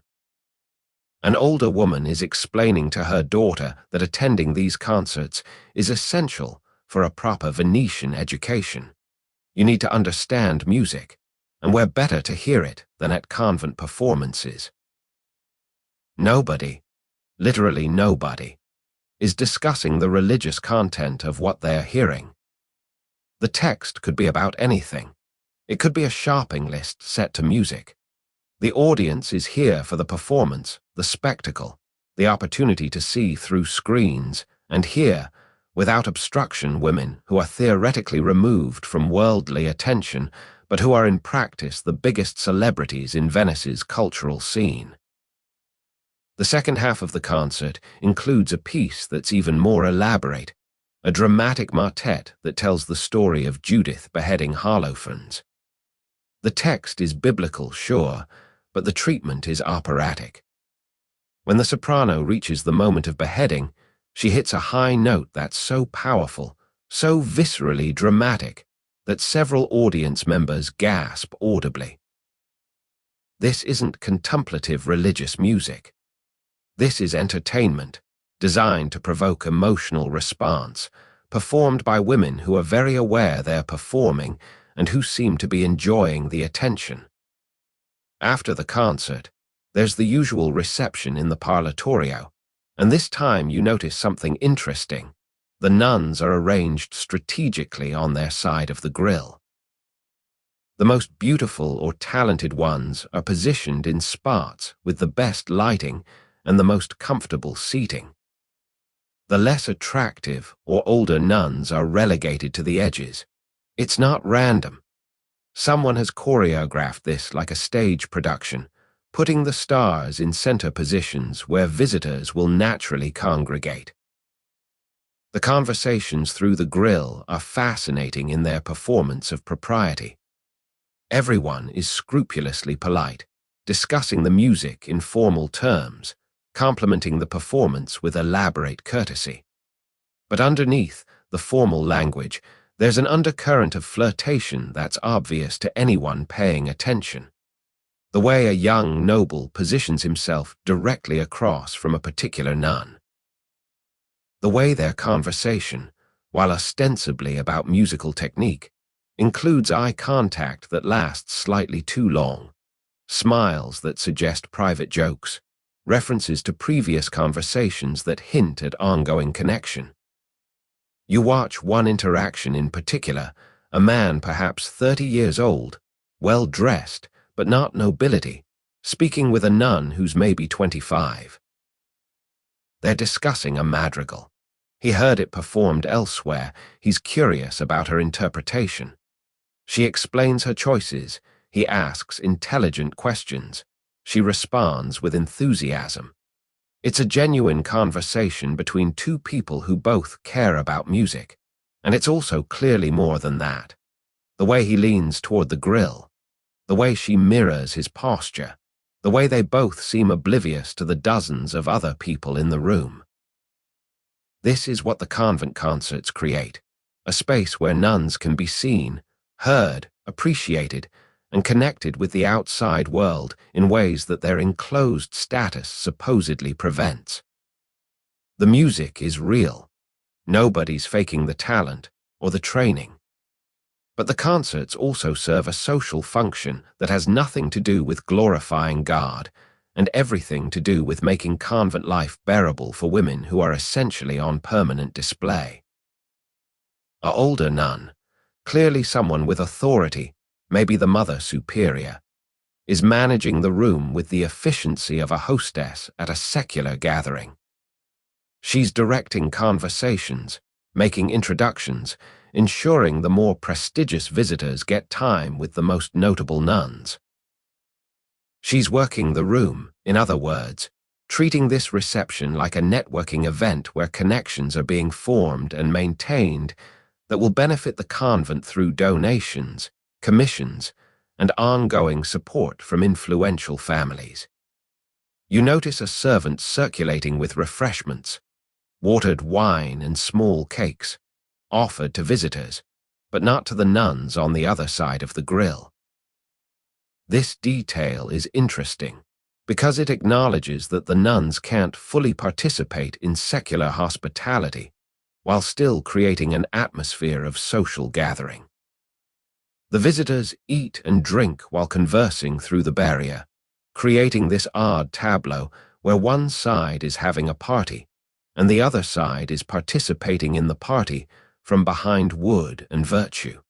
An older woman is explaining to her daughter that attending these concerts is essential for a proper Venetian education. You need to understand music, and where better to hear it than at convent performances? Nobody, literally nobody, is discussing the religious content of what they are hearing. The text could be about anything. It could be a shopping list set to music. The audience is here for the performance, the spectacle, the opportunity to see through screens and hear, without obstruction, women who are theoretically removed from worldly attention, but who are in practice the biggest celebrities in Venice's cultural scene. The second half of the concert includes a piece that's even more elaborate, a dramatic motet that tells the story of Judith beheading Holofernes. The text is biblical, sure, but the treatment is operatic. When the soprano reaches the moment of beheading, she hits a high note that's so powerful, so viscerally dramatic, that several audience members gasp audibly. This isn't contemplative religious music. This is entertainment, designed to provoke emotional response, performed by women who are very aware they're performing and who seem to be enjoying the attention. After the concert, there's the usual reception in the parlatorio, and this time you notice something interesting. The nuns are arranged strategically on their side of the grille. The most beautiful or talented ones are positioned in spots with the best lighting and the most comfortable seating. The less attractive or older nuns are relegated to the edges. It's not random. Someone has choreographed this like a stage production, putting the stars in center positions where visitors will naturally congregate. The conversations through the grille are fascinating in their performance of propriety. Everyone is scrupulously polite, discussing the music in formal terms, complimenting the performance with elaborate courtesy. But underneath the formal language, there's an undercurrent of flirtation that's obvious to anyone paying attention. The way a young noble positions himself directly across from a particular nun. The way their conversation, while ostensibly about musical technique, includes eye contact that lasts slightly too long, smiles that suggest private jokes, references to previous conversations that hint at ongoing connection. You watch one interaction in particular, a man perhaps 30 years old, well-dressed, but not nobility, speaking with a nun who's maybe 25. They're discussing a madrigal. He heard it performed elsewhere. He's curious about her interpretation. She explains her choices. He asks intelligent questions. She responds with enthusiasm. It's a genuine conversation between two people who both care about music, and it's also clearly more than that. The way he leans toward the grille, the way she mirrors his posture, the way they both seem oblivious to the dozens of other people in the room. This is what the convent concerts create, a space where nuns can be seen, heard, appreciated, and connected with the outside world in ways that their enclosed status supposedly prevents. The music is real. Nobody's faking the talent or the training. But the concerts also serve a social function that has nothing to do with glorifying God and everything to do with making convent life bearable for women who are essentially on permanent display. An older nun, clearly someone with authority, maybe the Mother Superior, is managing the room with the efficiency of a hostess at a secular gathering. She's directing conversations, making introductions, ensuring the more prestigious visitors get time with the most notable nuns. She's working the room, in other words, treating this reception like a networking event where connections are being formed and maintained that will benefit the convent through donations, commissions, and ongoing support from influential families. You notice a servant circulating with refreshments, watered wine and small cakes, offered to visitors, but not to the nuns on the other side of the grille. This detail is interesting because it acknowledges that the nuns can't fully participate in secular hospitality, while still creating an atmosphere of social gathering. The visitors eat and drink while conversing through the barrier, creating this odd tableau where one side is having a party and the other side is participating in the party from behind wood and virtue.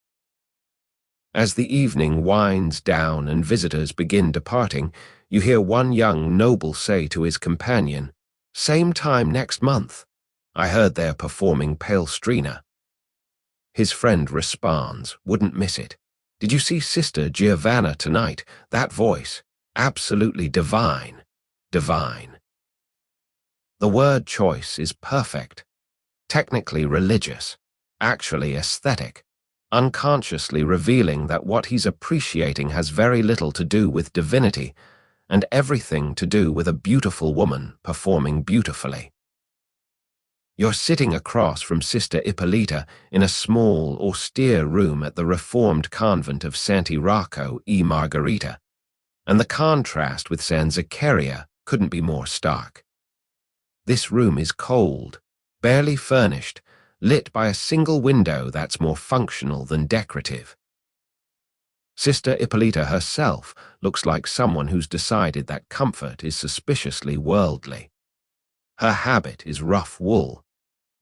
As the evening winds down and visitors begin departing, you hear one young noble say to his companion, "Same time next month. I heard they're performing Palestrina." His friend responds, "Wouldn't miss it. Did you see Sister Giovanna tonight? That voice, absolutely divine. Divine." The word choice is perfect, technically religious, actually aesthetic, unconsciously revealing that what he's appreciating has very little to do with divinity and everything to do with a beautiful woman performing beautifully. You're sitting across from Sister Ippolita in a small, austere room at the Reformed convent of Santi Rocco e Margherita, and the contrast with San Zaccaria couldn't be more stark. This room is cold, barely furnished, lit by a single window that's more functional than decorative. Sister Ippolita herself looks like someone who's decided that comfort is suspiciously worldly. Her habit is rough wool,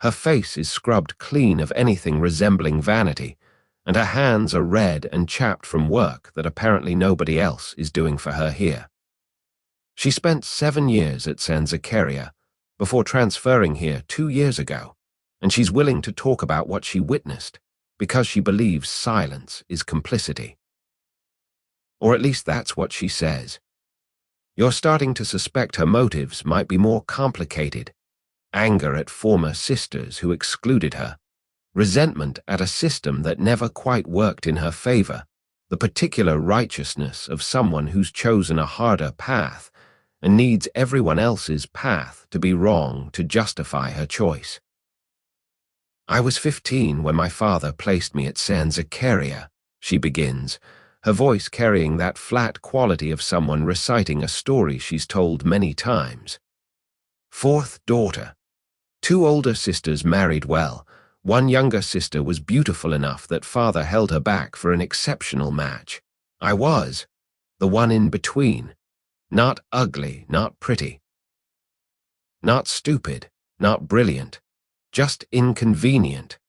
her face is scrubbed clean of anything resembling vanity, and her hands are red and chapped from work that apparently nobody else is doing for her here. She spent 7 years at San Zaccaria before transferring here 2 years ago, and she's willing to talk about what she witnessed because she believes silence is complicity. Or at least that's what she says. You're starting to suspect her motives might be more complicated: anger at former sisters who excluded her, resentment at a system that never quite worked in her favor, the particular righteousness of someone who's chosen a harder path and needs everyone else's path to be wrong to justify her choice. "I was 15 when my father placed me at San Zaccaria," she begins, her voice carrying that flat quality of someone reciting a story she's told many times. "Fourth daughter. 2 older sisters married well. One younger sister was beautiful enough that father held her back for an exceptional match. I was the one in between. Not ugly, not pretty. Not stupid, not brilliant. Just inconvenient."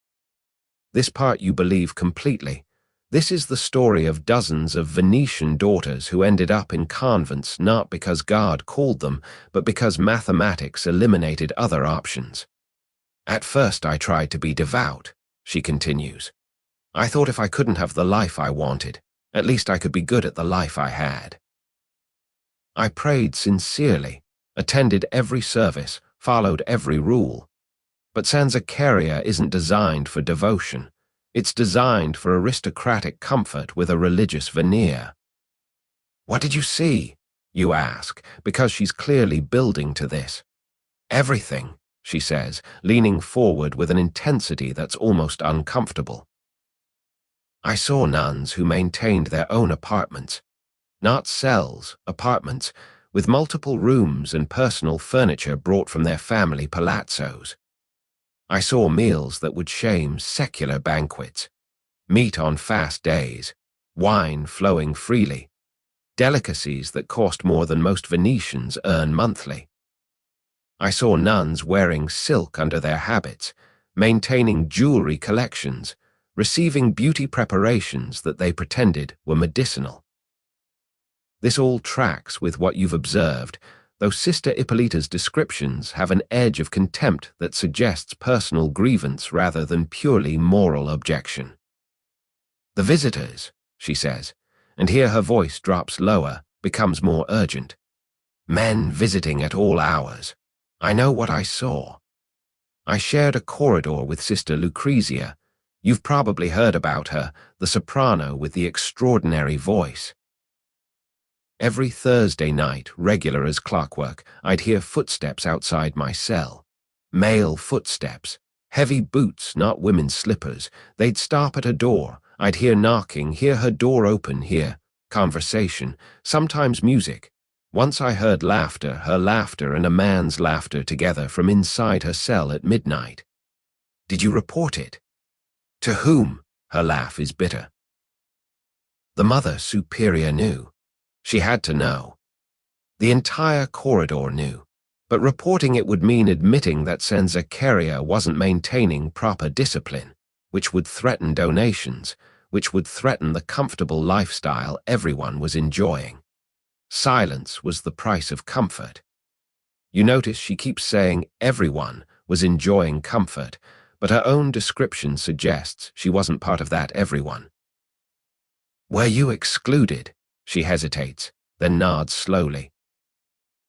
This part you believe completely. This is the story of dozens of Venetian daughters who ended up in convents not because God called them, but because mathematics eliminated other options. "At first I tried to be devout," she continues. "I thought if I couldn't have the life I wanted, at least I could be good at the life I had. I prayed sincerely, attended every service, followed every rule. But San Zaccaria isn't designed for devotion. It's designed for aristocratic comfort with a religious veneer." "What did you see?" you ask, because she's clearly building to this. "Everything," she says, leaning forward with an intensity that's almost uncomfortable. "I saw nuns who maintained their own apartments. Not cells, apartments, with multiple rooms and personal furniture brought from their family palazzos. I saw meals that would shame secular banquets, meat on fast days, wine flowing freely, delicacies that cost more than most Venetians earn monthly. I saw nuns wearing silk under their habits, maintaining jewelry collections, receiving beauty preparations that they pretended were medicinal. This all tracks with what you've observed, though Sister Ippolita's descriptions have an edge of contempt that suggests personal grievance rather than purely moral objection. "The visitors," she says, and here her voice drops lower, becomes more urgent. "Men visiting at all hours. I know what I saw. I shared a corridor with Sister Lucrezia. You've probably heard about her, the soprano with the extraordinary voice. Every Thursday night, regular as clockwork, I'd hear footsteps outside my cell. Male footsteps. Heavy boots, not women's slippers. They'd stop at a door. I'd hear knocking, hear her door open, hear conversation, sometimes music. Once I heard laughter, her laughter and a man's laughter together from inside her cell at midnight. Did you report it? To whom? Her laugh is bitter. The Mother Superior knew. She had to know. The entire corridor knew. But reporting it would mean admitting that San Zaccaria wasn't maintaining proper discipline, which would threaten donations, which would threaten the comfortable lifestyle everyone was enjoying. Silence was the price of comfort. You notice she keeps saying everyone was enjoying comfort, but her own description suggests she wasn't part of that everyone. Were you excluded? She hesitates, then nods slowly.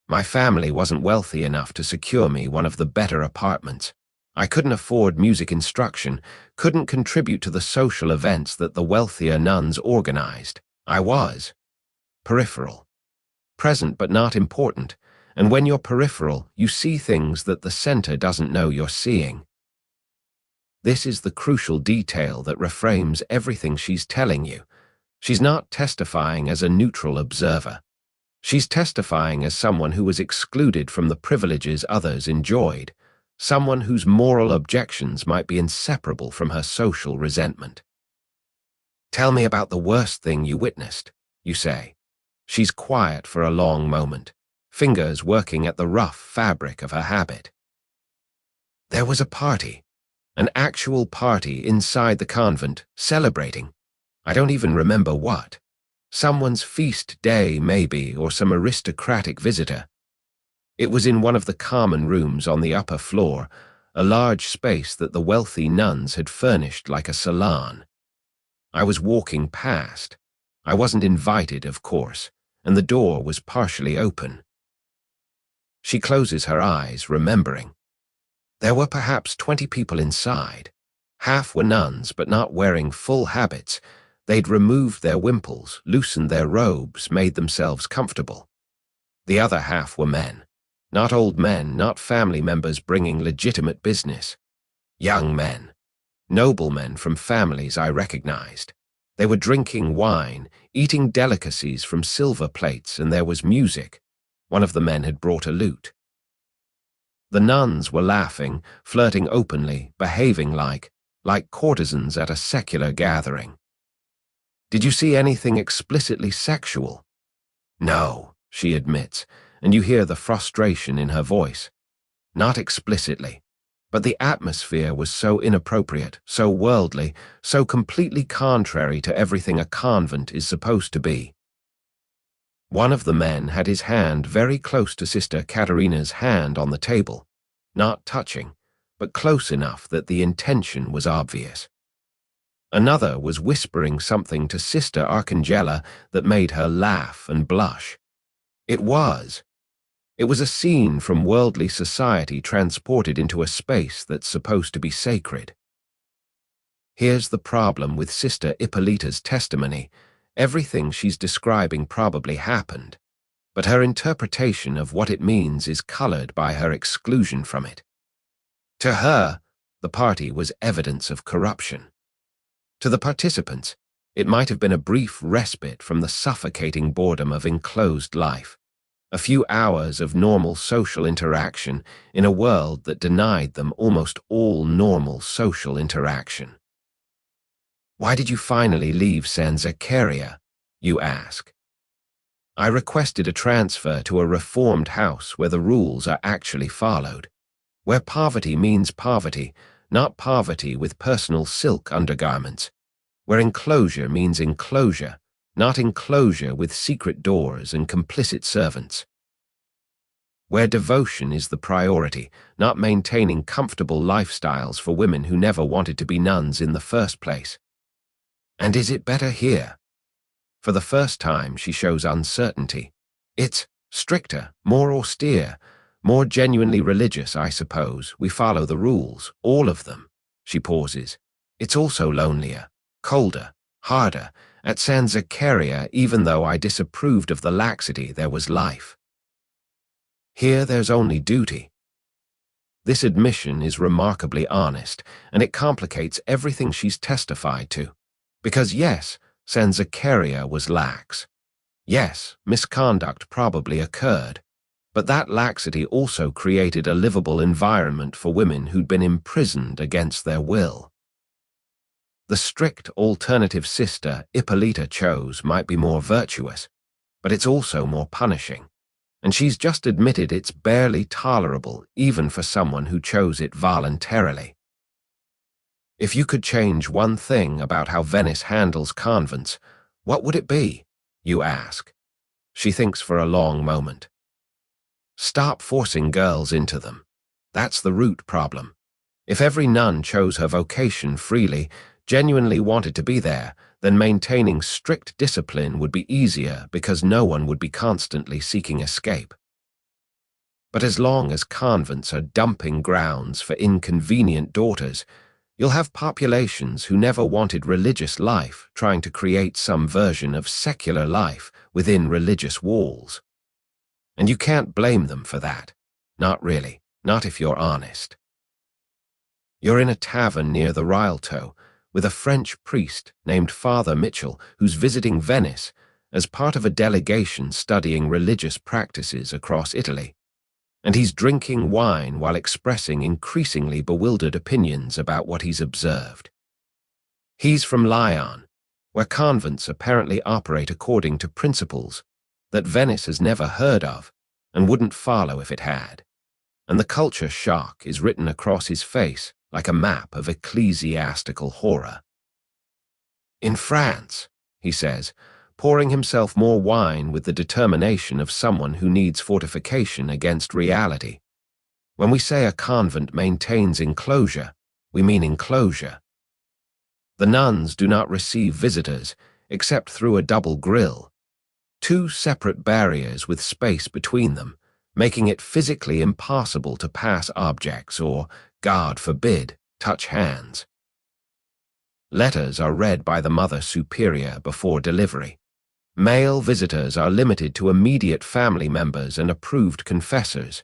My family wasn't wealthy enough to secure me one of the better apartments. I couldn't afford music instruction, couldn't contribute to the social events that the wealthier nuns organized. I was peripheral. Present but not important, and when you're peripheral, you see things that the center doesn't know you're seeing. This is the crucial detail that reframes everything she's telling you. She's not testifying as a neutral observer. She's testifying as someone who was excluded from the privileges others enjoyed, someone whose moral objections might be inseparable from her social resentment. Tell me about the worst thing you witnessed, you say. She's quiet for a long moment, fingers working at the rough fabric of her habit. There was a party, an actual party inside the convent, celebrating. I don't even remember what. Someone's feast day, maybe, or some aristocratic visitor. It was in one of the common rooms on the upper floor, a large space that the wealthy nuns had furnished like a salon. I was walking past. I wasn't invited, of course, and the door was partially open. She closes her eyes, remembering. There were perhaps 20 people inside. Half were nuns, but not wearing full habits. They'd removed their wimples, loosened their robes, made themselves comfortable. The other half were men. Not old men, not family members bringing legitimate business. Young men. Noblemen from families I recognized. They were drinking wine, eating delicacies from silver plates, and there was music. One of the men had brought a lute. The nuns were laughing, flirting openly, behaving like courtesans at a secular gathering. Did you see anything explicitly sexual? No, she admits, and you hear the frustration in her voice. Not explicitly, but the atmosphere was so inappropriate, so worldly, so completely contrary to everything a convent is supposed to be. One of the men had his hand very close to Sister Caterina's hand on the table, not touching, but close enough that the intention was obvious. Another was whispering something to Sister Arcangela that made her laugh and blush. It was a scene from worldly society transported into a space that's supposed to be sacred. Here's the problem with Sister Ippolita's testimony. Everything she's describing probably happened, but her interpretation of what it means is colored by her exclusion from it. To her, the party was evidence of corruption. To the participants, it might have been a brief respite from the suffocating boredom of enclosed life, a few hours of normal social interaction in a world that denied them almost all normal social interaction. Why did you finally leave San Zaccaria? You ask. I requested a transfer to a reformed house where the rules are actually followed, where poverty means poverty, not poverty with personal silk undergarments, where enclosure means enclosure, not enclosure with secret doors and complicit servants. Where devotion is the priority, not maintaining comfortable lifestyles for women who never wanted to be nuns in the first place. And is it better here? For the first time, she shows uncertainty. It's stricter, more austere, more genuinely religious, I suppose. We follow the rules, all of them. She pauses. It's also lonelier, colder, harder. At San Zaccaria, even though I disapproved of the laxity, there was life. Here there's only duty. This admission is remarkably honest, and it complicates everything she's testified to. Because yes, San Zaccaria was lax. Yes, misconduct probably occurred. But that laxity also created a livable environment for women who'd been imprisoned against their will. The strict alternative sister Ippolita chose might be more virtuous, but it's also more punishing, and she's just admitted it's barely tolerable even for someone who chose it voluntarily. If you could change one thing about how Venice handles convents, what would it be? You ask. She thinks for a long moment. Stop forcing girls into them. That's the root problem. If every nun chose her vocation freely, genuinely wanted to be there, then maintaining strict discipline would be easier because no one would be constantly seeking escape. But as long as convents are dumping grounds for inconvenient daughters, you'll have populations who never wanted religious life trying to create some version of secular life within religious walls. And you can't blame them for that. Not really, not if you're honest. You're in a tavern near the Rialto with a French priest named Father Mitchell who's visiting Venice as part of a delegation studying religious practices across Italy. And he's drinking wine while expressing increasingly bewildered opinions about what he's observed. He's from Lyon, where convents apparently operate according to principles that Venice has never heard of and wouldn't follow if it had. And the culture shock is written across his face like a map of ecclesiastical horror. In France, he says, pouring himself more wine with the determination of someone who needs fortification against reality. When we say a convent maintains enclosure, we mean enclosure. The nuns do not receive visitors except through a double grille, two separate barriers with space between them, making it physically impossible to pass objects or, God forbid, touch hands. Letters are read by the Mother Superior before delivery. Male visitors are limited to immediate family members and approved confessors.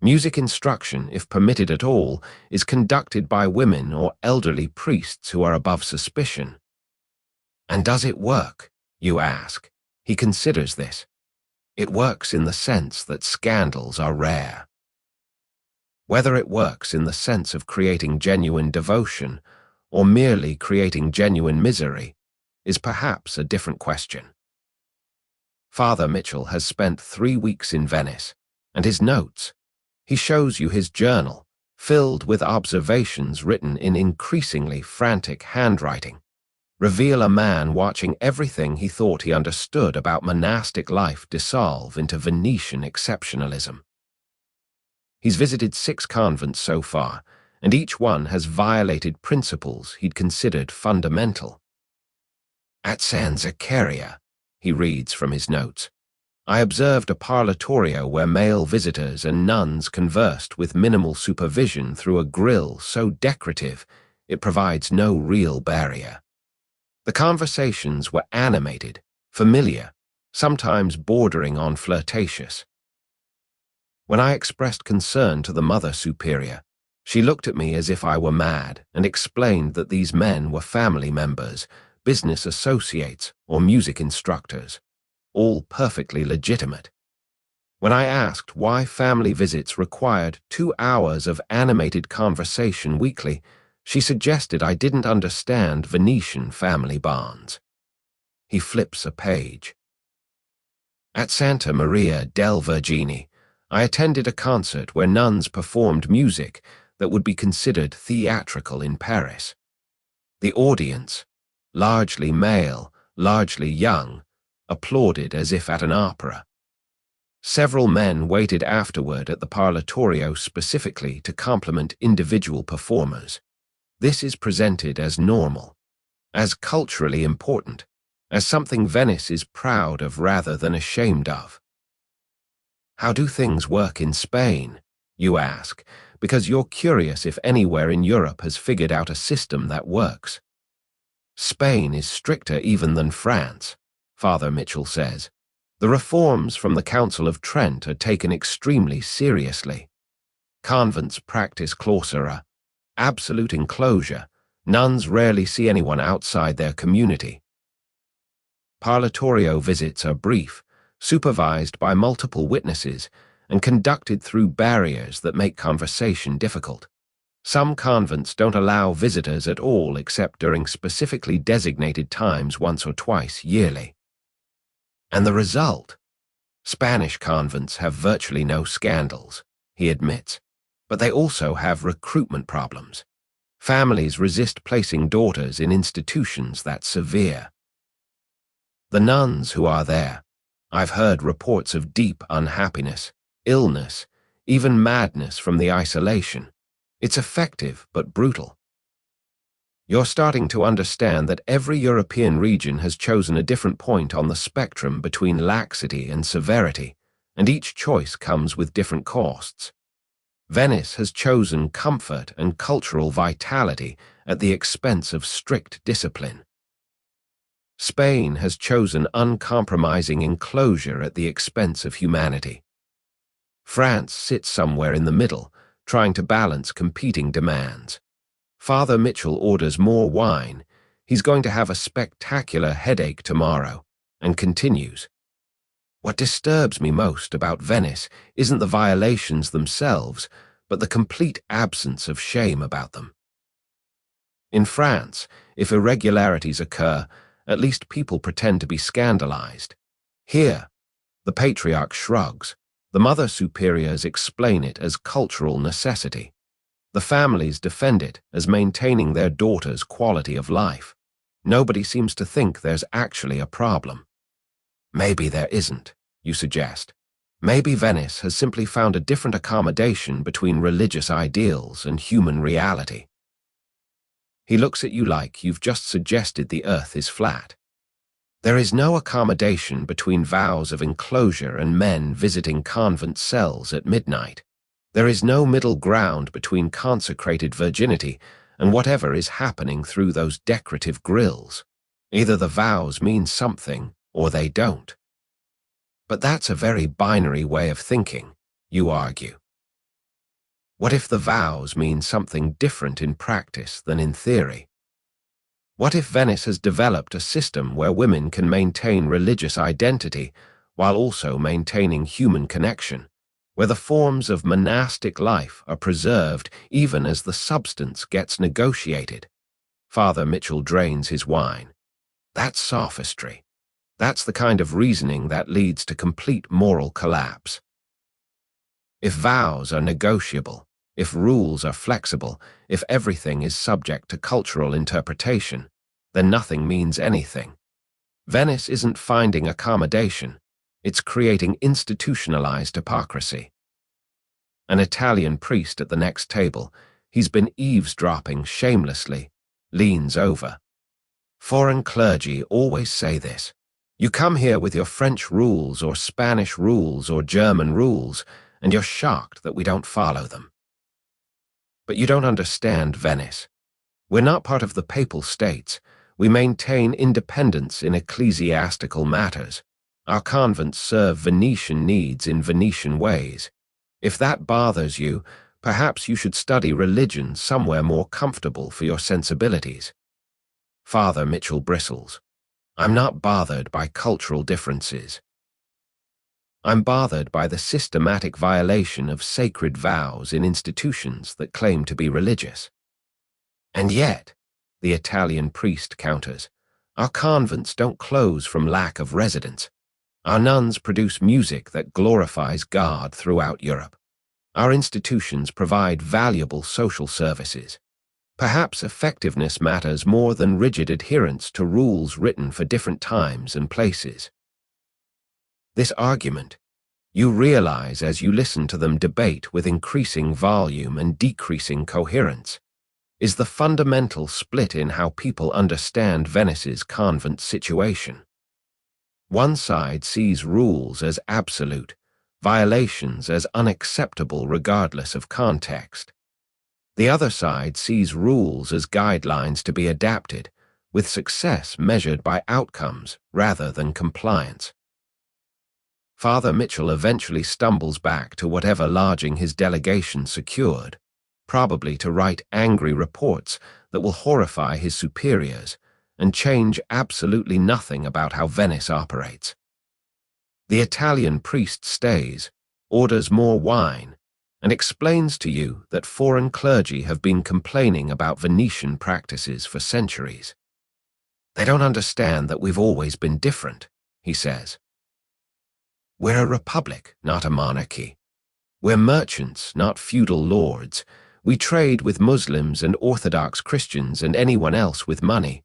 Music instruction, if permitted at all, is conducted by women or elderly priests who are above suspicion. And does it work? You ask. He considers this. It works in the sense that scandals are rare. Whether it works in the sense of creating genuine devotion or merely creating genuine misery is perhaps a different question. Father Mitchell has spent 3 weeks in Venice, and his notes. He shows you his journal, filled with observations written in increasingly frantic handwriting, reveal a man watching everything he thought he understood about monastic life dissolve into Venetian exceptionalism. He's visited 6 convents so far, and each one has violated principles he'd considered fundamental. At San Zaccaria, he reads from his notes, I observed a parlatorio where male visitors and nuns conversed with minimal supervision through a grille so decorative it provides no real barrier. The conversations were animated, familiar, sometimes bordering on flirtatious. When I expressed concern to the Mother Superior, she looked at me as if I were mad and explained that these men were family members, business associates, or music instructors, all perfectly legitimate. When I asked why family visits required 2 hours of animated conversation weekly, she suggested I didn't understand Venetian family bonds. He flips a page. At Santa Maria del Vergine, I attended a concert where nuns performed music that would be considered theatrical in Paris. The audience, largely male, largely young, applauded as if at an opera. Several men waited afterward at the parlatorio specifically to compliment individual performers. This is presented as normal, as culturally important, as something Venice is proud of rather than ashamed of. How do things work in Spain? You ask, because you're curious if anywhere in Europe has figured out a system that works. Spain is stricter even than France, Father Mitchell says. The reforms from the Council of Trent are taken extremely seriously. Convents practice clausura, absolute enclosure. Nuns rarely see anyone outside their community. Parlatorio visits are brief, supervised by multiple witnesses, and conducted through barriers that make conversation difficult. Some convents don't allow visitors at all except during specifically designated times once or twice yearly. And the result? Spanish convents have virtually no scandals, he admits, but they also have recruitment problems. Families resist placing daughters in institutions that severe. The nuns who are there, I've heard reports of deep unhappiness, illness, even madness from the isolation. It's effective but brutal. You're starting to understand that every European region has chosen a different point on the spectrum between laxity and severity, and each choice comes with different costs. Venice has chosen comfort and cultural vitality at the expense of strict discipline. Spain has chosen uncompromising enclosure at the expense of humanity. France sits somewhere in the middle, trying to balance competing demands. Father Mitchell orders more wine. He's going to have a spectacular headache tomorrow, and continues. What disturbs me most about Venice isn't the violations themselves, but the complete absence of shame about them. In France, if irregularities occur, at least people pretend to be scandalized. Here, the patriarch shrugs. The mother superiors explain it as cultural necessity. The families defend it as maintaining their daughter's quality of life. Nobody seems to think there's actually a problem. Maybe there isn't, you suggest. Maybe Venice has simply found a different accommodation between religious ideals and human reality. He looks at you like you've just suggested the earth is flat. There is no accommodation between vows of enclosure and men visiting convent cells at midnight. There is no middle ground between consecrated virginity and whatever is happening through those decorative grills. Either the vows mean something or they don't. But that's a very binary way of thinking, you argue. What if the vows mean something different in practice than in theory? What if Venice has developed a system where women can maintain religious identity while also maintaining human connection, where the forms of monastic life are preserved even as the substance gets negotiated? Father Mitchell drains his wine. That's sophistry. That's the kind of reasoning that leads to complete moral collapse. If vows are negotiable, if rules are flexible, if everything is subject to cultural interpretation, then nothing means anything. Venice isn't finding accommodation, it's creating institutionalized hypocrisy. An Italian priest at the next table, he's been eavesdropping shamelessly, leans over. Foreign clergy always say this. You come here with your French rules or Spanish rules or German rules, and you're shocked that we don't follow them. But you don't understand Venice. We're not part of the Papal States. We maintain independence in ecclesiastical matters. Our convents serve Venetian needs in Venetian ways. If that bothers you, perhaps you should study religion somewhere more comfortable for your sensibilities. Father Mitchell bristles. I'm not bothered by cultural differences. I'm bothered by the systematic violation of sacred vows in institutions that claim to be religious. And yet, the Italian priest counters, our convents don't close from lack of residents. Our nuns produce music that glorifies God throughout Europe. Our institutions provide valuable social services. Perhaps effectiveness matters more than rigid adherence to rules written for different times and places. This argument, you realize as you listen to them debate with increasing volume and decreasing coherence, is the fundamental split in how people understand Venice's convent situation. One side sees rules as absolute, violations as unacceptable regardless of context. The other side sees rules as guidelines to be adapted, with success measured by outcomes rather than compliance. Father Mitchell eventually stumbles back to whatever lodging his delegation secured, probably to write angry reports that will horrify his superiors and change absolutely nothing about how Venice operates. The Italian priest stays, orders more wine, and explains to you that foreign clergy have been complaining about Venetian practices for centuries. They don't understand that we've always been different, he says. We're a republic, not a monarchy. We're merchants, not feudal lords. We trade with Muslims and Orthodox Christians and anyone else with money.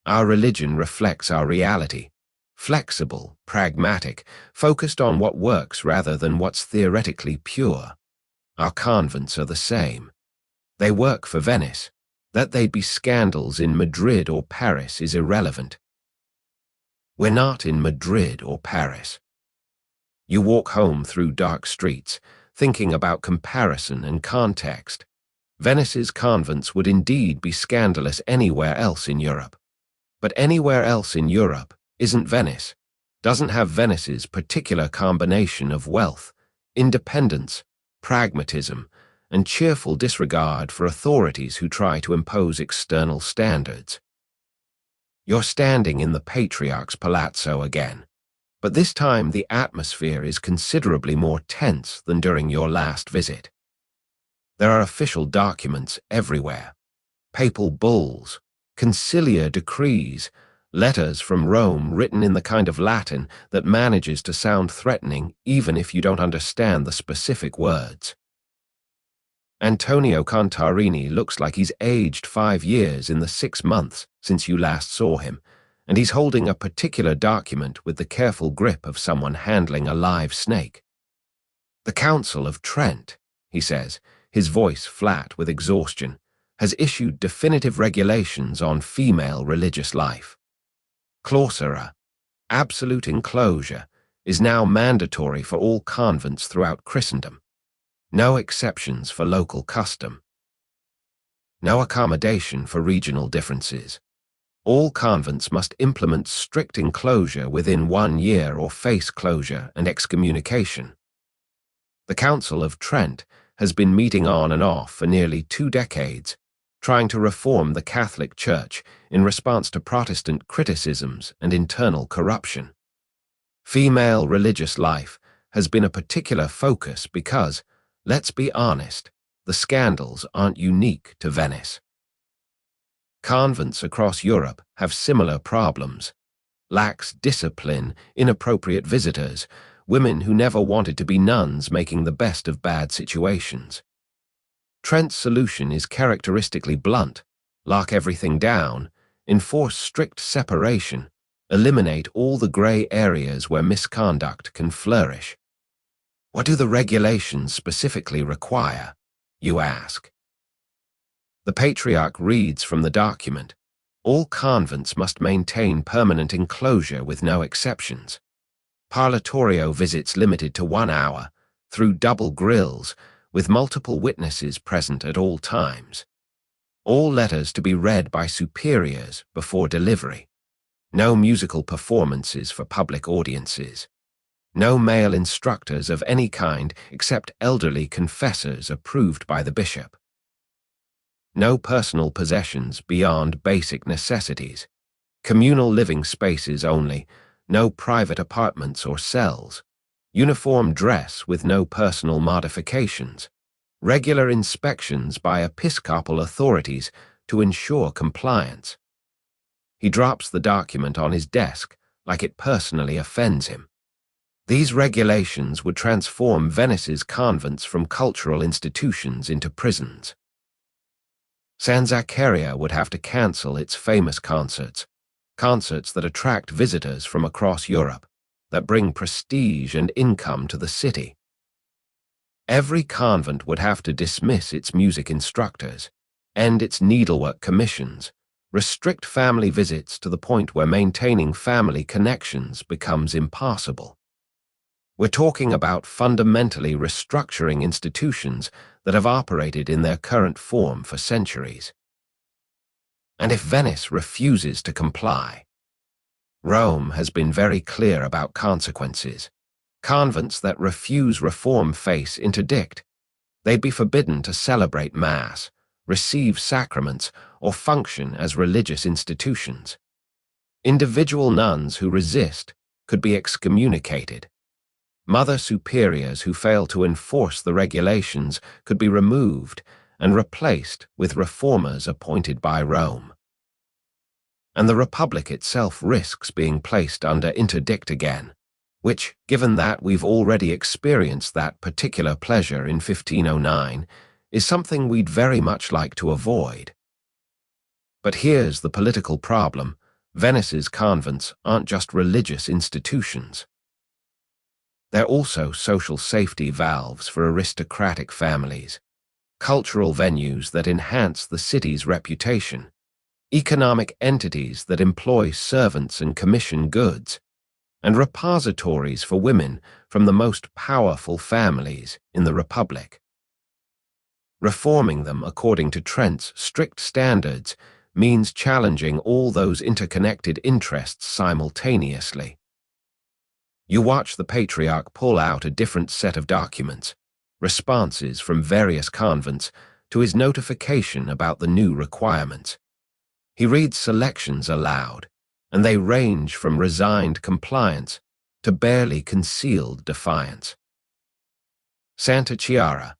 Our religion reflects our reality. Flexible, pragmatic, focused on what works rather than what's theoretically pure. Our convents are the same. They work for Venice. That they'd be scandals in Madrid or Paris is irrelevant. We're not in Madrid or Paris. You walk home through dark streets, thinking about comparison and context. Venice's convents would indeed be scandalous anywhere else in Europe. But anywhere else in Europe isn't Venice, doesn't have Venice's particular combination of wealth, independence, pragmatism, and cheerful disregard for authorities who try to impose external standards. You're standing in the Patriarch's palazzo again, but this time the atmosphere is considerably more tense than during your last visit. There are official documents everywhere, papal bulls, conciliar decrees, letters from Rome written in the kind of Latin that manages to sound threatening even if you don't understand the specific words. Antonio Contarini looks like he's aged 5 years in the 6 months since you last saw him, and he's holding a particular document with the careful grip of someone handling a live snake. The Council of Trent, he says, his voice flat with exhaustion, has issued definitive regulations on female religious life. Clausura, absolute enclosure, is now mandatory for all convents throughout Christendom. No exceptions for local custom. No accommodation for regional differences. All convents must implement strict enclosure within 1 year or face closure and excommunication. The Council of Trent has been meeting on and off for nearly 2 decades, trying to reform the Catholic Church in response to Protestant criticisms and internal corruption. Female religious life has been a particular focus because, let's be honest, the scandals aren't unique to Venice. Convents across Europe have similar problems. Lax discipline, inappropriate visitors, women who never wanted to be nuns making the best of bad situations. Trent's solution is characteristically blunt: lock everything down, enforce strict separation, eliminate all the grey areas where misconduct can flourish. What do the regulations specifically require, you ask? The Patriarch reads from the document. All convents must maintain permanent enclosure with no exceptions. Parlatorio visits limited to 1 hour, through double grills, with multiple witnesses present at all times. All letters to be read by superiors before delivery. No musical performances for public audiences. No male instructors of any kind except elderly confessors approved by the bishop. No personal possessions beyond basic necessities. Communal living spaces only. No private apartments or cells. Uniform dress with no personal modifications. Regular inspections by episcopal authorities to ensure compliance. He drops the document on his desk like it personally offends him. These regulations would transform Venice's convents from cultural institutions into prisons. San Zaccaria would have to cancel its famous concerts that attract visitors from across Europe, that bring prestige and income to the city. Every convent would have to dismiss its music instructors, end its needlework commissions, restrict family visits to the point where maintaining family connections becomes impossible. We're talking about fundamentally restructuring institutions that have operated in their current form for centuries. And if Venice refuses to comply, Rome has been very clear about consequences. Convents that refuse reform face interdict. They'd be forbidden to celebrate Mass, receive sacraments, or function as religious institutions. Individual nuns who resist could be excommunicated. Mother superiors who fail to enforce the regulations could be removed and replaced with reformers appointed by Rome. And the Republic itself risks being placed under interdict again, which, given that we've already experienced that particular pleasure in 1509, is something we'd very much like to avoid. But here's the political problem. Venice's convents aren't just religious institutions. They're also social safety valves for aristocratic families, cultural venues that enhance the city's reputation, economic entities that employ servants and commission goods, and repositories for women from the most powerful families in the Republic. Reforming them according to Trent's strict standards means challenging all those interconnected interests simultaneously. You watch the Patriarch pull out a different set of documents, responses from various convents, to his notification about the new requirements. He reads selections aloud, and they range from resigned compliance to barely concealed defiance. Santa Chiara,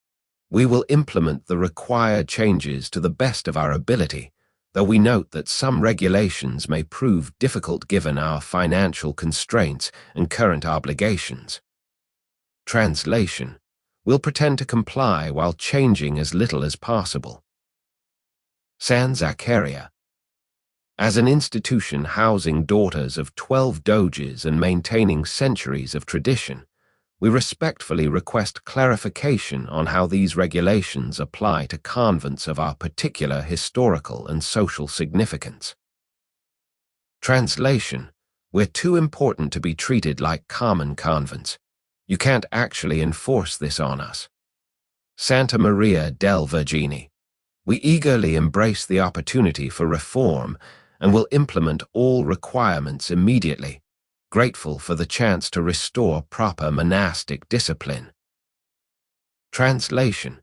we will implement the required changes to the best of our ability, though we note that some regulations may prove difficult given our financial constraints and current obligations. Translation: we'll pretend to comply while changing as little as possible. San Zaccaria, as an institution housing daughters of 12 doges and maintaining centuries of tradition, we respectfully request clarification on how these regulations apply to convents of our particular historical and social significance. Translation: we're too important to be treated like common convents. You can't actually enforce this on us. Santa Maria del Vergine, we eagerly embrace the opportunity for reform and will implement all requirements immediately, grateful for the chance to restore proper monastic discipline. Translation: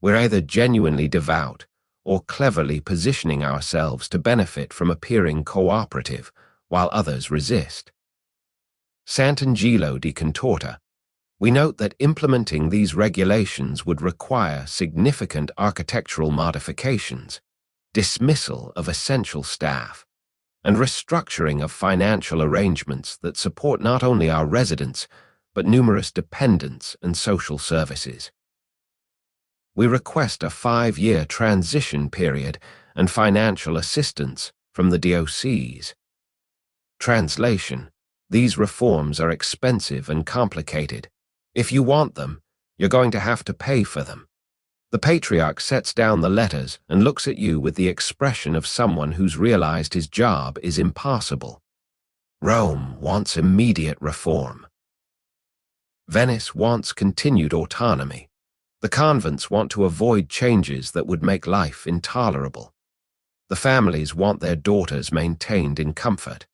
we're either genuinely devout or cleverly positioning ourselves to benefit from appearing cooperative while others resist. Sant'Angelo di Contorta, we note that implementing these regulations would require significant architectural modifications, dismissal of essential staff, and restructuring of financial arrangements that support not only our residents, but numerous dependents and social services. We request a 5-year transition period and financial assistance from the diocese. Translation: these reforms are expensive and complicated. If you want them, you're going to have to pay for them. The Patriarch sets down the letters and looks at you with the expression of someone who's realized his job is impossible. Rome wants immediate reform. Venice wants continued autonomy. The convents want to avoid changes that would make life intolerable. The families want their daughters maintained in comfort.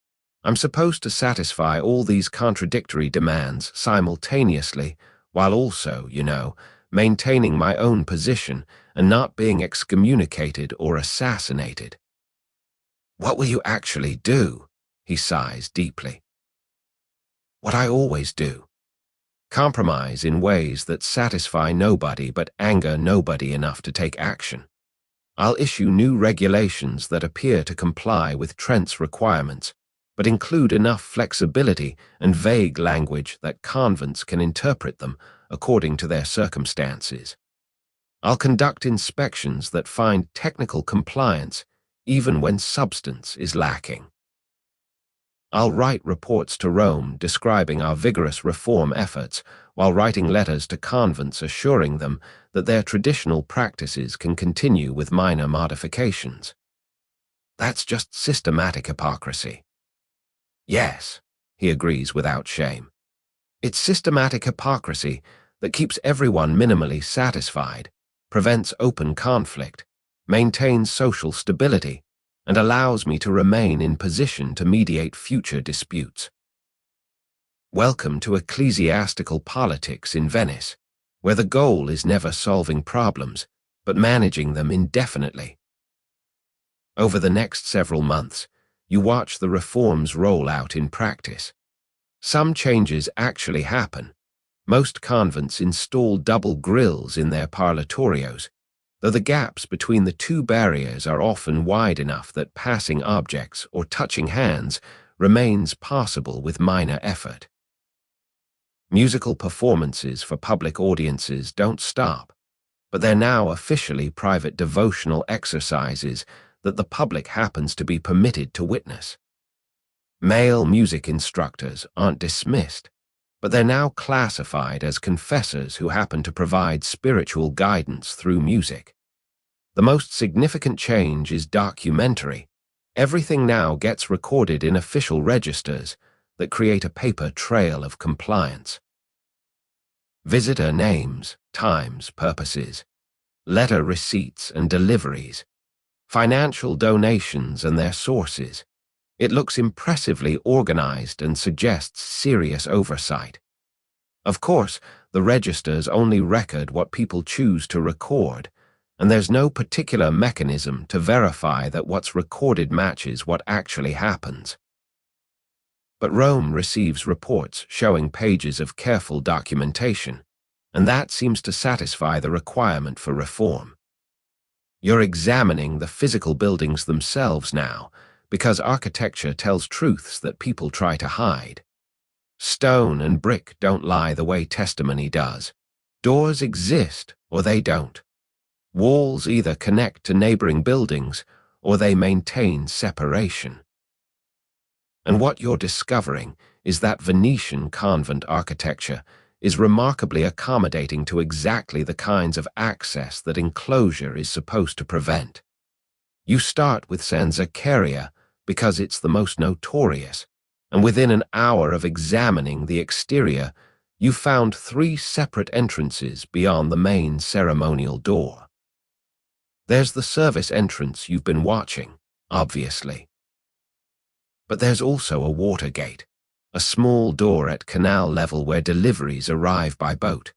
I'm supposed to satisfy all these contradictory demands simultaneously, while also, maintaining my own position and not being excommunicated or assassinated. What will you actually do? He sighs deeply. What I always do. Compromise in ways that satisfy nobody but anger nobody enough to take action. I'll issue new regulations that appear to comply with Trent's requirements, but include enough flexibility and vague language that convents can interpret them according to their circumstances. I'll conduct inspections that find technical compliance even when substance is lacking. I'll write reports to Rome describing our vigorous reform efforts while writing letters to convents assuring them that their traditional practices can continue with minor modifications. That's just systematic hypocrisy. Yes, he agrees without shame. It's systematic hypocrisy that keeps everyone minimally satisfied, prevents open conflict, maintains social stability, and allows me to remain in position to mediate future disputes. Welcome to ecclesiastical politics in Venice, where the goal is never solving problems, but managing them indefinitely. Over the next several months, you watch the reforms roll out in practice. Some changes actually happen, Most convents install double grilles in their parlatorios, though the gaps between the two barriers are often wide enough that passing objects or touching hands remains possible with minor effort. Musical performances for public audiences don't stop, but they're now officially private devotional exercises that the public happens to be permitted to witness. Male music instructors aren't dismissed, but they're now classified as confessors who happen to provide spiritual guidance through music. The most significant change is documentary. Everything now gets recorded in official registers that create a paper trail of compliance. Visitor names, times, purposes, letter receipts and deliveries, financial donations and their sources. It looks impressively organized and suggests serious oversight. Of course, the registers only record what people choose to record, and there's no particular mechanism to verify that what's recorded matches what actually happens. But Rome receives reports showing pages of careful documentation, and that seems to satisfy the requirement for reform. You're examining the physical buildings themselves now, because architecture tells truths that people try to hide. Stone and brick don't lie the way testimony does. Doors exist, or they don't. Walls either connect to neighboring buildings, or they maintain separation. And what you're discovering is that Venetian convent architecture is remarkably accommodating to exactly the kinds of access that enclosure is supposed to prevent. You start with San Zaccaria because it's the most notorious, and within an hour of examining the exterior, you found 3 separate entrances beyond the main ceremonial door. There's the service entrance you've been watching, obviously. But there's also a water gate, a small door at canal level where deliveries arrive by boat,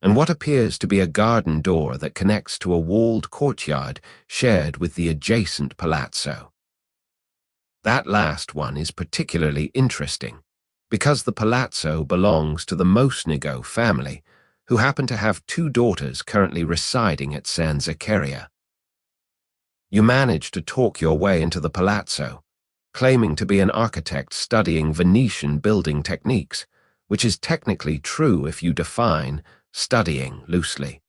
and what appears to be a garden door that connects to a walled courtyard shared with the adjacent palazzo. That last one is particularly interesting, because the palazzo belongs to the Mosnigo family, who happen to have 2 daughters currently residing at San Zaccaria. You manage to talk your way into the palazzo, claiming to be an architect studying Venetian building techniques, which is technically true if you define studying loosely.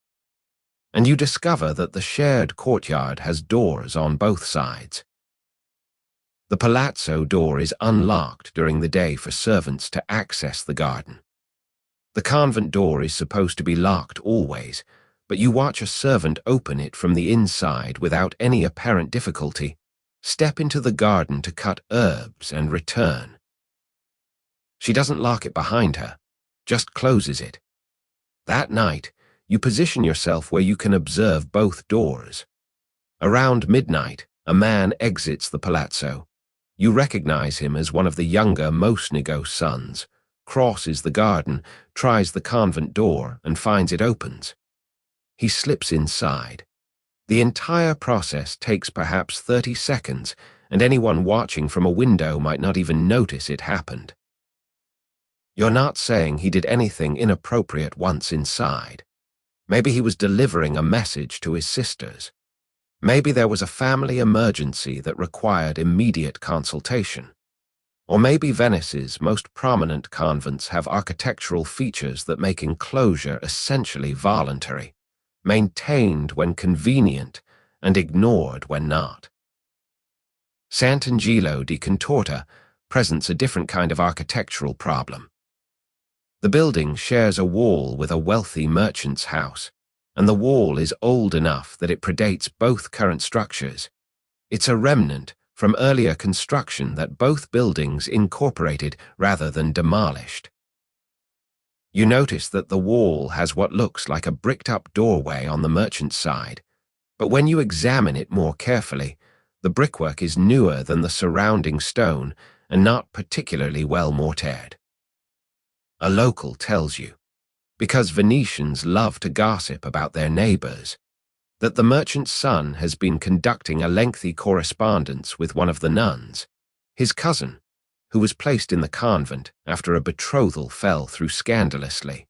And you discover that the shared courtyard has doors on both sides. The palazzo door is unlocked during the day for servants to access the garden. The convent door is supposed to be locked always, but you watch a servant open it from the inside without any apparent difficulty, step into the garden to cut herbs and return. She doesn't lock it behind her, just closes it. That night, you position yourself where you can observe both doors. Around midnight, a man exits the palazzo. You recognize him as one of the younger Mosnigo sons, crosses the garden, tries the convent door, and finds it opens. He slips inside. The entire process takes perhaps 30 seconds, and anyone watching from a window might not even notice it happened. You're not saying he did anything inappropriate once inside. Maybe he was delivering a message to his sisters. Maybe there was a family emergency that required immediate consultation. Or maybe Venice's most prominent convents have architectural features that make enclosure essentially voluntary, maintained when convenient and ignored when not. Sant'Angelo di Contorta presents a different kind of architectural problem. The building shares a wall with a wealthy merchant's house, and the wall is old enough that it predates both current structures. It's a remnant from earlier construction that both buildings incorporated rather than demolished. You notice that the wall has what looks like a bricked-up doorway on the merchant's side, but when you examine it more carefully, the brickwork is newer than the surrounding stone and not particularly well mortared. A local tells you, because Venetians love to gossip about their neighbors, that the merchant's son has been conducting a lengthy correspondence with one of the nuns, his cousin, who was placed in the convent after a betrothal fell through scandalously.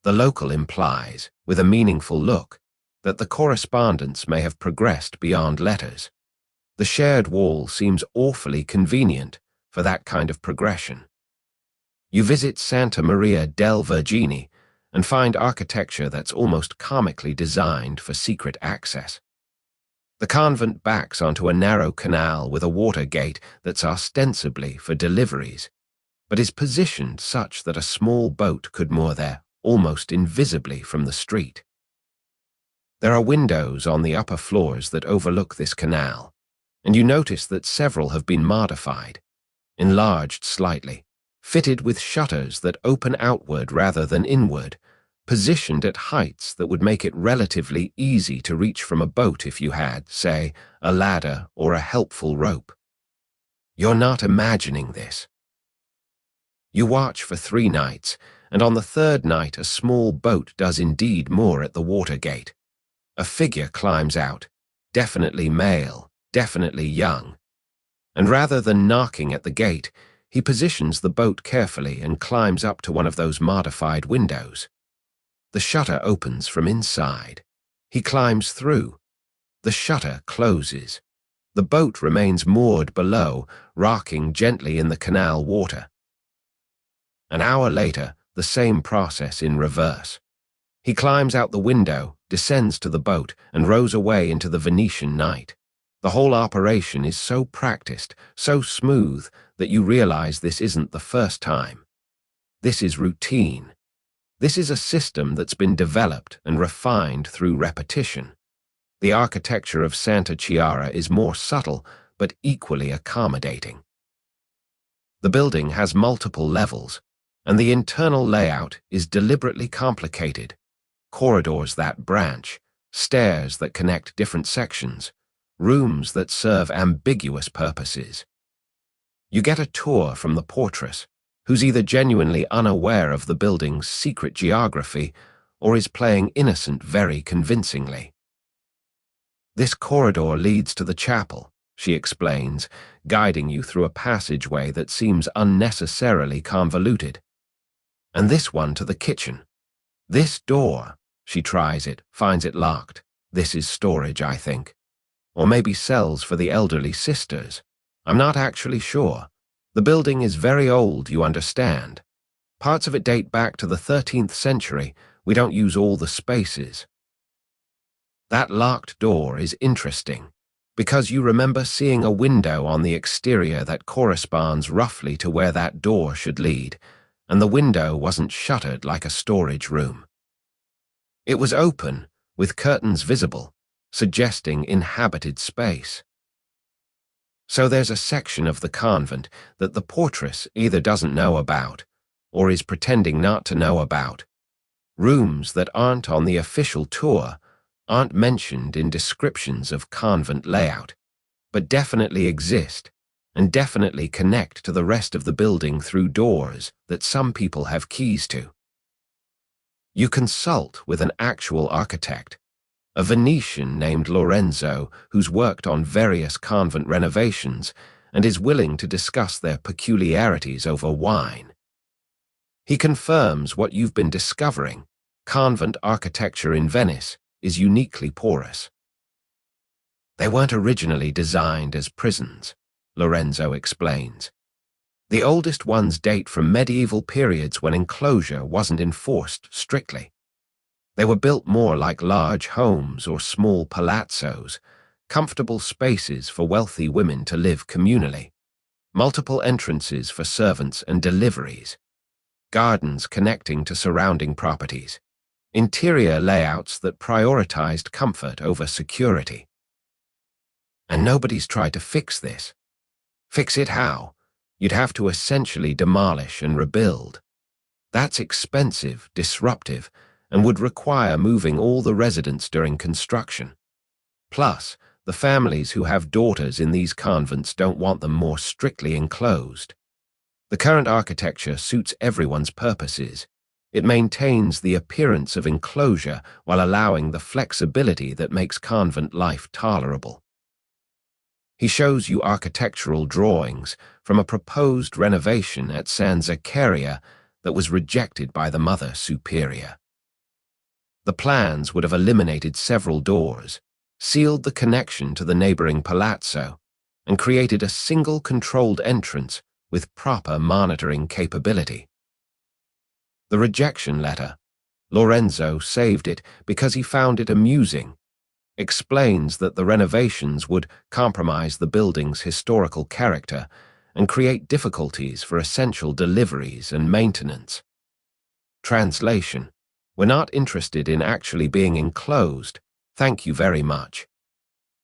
The local implies, with a meaningful look, that the correspondence may have progressed beyond letters. The shared wall seems awfully convenient for that kind of progression. You visit Santa Maria del Vergine and find architecture that's almost comically designed for secret access. The convent backs onto a narrow canal with a water gate that's ostensibly for deliveries, but is positioned such that a small boat could moor there almost invisibly from the street. There are windows on the upper floors that overlook this canal, and you notice that several have been modified, enlarged slightly, fitted with shutters that open outward rather than inward, positioned at heights that would make it relatively easy to reach from a boat if you had, say, a ladder or a helpful rope. You're not imagining this. You watch for 3 nights, and on the 3rd night a small boat does indeed moor at the water gate. A figure climbs out, definitely male, definitely young, and rather than knocking at the gate, he positions the boat carefully and climbs up to one of those modified windows. The shutter opens from inside. He climbs through. The shutter closes. The boat remains moored below, rocking gently in the canal water. An hour later, the same process in reverse. He climbs out the window, descends to the boat, and rows away into the Venetian night. The whole operation is so practiced, so smooth, that you realize this isn't the first time. This is routine. This is a system that's been developed and refined through repetition. The architecture of Santa Chiara is more subtle, but equally accommodating. The building has multiple levels, and the internal layout is deliberately complicated. Corridors that branch, stairs that connect different sections, rooms that serve ambiguous purposes. You get a tour from the portress, who's either genuinely unaware of the building's secret geography or is playing innocent very convincingly. This corridor leads to the chapel, she explains, guiding you through a passageway that seems unnecessarily convoluted. And this one to the kitchen. This door, she tries it, finds it locked. This is storage, I think. Or maybe cells for the elderly sisters. I'm not actually sure. The building is very old, you understand. Parts of it date back to the 13th century. We don't use all the spaces. That locked door is interesting, because you remember seeing a window on the exterior that corresponds roughly to where that door should lead, and the window wasn't shuttered like a storage room. It was open, with curtains visible, suggesting inhabited space. So there's a section of the convent that the portress either doesn't know about, or is pretending not to know about. Rooms that aren't on the official tour, aren't mentioned in descriptions of convent layout, but definitely exist, and definitely connect to the rest of the building through doors that some people have keys to. You consult with an actual architect, a Venetian named Lorenzo who's worked on various convent renovations and is willing to discuss their peculiarities over wine. He confirms what you've been discovering: convent architecture in Venice is uniquely porous. They weren't originally designed as prisons, Lorenzo explains. The oldest ones date from medieval periods when enclosure wasn't enforced strictly. They were built more like large homes or small palazzos, comfortable spaces for wealthy women to live communally, multiple entrances for servants and deliveries, gardens connecting to surrounding properties, interior layouts that prioritized comfort over security. And nobody's tried to fix this. Fix it how? You'd have to essentially demolish and rebuild. That's expensive, disruptive, and would require moving all the residents during construction. Plus, the families who have daughters in these convents don't want them more strictly enclosed. The current architecture suits everyone's purposes. It maintains the appearance of enclosure while allowing the flexibility that makes convent life tolerable. He shows you architectural drawings from a proposed renovation at San Zaccaria that was rejected by the Mother Superior. The plans would have eliminated several doors, sealed the connection to the neighboring palazzo, and created a single controlled entrance with proper monitoring capability. The rejection letter. Lorenzo saved it because he found it amusing. Explains that the renovations would compromise the building's historical character and create difficulties for essential deliveries and maintenance. Translation. We're not interested in actually being enclosed. Thank you very much.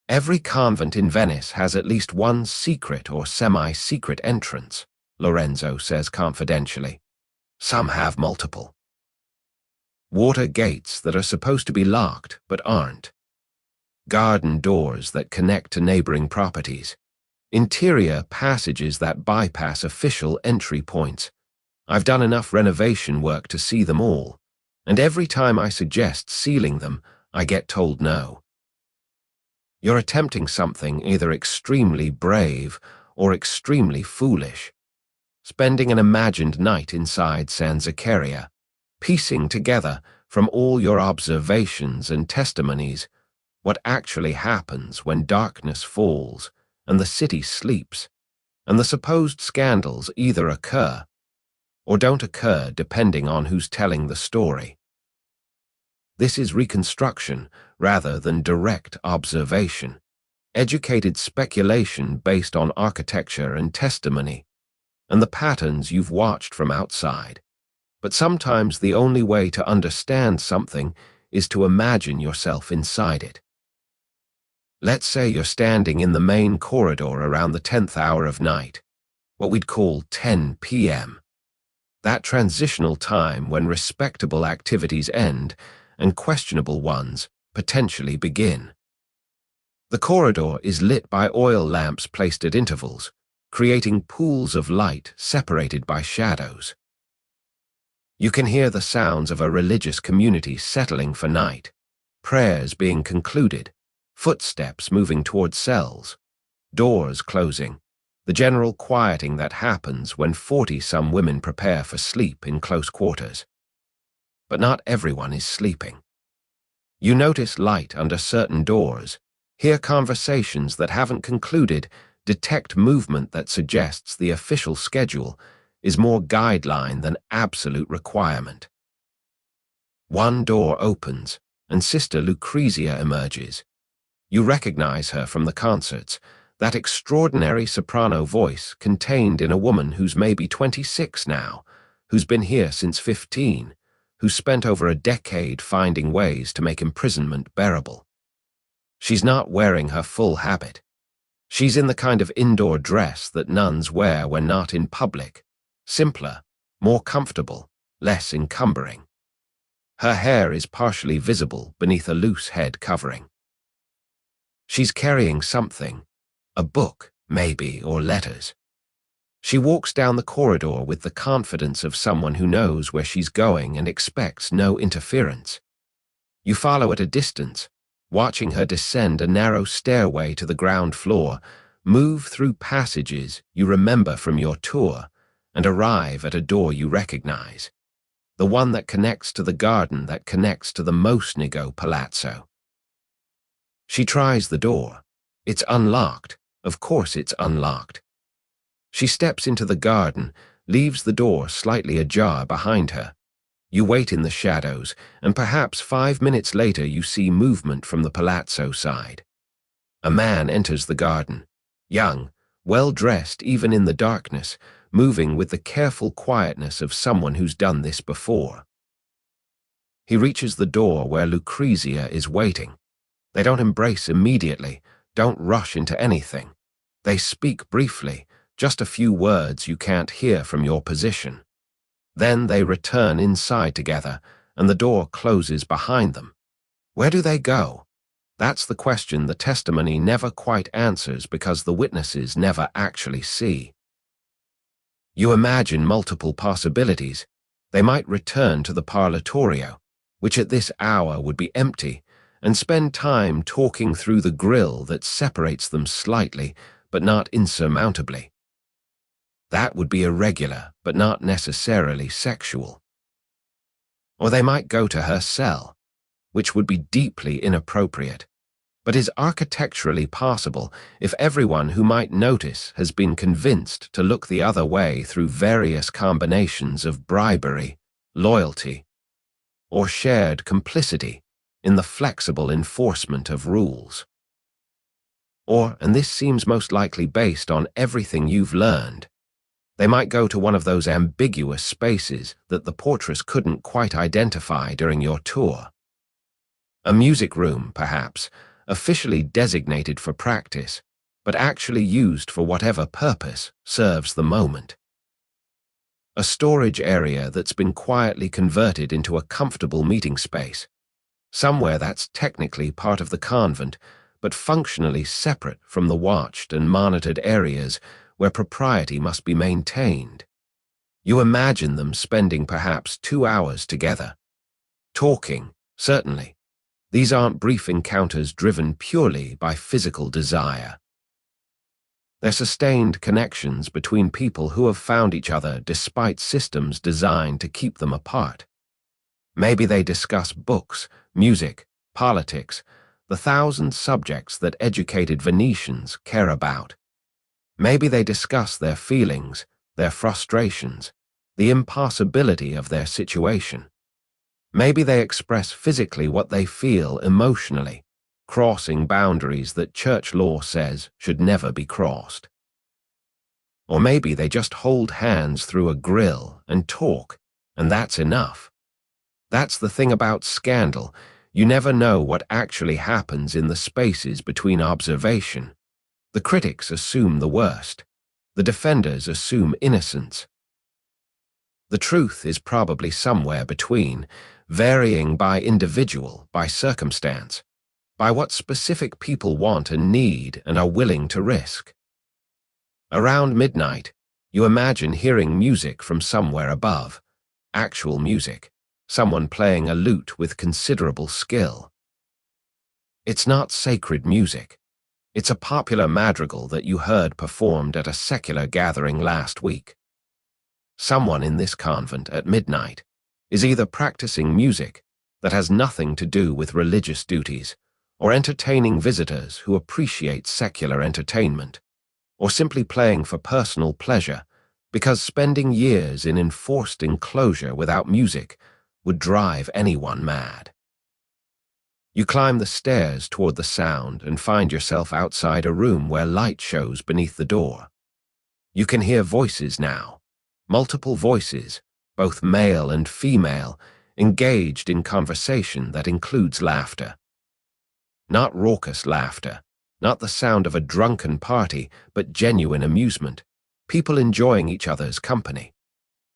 Every convent in Venice has at least one secret or semi-secret entrance, Lorenzo says confidentially. Some have multiple. Water gates that are supposed to be locked but aren't. Garden doors that connect to neighboring properties. Interior passages that bypass official entry points. I've done enough renovation work to see them all, and every time I suggest sealing them, I get told no. You're attempting something either extremely brave or extremely foolish. Spending an imagined night inside San Zaccaria, piecing together from all your observations and testimonies what actually happens when darkness falls and the city sleeps, and the supposed scandals either occur or don't occur depending on who's telling the story. This is reconstruction rather than direct observation, educated speculation based on architecture and testimony, and the patterns you've watched from outside. But sometimes the only way to understand something is to imagine yourself inside it. Let's say you're standing in the main corridor around the 10th hour of night, what we'd call 10 p.m. That transitional time when respectable activities end and questionable ones potentially begin. The corridor is lit by oil lamps placed at intervals, creating pools of light separated by shadows. You can hear the sounds of a religious community settling for night, prayers being concluded, footsteps moving toward cells, doors closing, the general quieting that happens when 40-some women prepare for sleep in close quarters. But not everyone is sleeping. You notice light under certain doors, hear conversations that haven't concluded, detect movement that suggests the official schedule is more guideline than absolute requirement. One door opens, and Sister Lucrezia emerges. You recognize her from the concerts, that extraordinary soprano voice contained in a woman who's maybe 26 now, who's been here since 15, who's spent over a decade finding ways to make imprisonment bearable. She's not wearing her full habit. She's in the kind of indoor dress that nuns wear when not in public, simpler, more comfortable, less encumbering. Her hair is partially visible beneath a loose head covering. She's carrying something, a book, maybe, or letters. She walks down the corridor with the confidence of someone who knows where she's going and expects no interference. You follow at a distance, watching her descend a narrow stairway to the ground floor, move through passages you remember from your tour, and arrive at a door you recognize, the one that connects to the garden that connects to the Mosnigo Palazzo. She tries the door. It's unlocked. Of course it's unlocked. She steps into the garden, leaves the door slightly ajar behind her. You wait in the shadows, and perhaps 5 minutes later you see movement from the palazzo side. A man enters the garden, young, well-dressed even in the darkness, moving with the careful quietness of someone who's done this before. He reaches the door where Lucrezia is waiting. They don't embrace immediately, don't rush into anything. They speak briefly, just a few words you can't hear from your position. Then they return inside together, and the door closes behind them. Where do they go? That's the question the testimony never quite answers because the witnesses never actually see. You imagine multiple possibilities. They might return to the parlatorio, which at this hour would be empty, and spend time talking through the grill that separates them slightly, but not insurmountably. That would be irregular, but not necessarily sexual. Or they might go to her cell, which would be deeply inappropriate, but is architecturally passable if everyone who might notice has been convinced to look the other way through various combinations of bribery, loyalty, or shared complicity in the flexible enforcement of rules. Or, and this seems most likely based on everything you've learned, they might go to one of those ambiguous spaces that the portress couldn't quite identify during your tour. A music room, perhaps, officially designated for practice, but actually used for whatever purpose serves the moment. A storage area that's been quietly converted into a comfortable meeting space, somewhere that's technically part of the convent, but functionally separate from the watched and monitored areas where propriety must be maintained. You imagine them spending perhaps 2 hours together. Talking, certainly. These aren't brief encounters driven purely by physical desire. They're sustained connections between people who have found each other despite systems designed to keep them apart. Maybe they discuss books, music, politics, the thousand subjects that educated Venetians care about. Maybe they discuss their feelings, their frustrations, the impossibility of their situation. Maybe they express physically what they feel emotionally, crossing boundaries that church law says should never be crossed. Or maybe they just hold hands through a grill and talk, and that's enough. That's the thing about scandal. You never know what actually happens in the spaces between observation. The critics assume the worst. The defenders assume innocence. The truth is probably somewhere between, varying by individual, by circumstance, by what specific people want and need and are willing to risk. Around midnight, you imagine hearing music from somewhere above, actual music, someone playing a lute with considerable skill. It's not sacred music. It's a popular madrigal that you heard performed at a secular gathering last week. Someone in this convent at midnight is either practicing music that has nothing to do with religious duties, or entertaining visitors who appreciate secular entertainment, or simply playing for personal pleasure, because spending years in enforced enclosure without music would drive anyone mad. You climb the stairs toward the sound and find yourself outside a room where light shows beneath the door. You can hear voices now, multiple voices, both male and female, engaged in conversation that includes laughter. Not raucous laughter, not the sound of a drunken party, but genuine amusement, people enjoying each other's company.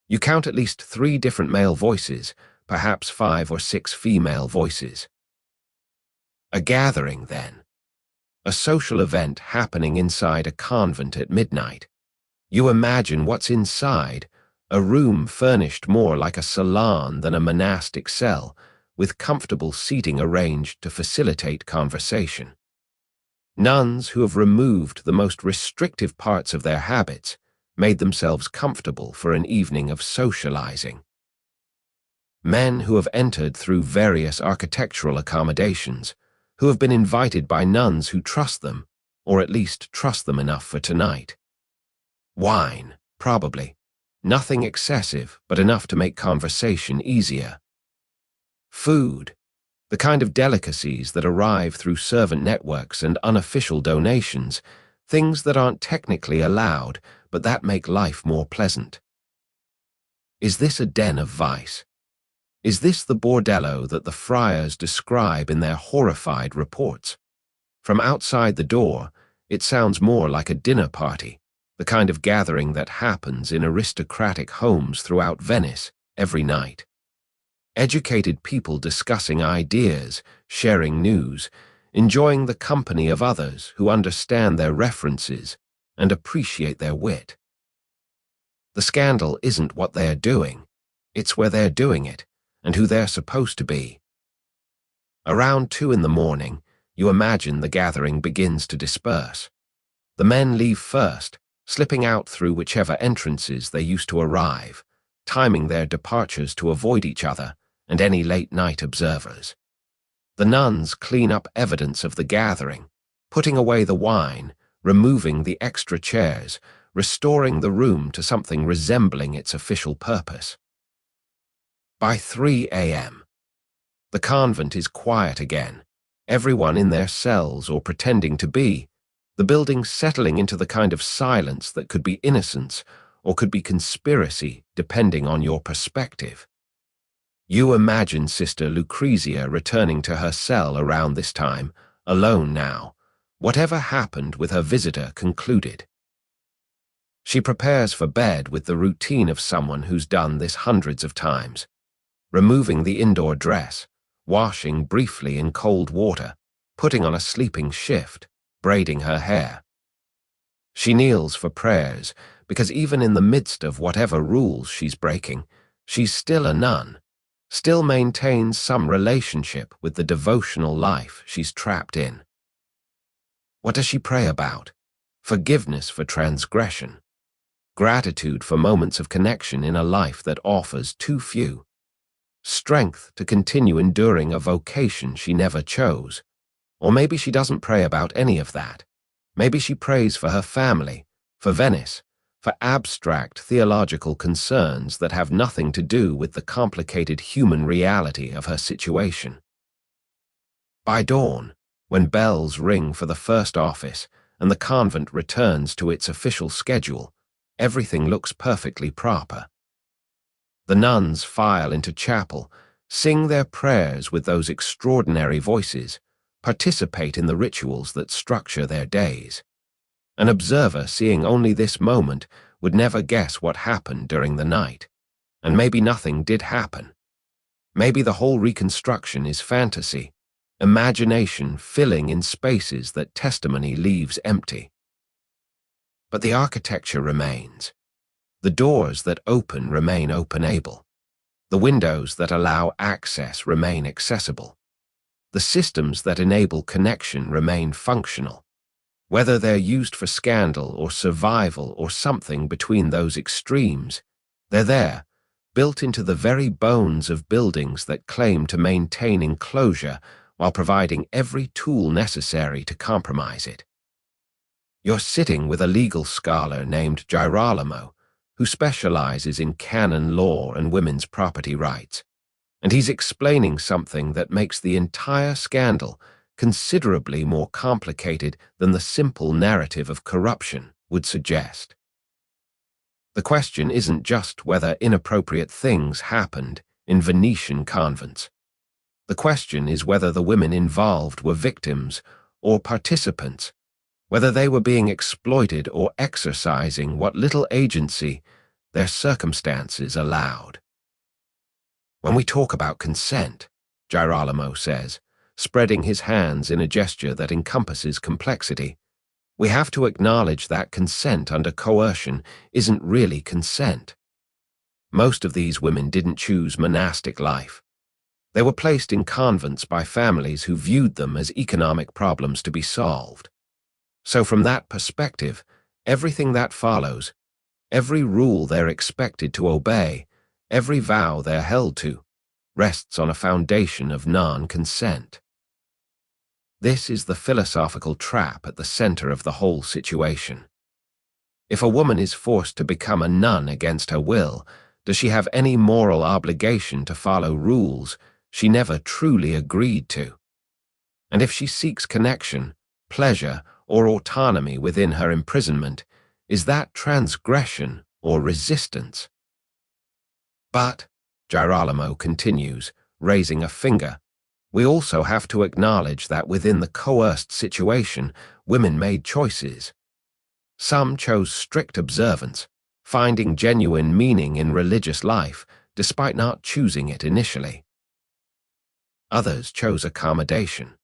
You count at least 3 different male voices, perhaps 5 or 6 female voices. A gathering, then. A social event happening inside a convent at midnight. You imagine what's inside, a room furnished more like a salon than a monastic cell, with comfortable seating arranged to facilitate conversation. Nuns who have removed the most restrictive parts of their habits made themselves comfortable for an evening of socializing. Men who have entered through various architectural accommodations, who have been invited by nuns who trust them, or at least trust them enough for tonight. Wine, probably. Nothing excessive, but enough to make conversation easier. Food, the kind of delicacies that arrive through servant networks and unofficial donations, things that aren't technically allowed, but that make life more pleasant. Is this a den of vice? Is this the bordello that the friars describe in their horrified reports? From outside the door, it sounds more like a dinner party, the kind of gathering that happens in aristocratic homes throughout Venice every night. Educated people discussing ideas, sharing news, enjoying the company of others who understand their references and appreciate their wit. The scandal isn't what they're doing, it's where they're doing it, and who they're supposed to be. Around 2 in the morning, you imagine the gathering begins to disperse. The men leave first, slipping out through whichever entrances they used to arrive, timing their departures to avoid each other and any late-night observers. The nuns clean up evidence of the gathering, putting away the wine, removing the extra chairs, restoring the room to something resembling its official purpose. By 3 a.m., the convent is quiet again, everyone in their cells or pretending to be, the building settling into the kind of silence that could be innocence or could be conspiracy, depending on your perspective. You imagine Sister Lucrezia returning to her cell around this time, alone now, whatever happened with her visitor concluded. She prepares for bed with the routine of someone who's done this hundreds of times, removing the indoor dress, washing briefly in cold water, putting on a sleeping shift, braiding her hair. She kneels for prayers because even in the midst of whatever rules she's breaking, she's still a nun, still maintains some relationship with the devotional life she's trapped in. What does she pray about? Forgiveness for transgression, gratitude for moments of connection in a life that offers too few, strength to continue enduring a vocation she never chose. Or maybe she doesn't pray about any of that. Maybe she prays for her family, for Venice, for abstract theological concerns that have nothing to do with the complicated human reality of her situation. By dawn, when bells ring for the first office and the convent returns to its official schedule, everything looks perfectly proper. The nuns file into chapel, sing their prayers with those extraordinary voices, participate in the rituals that structure their days. An observer seeing only this moment would never guess what happened during the night. And maybe nothing did happen. Maybe the whole reconstruction is fantasy, imagination filling in spaces that testimony leaves empty. But the architecture remains. The doors that open remain openable. The windows that allow access remain accessible. The systems that enable connection remain functional. Whether they're used for scandal or survival or something between those extremes, they're there, built into the very bones of buildings that claim to maintain enclosure while providing every tool necessary to compromise it. You're sitting with a legal scholar named Girolamo, who specializes in canon law and women's property rights, and he's explaining something that makes the entire scandal considerably more complicated than the simple narrative of corruption would suggest. The question isn't just whether inappropriate things happened in Venetian convents. The question is whether the women involved were victims or participants, whether they were being exploited or exercising what little agency their circumstances allowed. When we talk about consent, Girolamo says, spreading his hands in a gesture that encompasses complexity, we have to acknowledge that consent under coercion isn't really consent. Most of these women didn't choose monastic life. They were placed in convents by families who viewed them as economic problems to be solved. So from that perspective, everything that follows, every rule they're expected to obey, every vow they're held to, rests on a foundation of non-consent. This is the philosophical trap at the center of the whole situation. If a woman is forced to become a nun against her will, does she have any moral obligation to follow rules she never truly agreed to? And if she seeks connection, pleasure, or autonomy within her imprisonment, is that transgression or resistance? But, Girolamo continues, raising a finger, we also have to acknowledge that within the coerced situation, women made choices. Some chose strict observance, finding genuine meaning in religious life despite not choosing it initially. Others chose accommodation,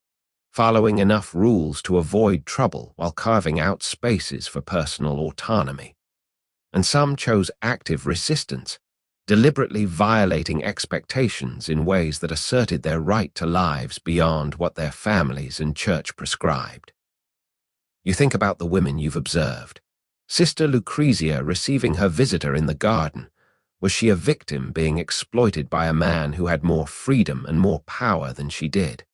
following enough rules to avoid trouble while carving out spaces for personal autonomy. And some chose active resistance, deliberately violating expectations in ways that asserted their right to lives beyond what their families and church prescribed. You think about the women you've observed. Sister Lucrezia receiving her visitor in the garden. Was she a victim being exploited by a man who had more freedom and more power than she did?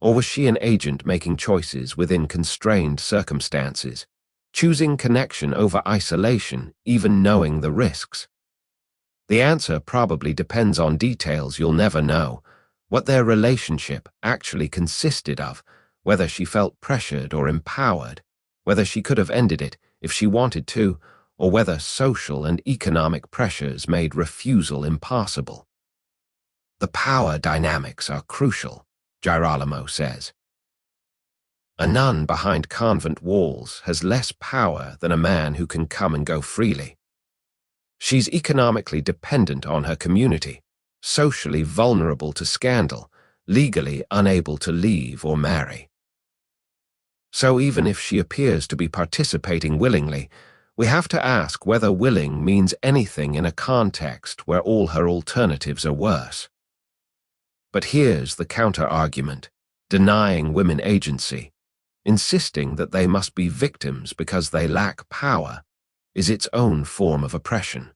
Or was she an agent making choices within constrained circumstances, choosing connection over isolation, even knowing the risks? The answer probably depends on details you'll never know, what their relationship actually consisted of, whether she felt pressured or empowered, whether she could have ended it if she wanted to, or whether social and economic pressures made refusal impossible. The power dynamics are crucial, Girolamo says. A nun behind convent walls has less power than a man who can come and go freely. She's economically dependent on her community, socially vulnerable to scandal, legally unable to leave or marry. So even if she appears to be participating willingly, we have to ask whether willing means anything in a context where all her alternatives are worse. But here's the counter-argument, denying women agency, insisting that they must be victims because they lack power, is its own form of oppression.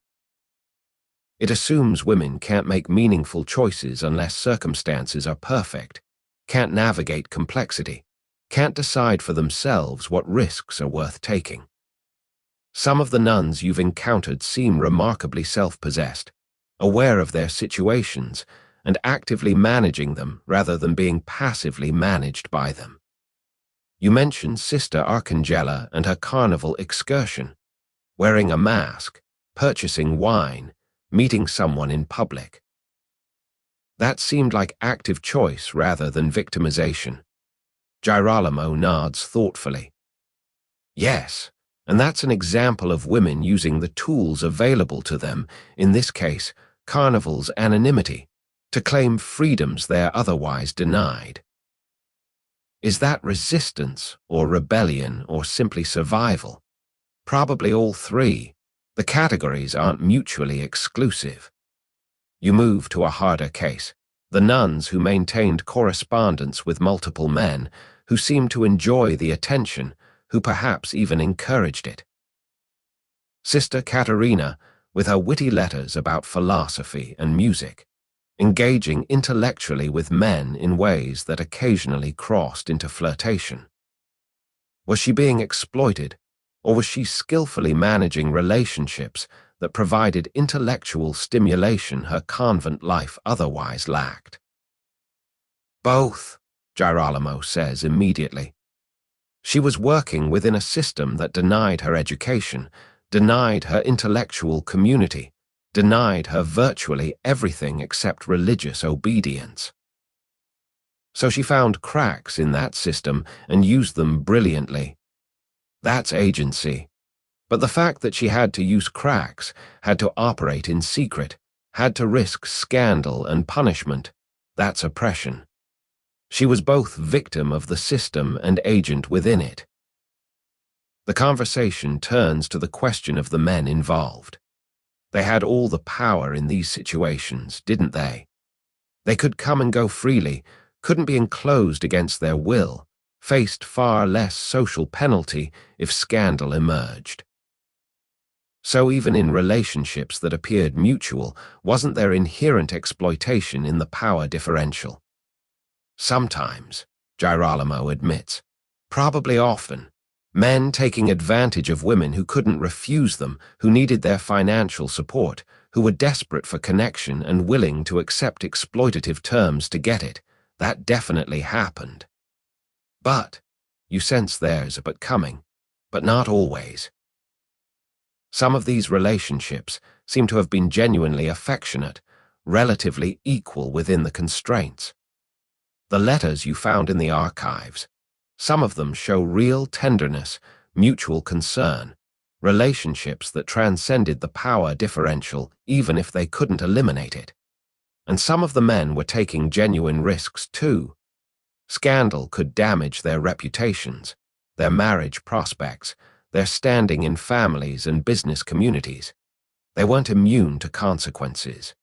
It assumes women can't make meaningful choices unless circumstances are perfect, can't navigate complexity, can't decide for themselves what risks are worth taking. Some of the nuns you've encountered seem remarkably self-possessed, aware of their situations, and actively managing them rather than being passively managed by them. You mentioned Sister Arcangela and her carnival excursion, wearing a mask, purchasing wine, meeting someone in public. That seemed like active choice rather than victimization. Girolamo nods thoughtfully. Yes, and that's an example of women using the tools available to them, in this case, carnival's anonymity, to claim freedoms they're otherwise denied. Is that resistance, or rebellion, or simply survival? Probably all three. The categories aren't mutually exclusive. You move to a harder case, the nuns who maintained correspondence with multiple men, who seemed to enjoy the attention, who perhaps even encouraged it. Sister Caterina, with her witty letters about philosophy and music, engaging intellectually with men in ways that occasionally crossed into flirtation. Was she being exploited, or was she skillfully managing relationships that provided intellectual stimulation her convent life otherwise lacked? Both, Girolamo says immediately. She was working within a system that denied her education, denied her intellectual community, denied her virtually everything except religious obedience. So she found cracks in that system and used them brilliantly. That's agency. But the fact that she had to use cracks, had to operate in secret, had to risk scandal and punishment, that's oppression. She was both victim of the system and agent within it. The conversation turns to the question of the men involved. They had all the power in these situations, didn't they? They could come and go freely, couldn't be enclosed against their will, faced far less social penalty if scandal emerged. So even in relationships that appeared mutual, wasn't there inherent exploitation in the power differential? Sometimes, Girolamo admits, probably often, men taking advantage of women who couldn't refuse them, who needed their financial support, who were desperate for connection and willing to accept exploitative terms to get it. That definitely happened. But, you sense there's a but coming, but not always. Some of these relationships seem to have been genuinely affectionate, relatively equal within the constraints. The letters you found in the archives, some of them show real tenderness, mutual concern, relationships that transcended the power differential even if they couldn't eliminate it. And some of the men were taking genuine risks too. Scandal could damage their reputations, their marriage prospects, their standing in families and business communities. They weren't immune to consequences.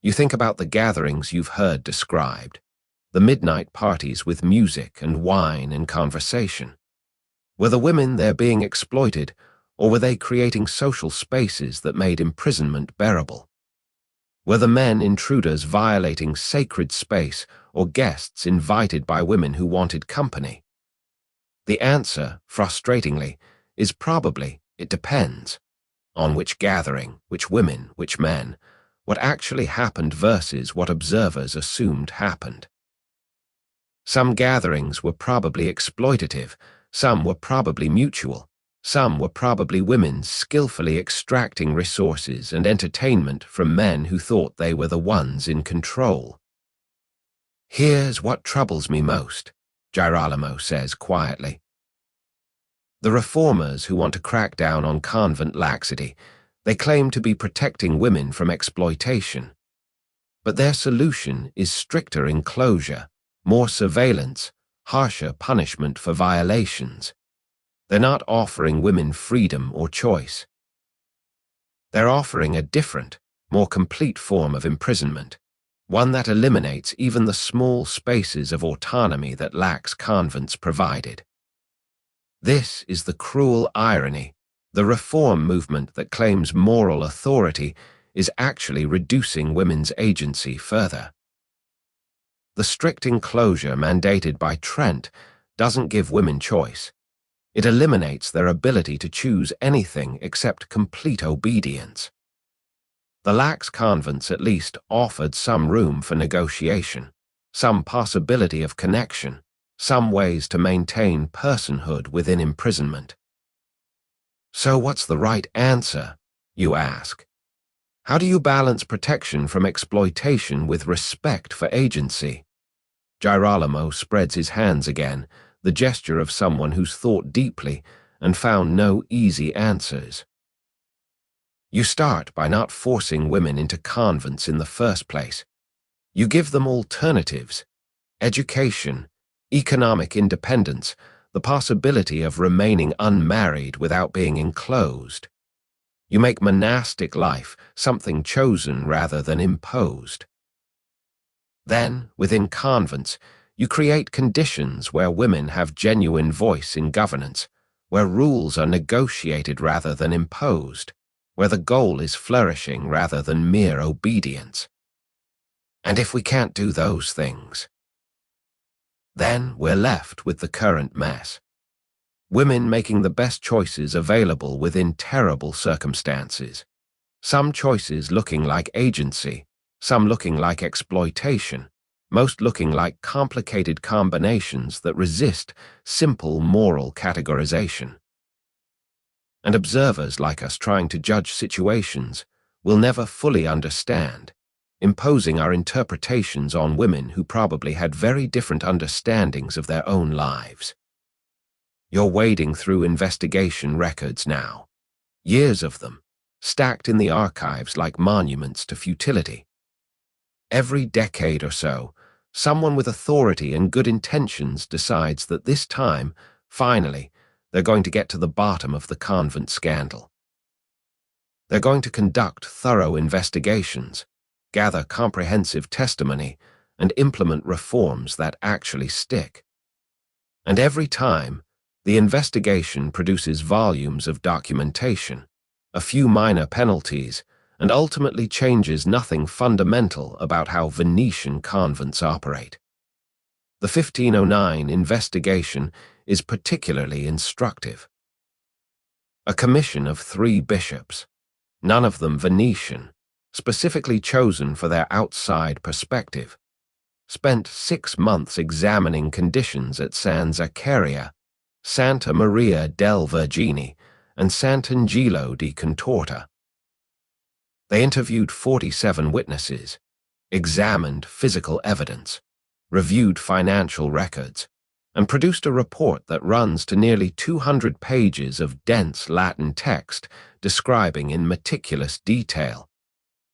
You think about the gatherings you've heard described, the midnight parties with music and wine and conversation. Were the women there being exploited, or were they creating social spaces that made imprisonment bearable? Were the men intruders violating sacred space or guests invited by women who wanted company? The answer, frustratingly, is probably it depends on which gathering, which women, which men, what actually happened versus what observers assumed happened. Some gatherings were probably exploitative, some were probably mutual, some were probably women skillfully extracting resources and entertainment from men who thought they were the ones in control. Here's what troubles me most, Girolamo says quietly. The reformers who want to crack down on convent laxity, they claim to be protecting women from exploitation. But their solution is stricter enclosure, more surveillance, harsher punishment for violations. They're not offering women freedom or choice. They're offering a different, more complete form of imprisonment, one that eliminates even the small spaces of autonomy that lax convents provided. This is the cruel irony. The reform movement that claims moral authority is actually reducing women's agency further. The strict enclosure mandated by Trent doesn't give women choice. It eliminates their ability to choose anything except complete obedience. The lax convents at least offered some room for negotiation, some possibility of connection, some ways to maintain personhood within imprisonment. So what's the right answer, you ask? How do you balance protection from exploitation with respect for agency? Girolamo spreads his hands again, the gesture of someone who's thought deeply and found no easy answers. You start by not forcing women into convents in the first place. You give them alternatives, education, economic independence, the possibility of remaining unmarried without being enclosed. You make monastic life something chosen rather than imposed. Then, within convents, you create conditions where women have genuine voice in governance, where rules are negotiated rather than imposed, where the goal is flourishing rather than mere obedience. And if we can't do those things, then we're left with the current mess. Women making the best choices available within terrible circumstances. Some choices looking like agency, some looking like exploitation, most looking like complicated combinations that resist simple moral categorization. And observers like us trying to judge situations will never fully understand, imposing our interpretations on women who probably had very different understandings of their own lives. You're wading through investigation records now, years of them, stacked in the archives like monuments to futility. Every decade or so, someone with authority and good intentions decides that this time, finally, they're going to get to the bottom of the convent scandal. They're going to conduct thorough investigations, gather comprehensive testimony, and implement reforms that actually stick. And every time, the investigation produces volumes of documentation, a few minor penalties, and ultimately changes nothing fundamental about how Venetian convents operate. The 1509 investigation is particularly instructive. A commission of 3 bishops, none of them Venetian, specifically chosen for their outside perspective, spent 6 months examining conditions at San Zaccaria, Santa Maria del Vergine, and Sant'Angelo di Contorta. They interviewed 47 witnesses, examined physical evidence, reviewed financial records, and produced a report that runs to nearly 200 pages of dense Latin text describing in meticulous detail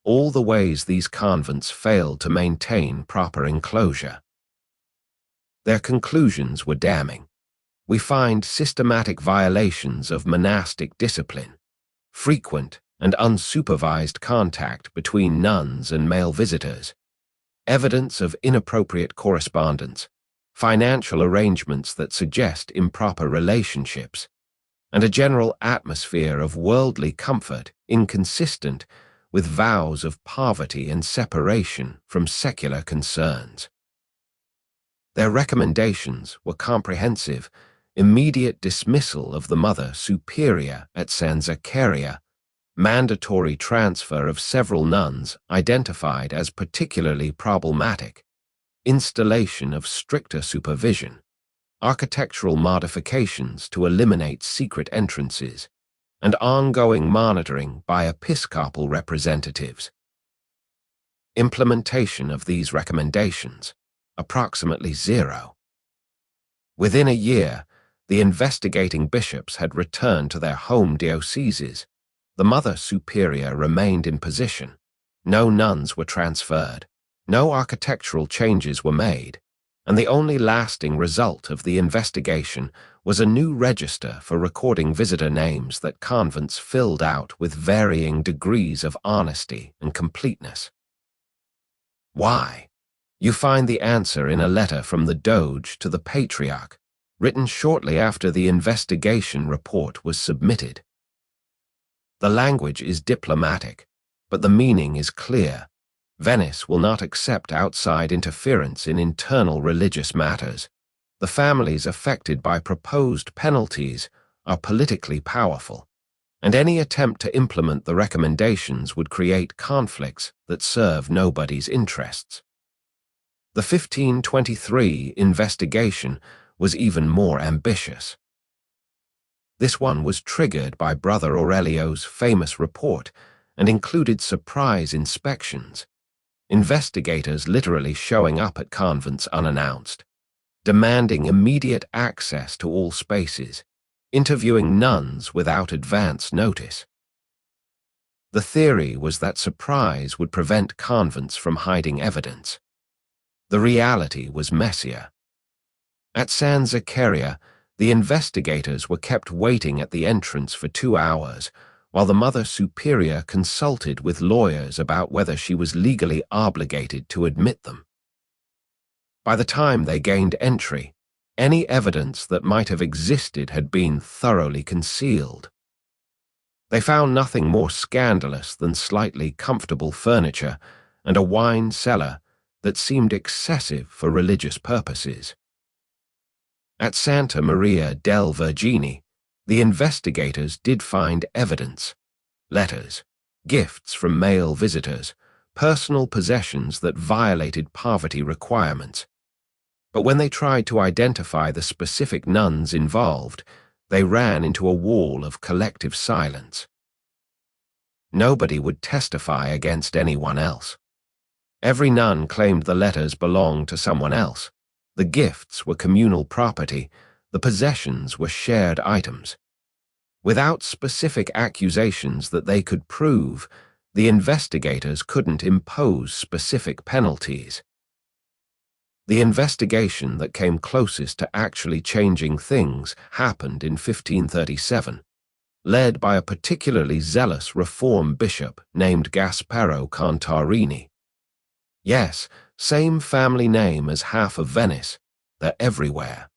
all the ways these convents failed to maintain proper enclosure. Their conclusions were damning. We find systematic violations of monastic discipline, frequent and unsupervised contact between nuns and male visitors, evidence of inappropriate correspondence, financial arrangements that suggest improper relationships, and a general atmosphere of worldly comfort inconsistent with vows of poverty and separation from secular concerns. Their recommendations were comprehensive: immediate dismissal of the Mother Superior at San Zaccaria, mandatory transfer of several nuns identified as particularly problematic, installation of stricter supervision, architectural modifications to eliminate secret entrances, and ongoing monitoring by episcopal representatives. Implementation of these recommendations, approximately zero. Within a year, the investigating bishops had returned to their home dioceses. The Mother Superior remained in position. No nuns were transferred. No architectural changes were made, and the only lasting result of the investigation was a new register for recording visitor names that convents filled out with varying degrees of honesty and completeness. Why? You find the answer in a letter from the Doge to the Patriarch, written shortly after the investigation report was submitted. The language is diplomatic, but the meaning is clear. Venice will not accept outside interference in internal religious matters. The families affected by proposed penalties are politically powerful, and any attempt to implement the recommendations would create conflicts that serve nobody's interests. The 1523 investigation was even more ambitious. This one was triggered by Brother Aurelio's famous report and included surprise inspections, investigators literally showing up at convents unannounced, demanding immediate access to all spaces, interviewing nuns without advance notice. The theory was that surprise would prevent convents from hiding evidence. The reality was messier. At San Zaccaria, the investigators were kept waiting at the entrance for 2 hours, while the Mother Superior consulted with lawyers about whether she was legally obligated to admit them. By the time they gained entry, any evidence that might have existed had been thoroughly concealed. They found nothing more scandalous than slightly comfortable furniture and a wine cellar that seemed excessive for religious purposes. At Santa Maria del Vergine, the investigators did find evidence: letters, gifts from male visitors, personal possessions that violated poverty requirements. But when they tried to identify the specific nuns involved, they ran into a wall of collective silence. Nobody would testify against anyone else. Every nun claimed the letters belonged to someone else. The gifts were communal property. The possessions were shared items. Without specific accusations that they could prove, the investigators couldn't impose specific penalties. The investigation that came closest to actually changing things happened in 1537, led by a particularly zealous reform bishop named Gasparo Contarini. Yes, same family name as half of Venice. They're everywhere.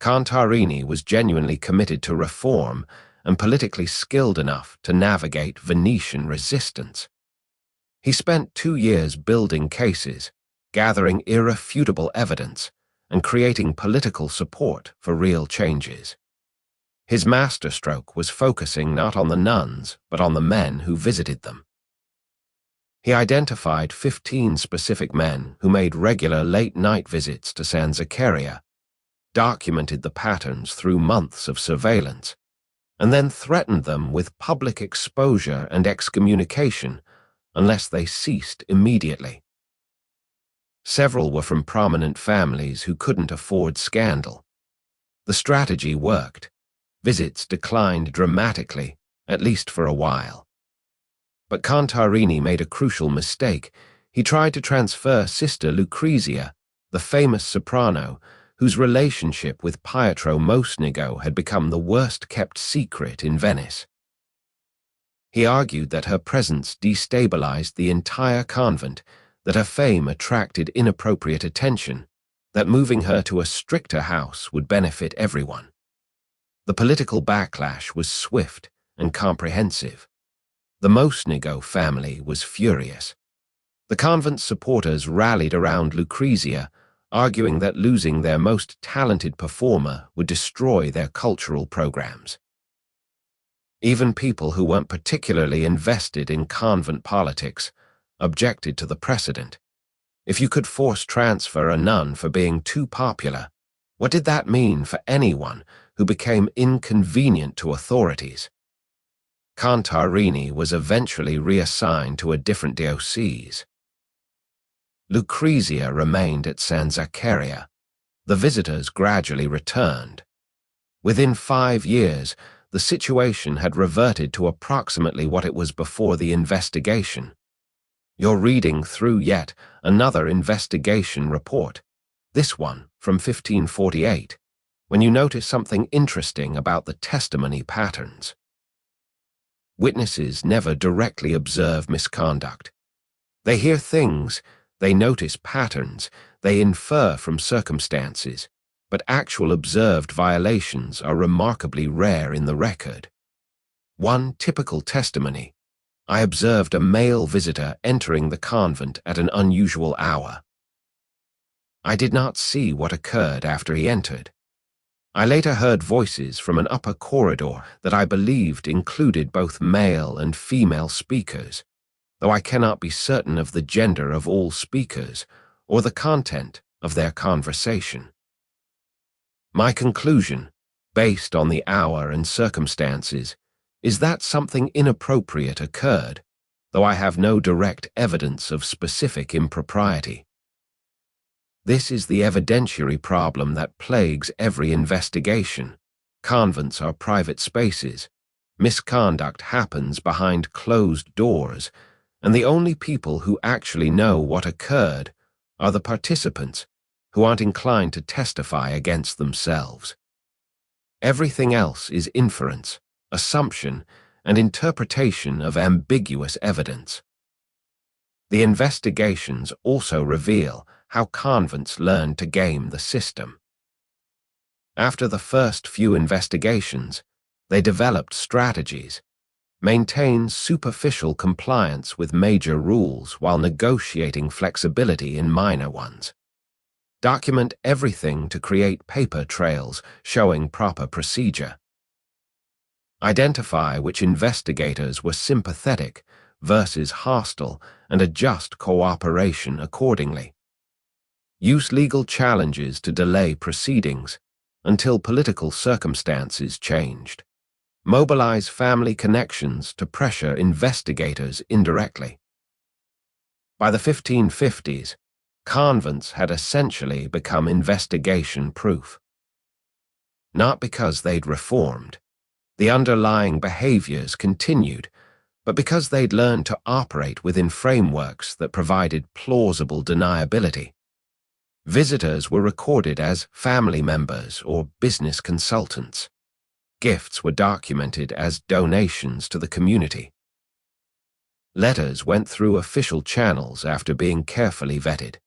Contarini was genuinely committed to reform and politically skilled enough to navigate Venetian resistance. He spent 2 years building cases, gathering irrefutable evidence, and creating political support for real changes. His masterstroke was focusing not on the nuns, but on the men who visited them. He identified 15 specific men who made regular late-night visits to San Zaccaria, documented the patterns through months of surveillance, and then threatened them with public exposure and excommunication unless they ceased immediately. Several were from prominent families who couldn't afford scandal. The strategy worked. Visits declined dramatically, at least for a while. But Contarini made a crucial mistake. He tried to transfer Sister Lucrezia, the famous soprano, whose relationship with Pietro Mosnigo had become the worst-kept secret in Venice. He argued that her presence destabilized the entire convent, that her fame attracted inappropriate attention, that moving her to a stricter house would benefit everyone. The political backlash was swift and comprehensive. The Mosnigo family was furious. The convent's supporters rallied around Lucrezia, arguing that losing their most talented performer would destroy their cultural programs. Even people who weren't particularly invested in convent politics objected to the precedent. If you could force transfer a nun for being too popular, what did that mean for anyone who became inconvenient to authorities? Contarini was eventually reassigned to a different diocese. Lucrezia remained at San Zaccaria. The visitors gradually returned. Within 5 years, the situation had reverted to approximately what it was before the investigation. You're reading through yet another investigation report, this one from 1548, when you notice something interesting about the testimony patterns. Witnesses never directly observe misconduct. They hear things, they notice patterns, they infer from circumstances, but actual observed violations are remarkably rare in the record. One typical testimony: I observed a male visitor entering the convent at an unusual hour. I did not see what occurred after he entered. I later heard voices from an upper corridor that I believed included both male and female speakers, though I cannot be certain of the gender of all speakers or the content of their conversation. My conclusion, based on the hour and circumstances, is that something inappropriate occurred, though I have no direct evidence of specific impropriety. This is the evidentiary problem that plagues every investigation. Convents are private spaces. Misconduct happens behind closed doors, and the only people who actually know what occurred are the participants, who aren't inclined to testify against themselves. Everything else is inference, assumption, and interpretation of ambiguous evidence. The investigations also reveal how convents learned to game the system. After the first few investigations, they developed strategies, maintained superficial compliance with major rules while negotiating flexibility in minor ones. Document everything to create paper trails showing proper procedure. Identify which investigators were sympathetic versus hostile and adjust cooperation accordingly. Use legal challenges to delay proceedings until political circumstances changed. Mobilize family connections to pressure investigators indirectly. By the 1550s, convents had essentially become investigation-proof. Not because they'd reformed. The underlying behaviors continued, but because they'd learned to operate within frameworks that provided plausible deniability. Visitors were recorded as family members or business consultants. Gifts were documented as donations to the community. Letters went through official channels after being carefully vetted.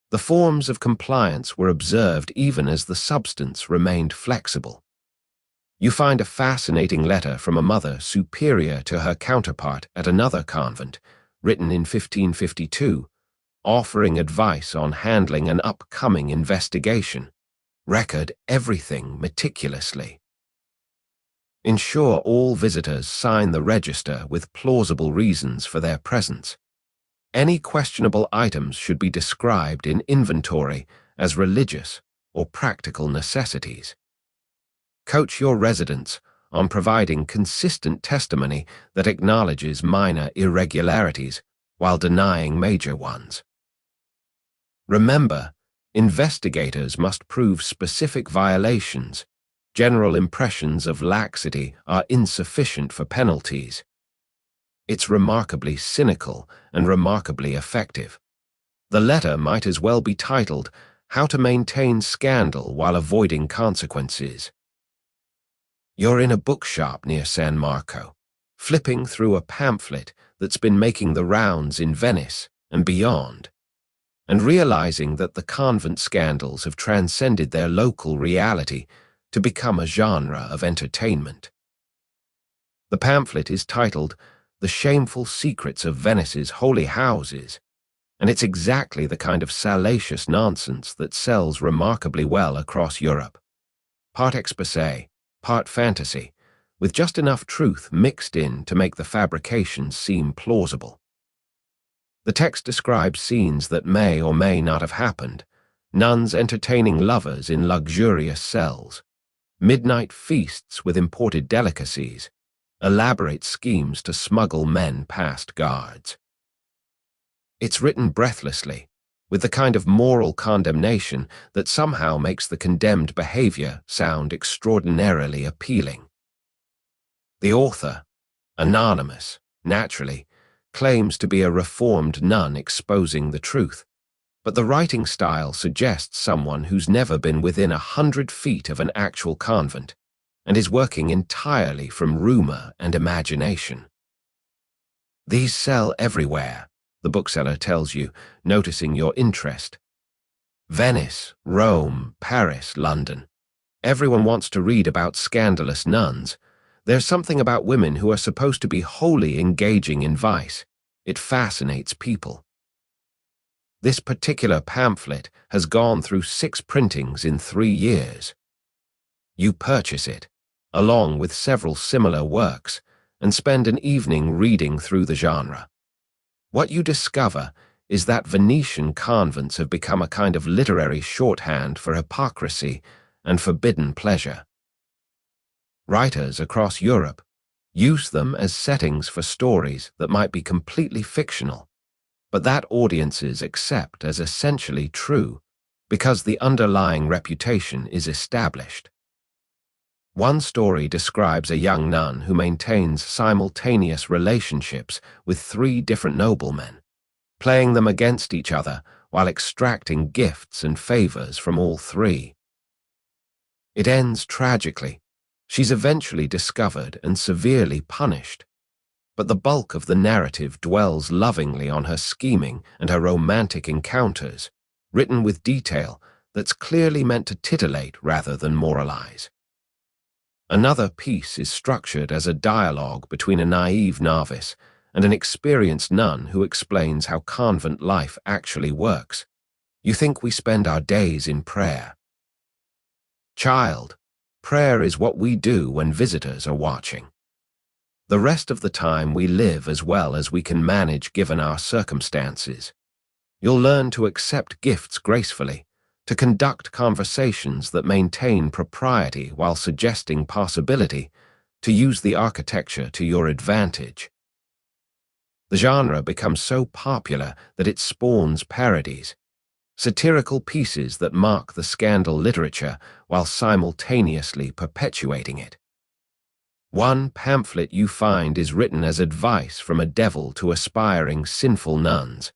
The forms of compliance were observed even as the substance remained flexible. You find a fascinating letter from a mother superior to her counterpart at another convent, written in 1552, offering advice on handling an upcoming investigation. Record everything meticulously. Ensure all visitors sign the register with plausible reasons for their presence. Any questionable items should be described in inventory as religious or practical necessities. Coach your residents on providing consistent testimony that acknowledges minor irregularities while denying major ones. Remember, investigators must prove specific violations. General impressions of laxity are insufficient for penalties. It's remarkably cynical and remarkably effective. The letter might as well be titled, How to Maintain Scandal While Avoiding Consequences. You're in a bookshop near San Marco, flipping through a pamphlet that's been making the rounds in Venice and beyond, and realizing that the convent scandals have transcended their local reality to become a genre of entertainment. The pamphlet is titled the shameful secrets of Venice's holy houses, and it's exactly the kind of salacious nonsense that sells remarkably well across Europe. Part exposé, part fantasy, with just enough truth mixed in to make the fabrications seem plausible. The text describes scenes that may or may not have happened: nuns entertaining lovers in luxurious cells, midnight feasts with imported delicacies, elaborate schemes to smuggle men past guards. It's written breathlessly, with the kind of moral condemnation that somehow makes the condemned behavior sound extraordinarily appealing. The author, anonymous, naturally, claims to be a reformed nun exposing the truth, but the writing style suggests someone who's never been within 100 feet of an actual convent and is working entirely from rumor and imagination. These sell everywhere, the bookseller tells you, noticing your interest. Venice, Rome, Paris, London. Everyone wants to read about scandalous nuns. There's something about women who are supposed to be wholly engaging in vice. It fascinates people. This particular pamphlet has gone through 6 printings in 3 years. You purchase it, along with several similar works, and spend an evening reading through the genre. What you discover is that Venetian convents have become a kind of literary shorthand for hypocrisy and forbidden pleasure. Writers across Europe use them as settings for stories that might be completely fictional, but that audiences accept as essentially true because the underlying reputation is established. One story describes a young nun who maintains simultaneous relationships with 3 different noblemen, playing them against each other while extracting gifts and favors from all 3. It ends tragically. She's eventually discovered and severely punished, but the bulk of the narrative dwells lovingly on her scheming and her romantic encounters, written with detail that's clearly meant to titillate rather than moralize. Another piece is structured as a dialogue between a naive novice and an experienced nun who explains how convent life actually works. You think we spend our days in prayer. Child, prayer is what we do when visitors are watching. The rest of the time we live as well as we can manage given our circumstances. You'll learn to accept gifts gracefully, to conduct conversations that maintain propriety while suggesting possibility, to use the architecture to your advantage. The genre becomes so popular that it spawns parodies, satirical pieces that mark the scandal literature while simultaneously perpetuating it. One pamphlet you find is written as advice from a devil to aspiring sinful nuns,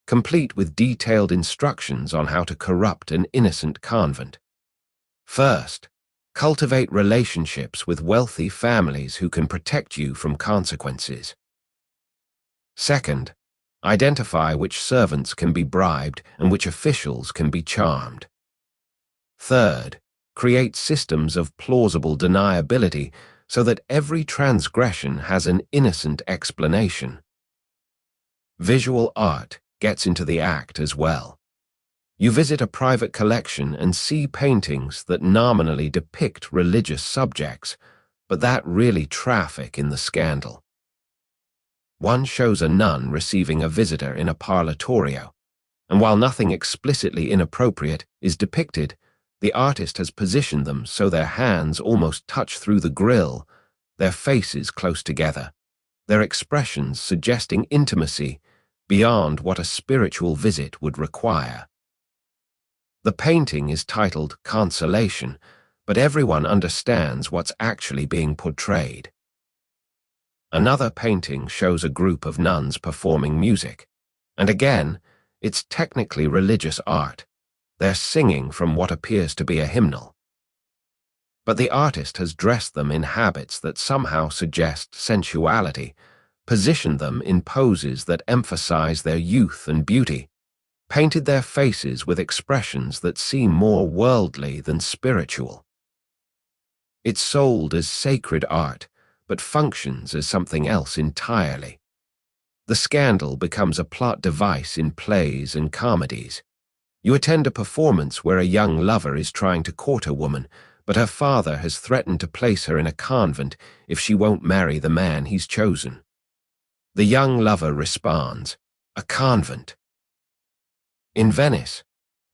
complete with detailed instructions on how to corrupt an innocent convent. First, cultivate relationships with wealthy families who can protect you from consequences. Second, identify which servants can be bribed and which officials can be charmed. Third, create systems of plausible deniability so that every transgression has an innocent explanation. Visual art gets into the act as well. You visit a private collection and see paintings that nominally depict religious subjects, but that really traffic in the scandal. One shows a nun receiving a visitor in a parlatorio, and while nothing explicitly inappropriate is depicted, the artist has positioned them so their hands almost touch through the grille, their faces close together, their expressions suggesting intimacy beyond what a spiritual visit would require. The painting is titled Consolation, but everyone understands what's actually being portrayed. Another painting shows a group of nuns performing music, and again, it's technically religious art. They're singing from what appears to be a hymnal. But the artist has dressed them in habits that somehow suggest sensuality, positioned them in poses that emphasize their youth and beauty, painted their faces with expressions that seem more worldly than spiritual. It's sold as sacred art, but functions as something else entirely. The scandal becomes a plot device in plays and comedies. You attend a performance where a young lover is trying to court a woman, but her father has threatened to place her in a convent if she won't marry the man he's chosen. The young lover responds, "A convent." In Venice,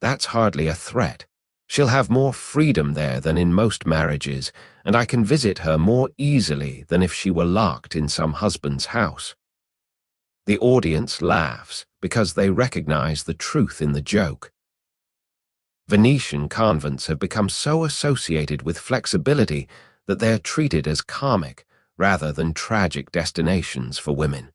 that's hardly a threat. She'll have more freedom there than in most marriages, and I can visit her more easily than if she were locked in some husband's house. The audience laughs because they recognize the truth in the joke. Venetian convents have become so associated with flexibility that they are treated as comic rather than tragic destinations for women.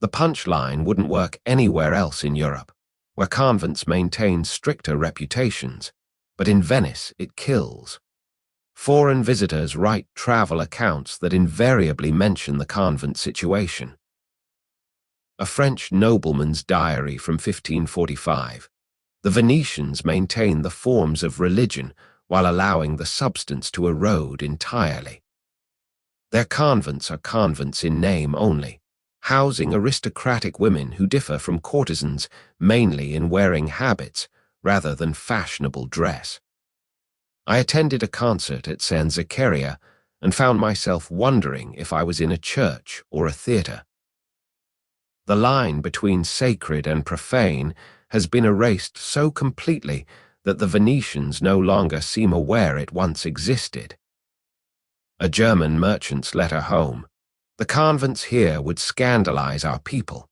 The punchline wouldn't work anywhere else in Europe, where convents maintain stricter reputations, but in Venice it kills. Foreign visitors write travel accounts that invariably mention the convent situation. A French nobleman's diary from 1545. The Venetians maintain the forms of religion while allowing the substance to erode entirely. Their convents are convents in name only, housing aristocratic women who differ from courtesans mainly in wearing habits rather than fashionable dress. I attended a concert at San Zaccaria and found myself wondering if I was in a church or a theater. The line between sacred and profane has been erased so completely that the Venetians no longer seem aware it once existed. A German merchant's letter home. The convents here would scandalize our people,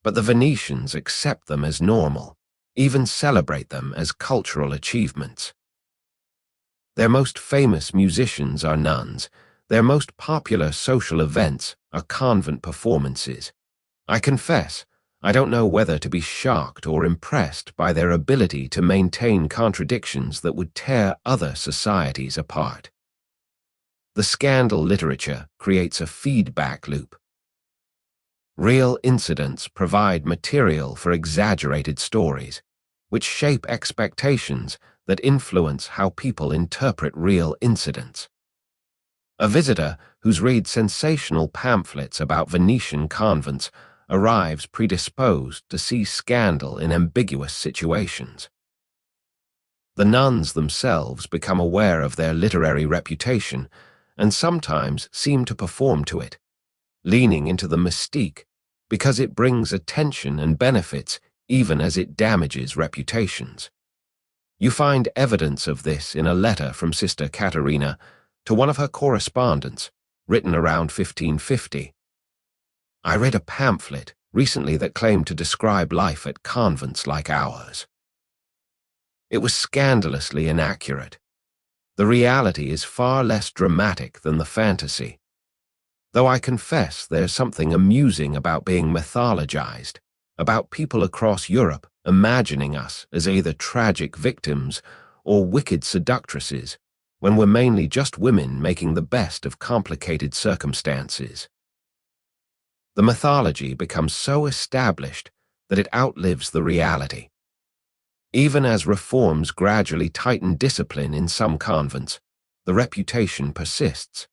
but the Venetians accept them as normal, even celebrate them as cultural achievements. Their most famous musicians are nuns. Their most popular social events are convent performances. I confess, I don't know whether to be shocked or impressed by their ability to maintain contradictions that would tear other societies apart. The scandal literature creates a feedback loop. Real incidents provide material for exaggerated stories, which shape expectations that influence how people interpret real incidents. A visitor who's read sensational pamphlets about Venetian convents arrives predisposed to see scandal in ambiguous situations. The nuns themselves become aware of their literary reputation and sometimes seem to perform to it, leaning into the mystique because it brings attention and benefits even as it damages reputations. You find evidence of this in a letter from Sister Caterina to one of her correspondents, written around 1550. I read a pamphlet recently that claimed to describe life at convents like ours. It was scandalously inaccurate. The reality is far less dramatic than the fantasy. Though I confess there's something amusing about being mythologized, about people across Europe imagining us as either tragic victims or wicked seductresses, when we're mainly just women making the best of complicated circumstances. The mythology becomes so established that it outlives the reality. Even as reforms gradually tighten discipline in some convents, the reputation persists.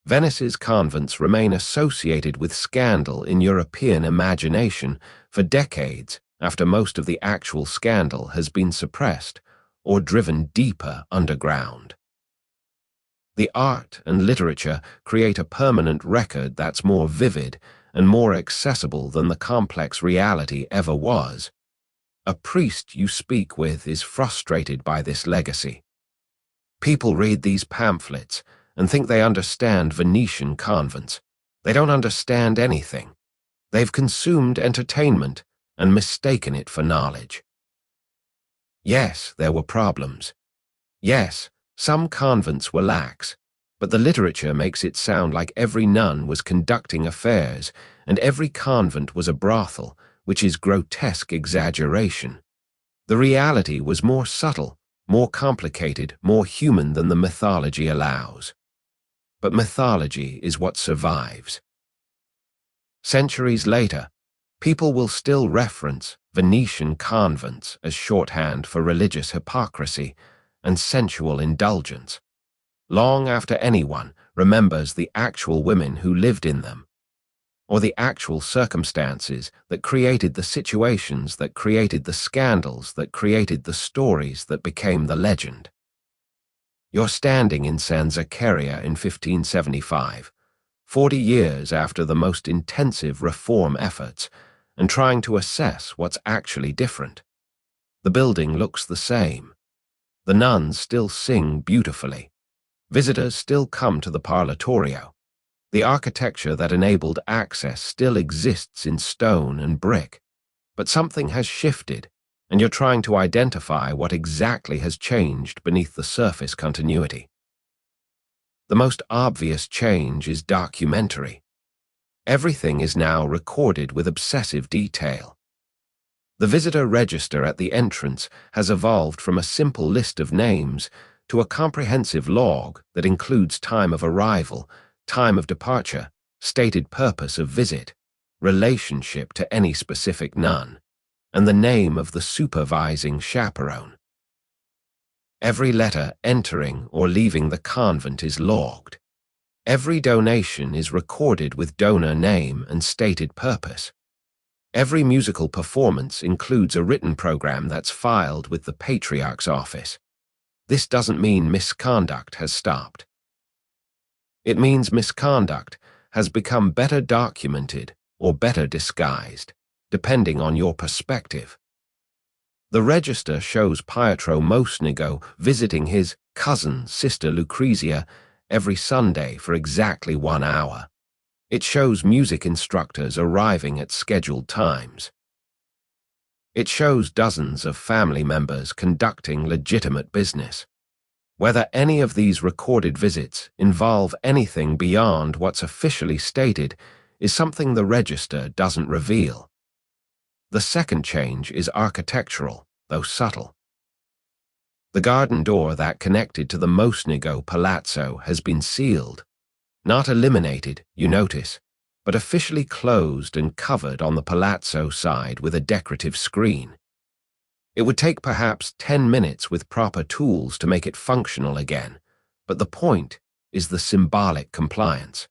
Venice's convents remain associated with scandal in European imagination for decades after most of the actual scandal has been suppressed or driven deeper underground. The art and literature create a permanent record that's more vivid and more accessible than the complex reality ever was. A priest you speak with is frustrated by this legacy. People read these pamphlets and think they understand Venetian convents. They don't understand anything. They've consumed entertainment and mistaken it for knowledge. Yes, there were problems. Yes, some convents were lax, but the literature makes it sound like every nun was conducting affairs and every convent was a brothel, which is grotesque exaggeration. The reality was more subtle, more complicated, more human than the mythology allows. But mythology is what survives. Centuries later, people will still reference Venetian convents as shorthand for religious hypocrisy and sensual indulgence, long after anyone, remembers the actual women who lived in them, or the actual circumstances that created the situations that created the scandals that created the stories that became the legend. You're standing in San Zaccaria in 1575, 40 years after the most intensive reform efforts, and trying to assess what's actually different. The building looks the same. The nuns still sing beautifully. Visitors still come to the parlatorio. The architecture that enabled access still exists in stone and brick. But something has shifted, and you're trying to identify what exactly has changed beneath the surface continuity. The most obvious change is documentary. Everything is now recorded with obsessive detail. The visitor register at the entrance has evolved from a simple list of names to a comprehensive log that includes time of arrival, time of departure, stated purpose of visit, relationship to any specific nun, and the name of the supervising chaperone. Every letter entering or leaving the convent is logged. Every donation is recorded with donor name and stated purpose. Every musical performance includes a written program that's filed with the Patriarch's office. This doesn't mean misconduct has stopped. It means misconduct has become better documented or better disguised, depending on your perspective. The register shows Pietro Mosnigo visiting his cousin, Sister Lucrezia, every Sunday for exactly 1 hour. It shows music instructors arriving at scheduled times. It shows dozens of family members conducting legitimate business. Whether any of these recorded visits involve anything beyond what's officially stated is something the register doesn't reveal. The second change is architectural, though subtle. The garden door that connected to the Mosnigo Palazzo has been sealed. Not eliminated, you notice, but officially closed and covered on the Palazzo side with a decorative screen. It would take perhaps 10 minutes with proper tools to make it functional again, but the point is the symbolic compliance.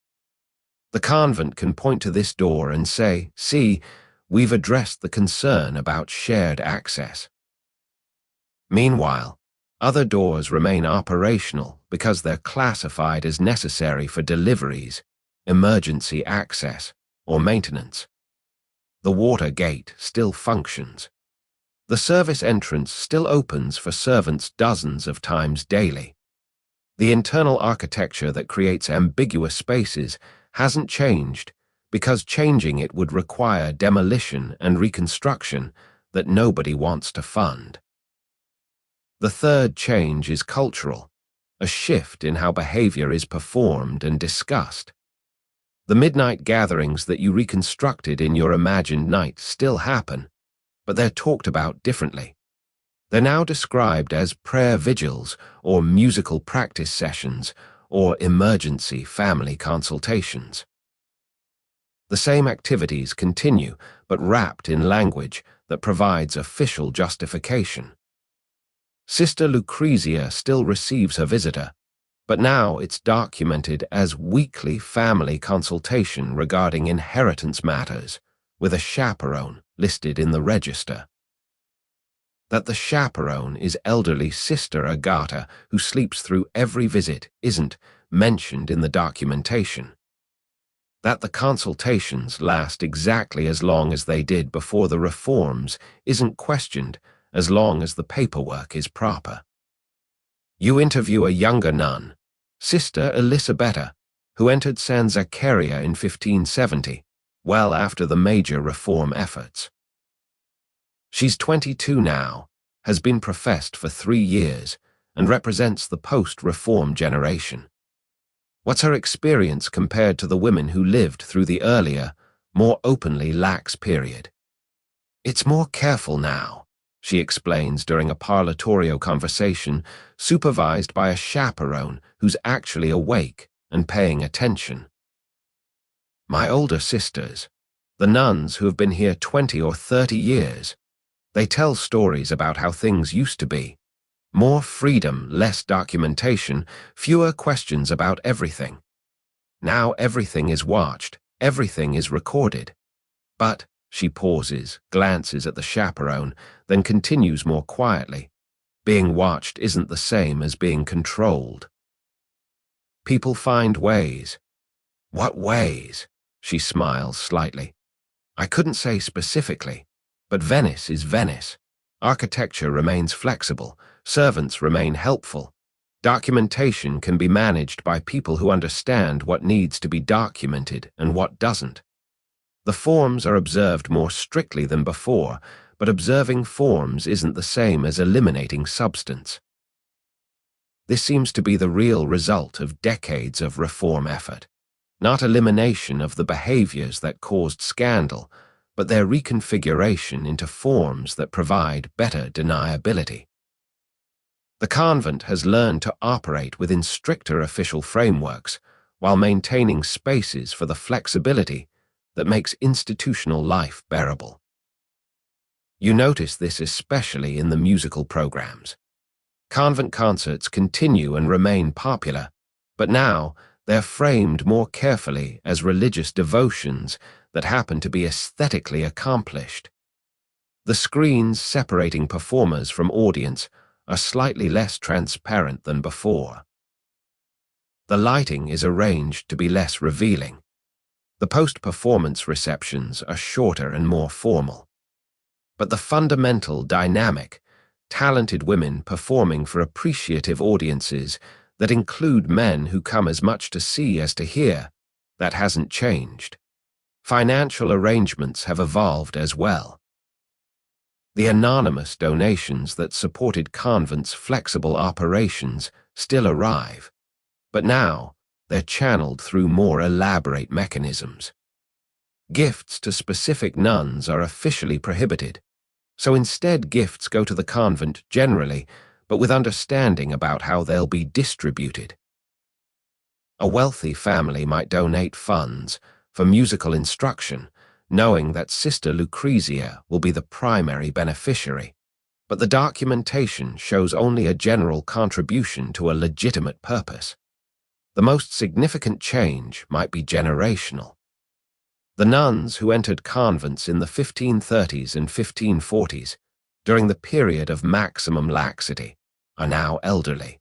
The convent can point to this door and say, "See, we've addressed the concern about shared access." Meanwhile, other doors remain operational because they're classified as necessary for deliveries, emergency access, or maintenance. The water gate still functions. The service entrance still opens for servants dozens of times daily. The internal architecture that creates ambiguous spaces hasn't changed because changing it would require demolition and reconstruction that nobody wants to fund. The third change is cultural, a shift in how behavior is performed and discussed. The midnight gatherings that you reconstructed in your imagined night still happen, but they're talked about differently. They're now described as prayer vigils or musical practice sessions or emergency family consultations. The same activities continue, but wrapped in language that provides official justification. Sister Lucrezia still receives her visitor, but now it's documented as weekly family consultation regarding inheritance matters, with a chaperone listed in the register. That the chaperone is elderly Sister Agata, who sleeps through every visit, isn't mentioned in the documentation. That the consultations last exactly as long as they did before the reforms isn't questioned as long as the paperwork is proper. You interview a younger nun, Sister Illicit, who entered San Zaccaria in 1570, well after the major reform efforts. She's 22 now, has been professed for 3 years, and represents the post-reform generation. What's her experience compared to the women who lived through the earlier, more openly lax period? It's more careful now, she explains during a parlatorio conversation supervised by a chaperone who's actually awake and paying attention. My older sisters, the nuns who have been here 20 or 30 years, they tell stories about how things used to be. More freedom, less documentation, fewer questions about everything. Now everything is watched, everything is recorded. But, she pauses, glances at the chaperone, then continues more quietly. Being watched isn't the same as being controlled. People find ways. What ways? She smiles slightly. I couldn't say specifically, but Venice is Venice. Architecture remains flexible, servants remain helpful. Documentation can be managed by people who understand what needs to be documented and what doesn't. The forms are observed more strictly than before, but observing forms isn't the same as eliminating substance. This seems to be the real result of decades of reform effort. Not elimination of the behaviors that caused scandal, but their reconfiguration into forms that provide better deniability. The convent has learned to operate within stricter official frameworks while maintaining spaces for the flexibility that makes institutional life bearable. You notice this especially in the musical programs. Convent concerts continue and remain popular, but now they're framed more carefully as religious devotions that happen to be aesthetically accomplished. The screens separating performers from audience are slightly less transparent than before. The lighting is arranged to be less revealing. The post-performance receptions are shorter and more formal. But the fundamental dynamic, talented women performing for appreciative audiences that include men who come as much to see as to hear, that hasn't changed. Financial arrangements have evolved as well. The anonymous donations that supported convents' flexible operations still arrive, but now they're channeled through more elaborate mechanisms. Gifts to specific nuns are officially prohibited, so instead gifts go to the convent generally, but with understanding about how they'll be distributed. A wealthy family might donate funds for musical instruction, knowing that Sister Lucrezia will be the primary beneficiary, but the documentation shows only a general contribution to a legitimate purpose. The most significant change might be generational. The nuns who entered convents in the 1530s and 1540s, during the period of maximum laxity, are now elderly.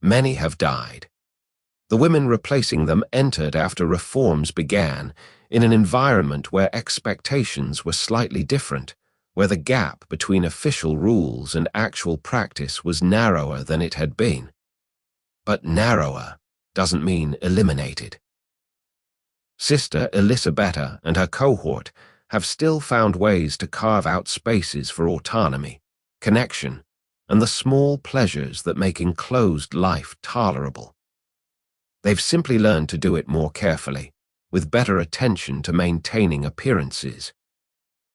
Many have died. The women replacing them entered after reforms began in an environment where expectations were slightly different, where the gap between official rules and actual practice was narrower than it had been. But narrower doesn't mean eliminated. Sister Illicit and her cohort have still found ways to carve out spaces for autonomy, connection, and the small pleasures that make enclosed life tolerable. They've simply learned to do it more carefully, with better attention to maintaining appearances.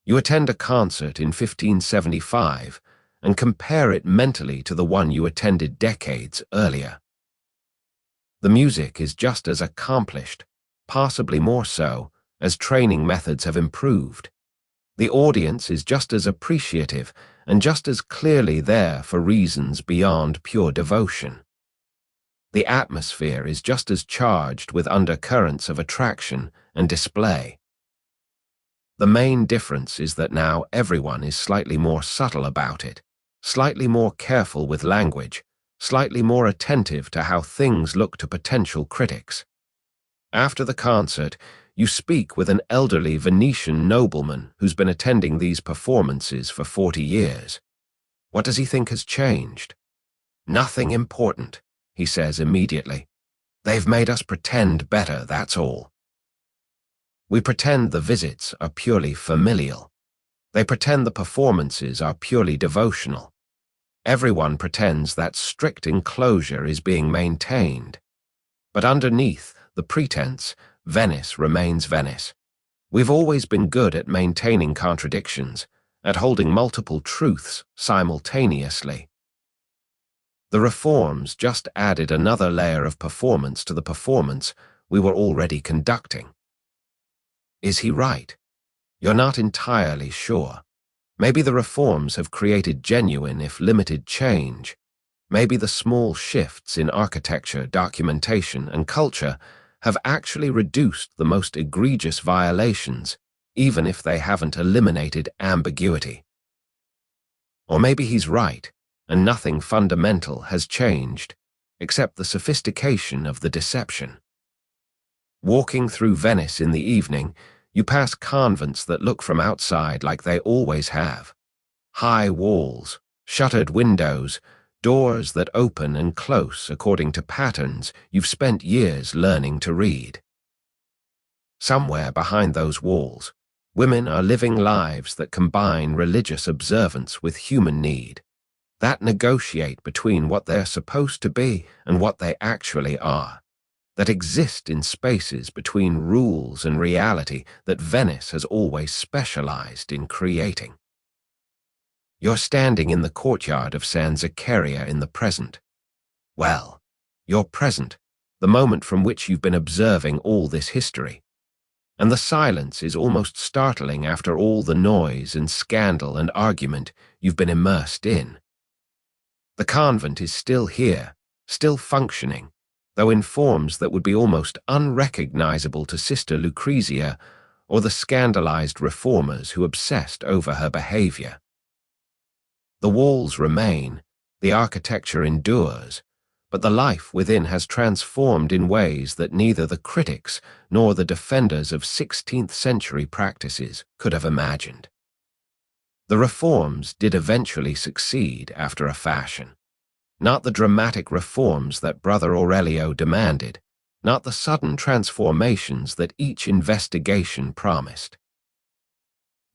You attend a concert in 1575 and compare it mentally to the one you attended decades earlier. The music is just as accomplished, possibly more so, as training methods have improved. The audience is just as appreciative and just as clearly there for reasons beyond pure devotion. The atmosphere is just as charged with undercurrents of attraction and display. The main difference is that now everyone is slightly more subtle about it, slightly more careful with language, slightly more attentive to how things look to potential critics. After the concert, you speak with an elderly Venetian nobleman who's been attending these performances for 40 years. What does he think has changed? Nothing important, he says immediately. They've made us pretend better, that's all. We pretend the visits are purely familial. They pretend the performances are purely devotional. Everyone pretends that strict enclosure is being maintained. But underneath the pretense, Venice remains Venice. We've always been good at maintaining contradictions, at holding multiple truths simultaneously. The reforms just added another layer of performance to the performance we were already conducting. Is he right? You're not entirely sure. Maybe the reforms have created genuine, if limited, change. Maybe the small shifts in architecture, documentation, and culture have actually reduced the most egregious violations, even if they haven't eliminated ambiguity. Or maybe he's right, and nothing fundamental has changed, except the sophistication of the deception. Walking through Venice in the evening, you pass convents that look from outside like they always have. High walls, shuttered windows, doors that open and close according to patterns you've spent years learning to read. Somewhere behind those walls, women are living lives that combine religious observance with human need, that negotiate between what they're supposed to be and what they actually are, that exist in spaces between rules and reality that Venice has always specialized in creating. You're standing in the courtyard of San Zaccaria in the present. Well, you're present, the moment from which you've been observing all this history. And the silence is almost startling after all the noise and scandal and argument you've been immersed in. The convent is still here, still functioning, though in forms that would be almost unrecognizable to Sister Lucrezia or the scandalized reformers who obsessed over her behavior. The walls remain, the architecture endures, but the life within has transformed in ways that neither the critics nor the defenders of 16th century practices could have imagined. The reforms did eventually succeed after a fashion. Not the dramatic reforms that Brother Aurelio demanded, not the sudden transformations that each investigation promised.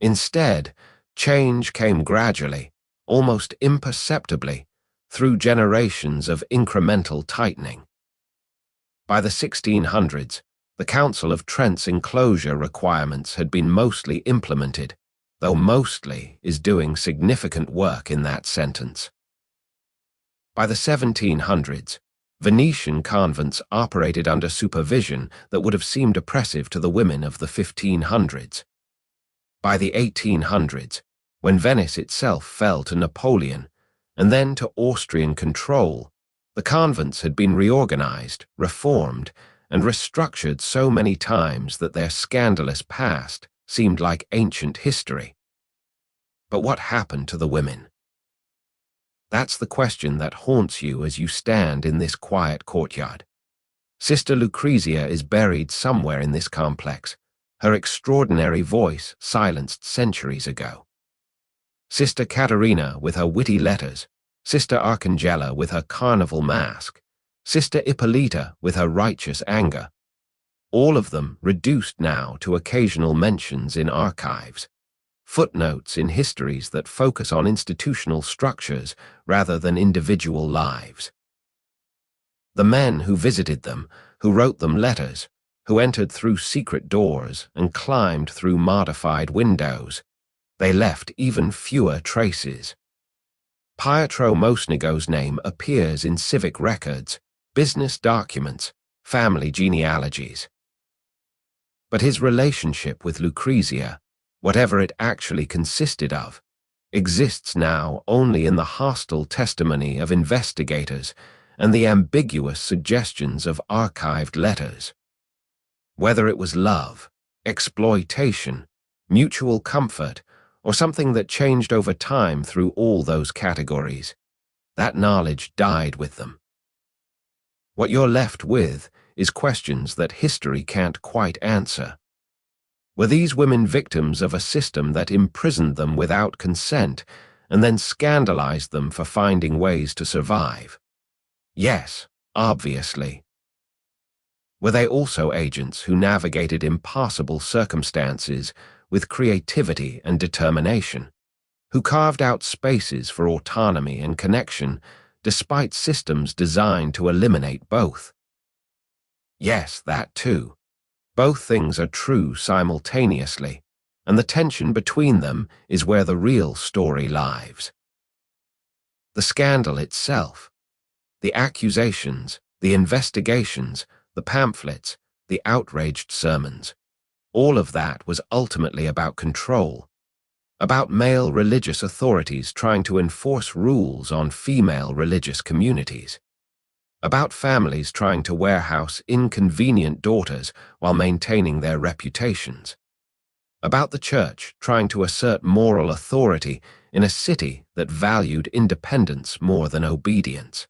Instead, change came gradually, almost imperceptibly, through generations of incremental tightening. By the 1600s, the Council of Trent's enclosure requirements had been mostly implemented, though mostly is doing significant work in that sentence. By the 1700s, Venetian convents operated under supervision that would have seemed oppressive to the women of the 1500s. By the 1800s, when Venice itself fell to Napoleon, and then to Austrian control, the convents had been reorganized, reformed, and restructured so many times that their scandalous past seemed like ancient history. But what happened to the women? That's the question that haunts you as you stand in this quiet courtyard. Sister Lucrezia is buried somewhere in this complex, her extraordinary voice silenced centuries ago. Sister Caterina with her witty letters, Sister Arcangela with her carnival mask, Sister Ippolita with her righteous anger, all of them reduced now to occasional mentions in archives, footnotes in histories that focus on institutional structures rather than individual lives. The men who visited them, who wrote them letters, who entered through secret doors and climbed through modified windows, they left even fewer traces. Pietro Mosnigo's name appears in civic records, business documents, family genealogies. But his relationship with Lucrezia, whatever it actually consisted of, exists now only in the hostile testimony of investigators and the ambiguous suggestions of archived letters. Whether it was love, exploitation, mutual comfort, or something that changed over time through all those categories, that knowledge died with them. What you're left with is questions that history can't quite answer. Were these women victims of a system that imprisoned them without consent and then scandalized them for finding ways to survive? Yes, obviously. Were they also agents who navigated impossible circumstances with creativity and determination, who carved out spaces for autonomy and connection despite systems designed to eliminate both? Yes, that too. Both things are true simultaneously, and the tension between them is where the real story lies. The scandal itself, the accusations, the investigations, the pamphlets, the outraged sermons, all of that was ultimately about control, about male religious authorities trying to enforce rules on female religious communities, about families trying to warehouse inconvenient daughters while maintaining their reputations, about the church trying to assert moral authority in a city that valued independence more than obedience.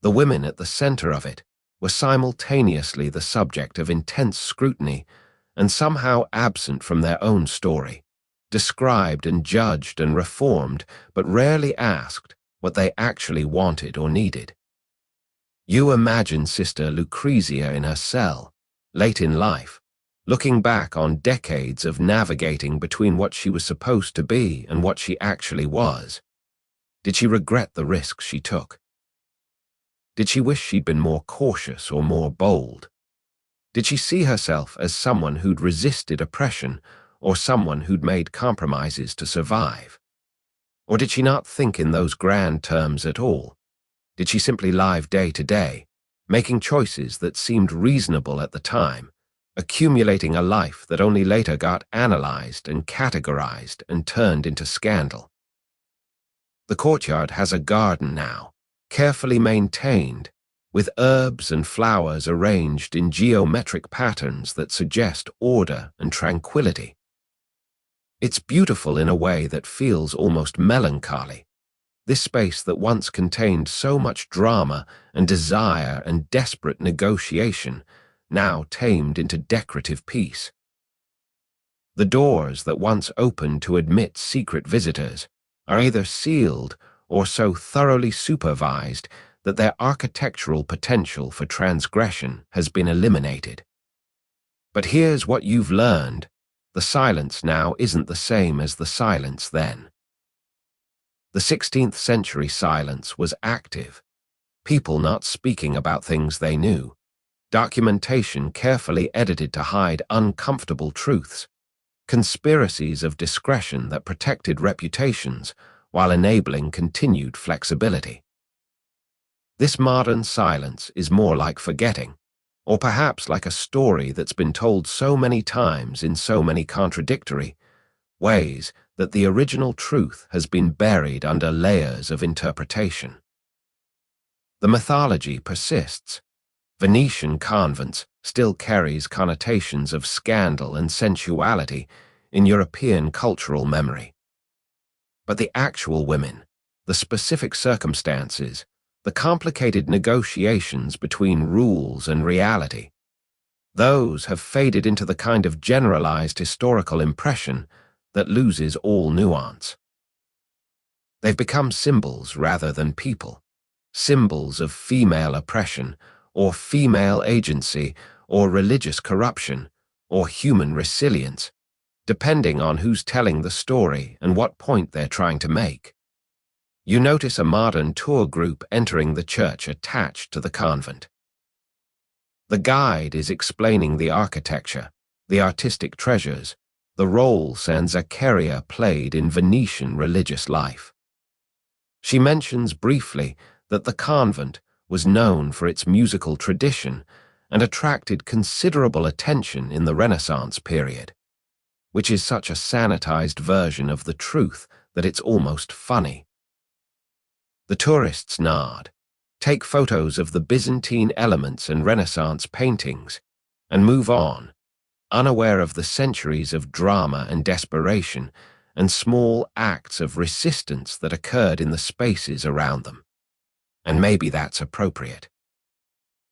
The women at the center of it were simultaneously the subject of intense scrutiny and somehow absent from their own story, described and judged and reformed, but rarely asked what they actually wanted or needed. You imagine Sister Lucrezia in her cell, late in life, looking back on decades of navigating between what she was supposed to be and what she actually was. Did she regret the risks she took? Did she wish she'd been more cautious or more bold? Did she see herself as someone who'd resisted oppression or someone who'd made compromises to survive? Or did she not think in those grand terms at all? Did she simply live day to day, making choices that seemed reasonable at the time, accumulating a life that only later got analyzed and categorized and turned into scandal? The courtyard has a garden now, carefully maintained, with herbs and flowers arranged in geometric patterns that suggest order and tranquility. It's beautiful in a way that feels almost melancholy. This space that once contained so much drama and desire and desperate negotiation, now tamed into decorative peace. The doors that once opened to admit secret visitors are either sealed or so thoroughly supervised that their architectural potential for transgression has been eliminated. But here's what you've learned. The silence now isn't the same as the silence then. The 16th century silence was active, people not speaking about things they knew, documentation carefully edited to hide uncomfortable truths, conspiracies of discretion that protected reputations while enabling continued flexibility. This modern silence is more like forgetting, or perhaps like a story that's been told so many times in so many contradictory ways that the original truth has been buried under layers of interpretation. The mythology persists. Venetian convents still carries connotations of scandal and sensuality in European cultural memory. But the actual women, the specific circumstances, the complicated negotiations between rules and reality, those have faded into the kind of generalized historical impression that loses all nuance. They've become symbols rather than people, symbols of female oppression, or female agency, or religious corruption, or human resilience, depending on who's telling the story and what point they're trying to make. You notice a modern tour group entering the church attached to the convent. The guide is explaining the architecture, the artistic treasures, the role San Zaccaria played in Venetian religious life. She mentions briefly that the convent was known for its musical tradition and attracted considerable attention in the Renaissance period, which is such a sanitized version of the truth that it's almost funny. The tourists nod, take photos of the Byzantine elements and Renaissance paintings, and move on, unaware of the centuries of drama and desperation and small acts of resistance that occurred in the spaces around them. And maybe that's appropriate.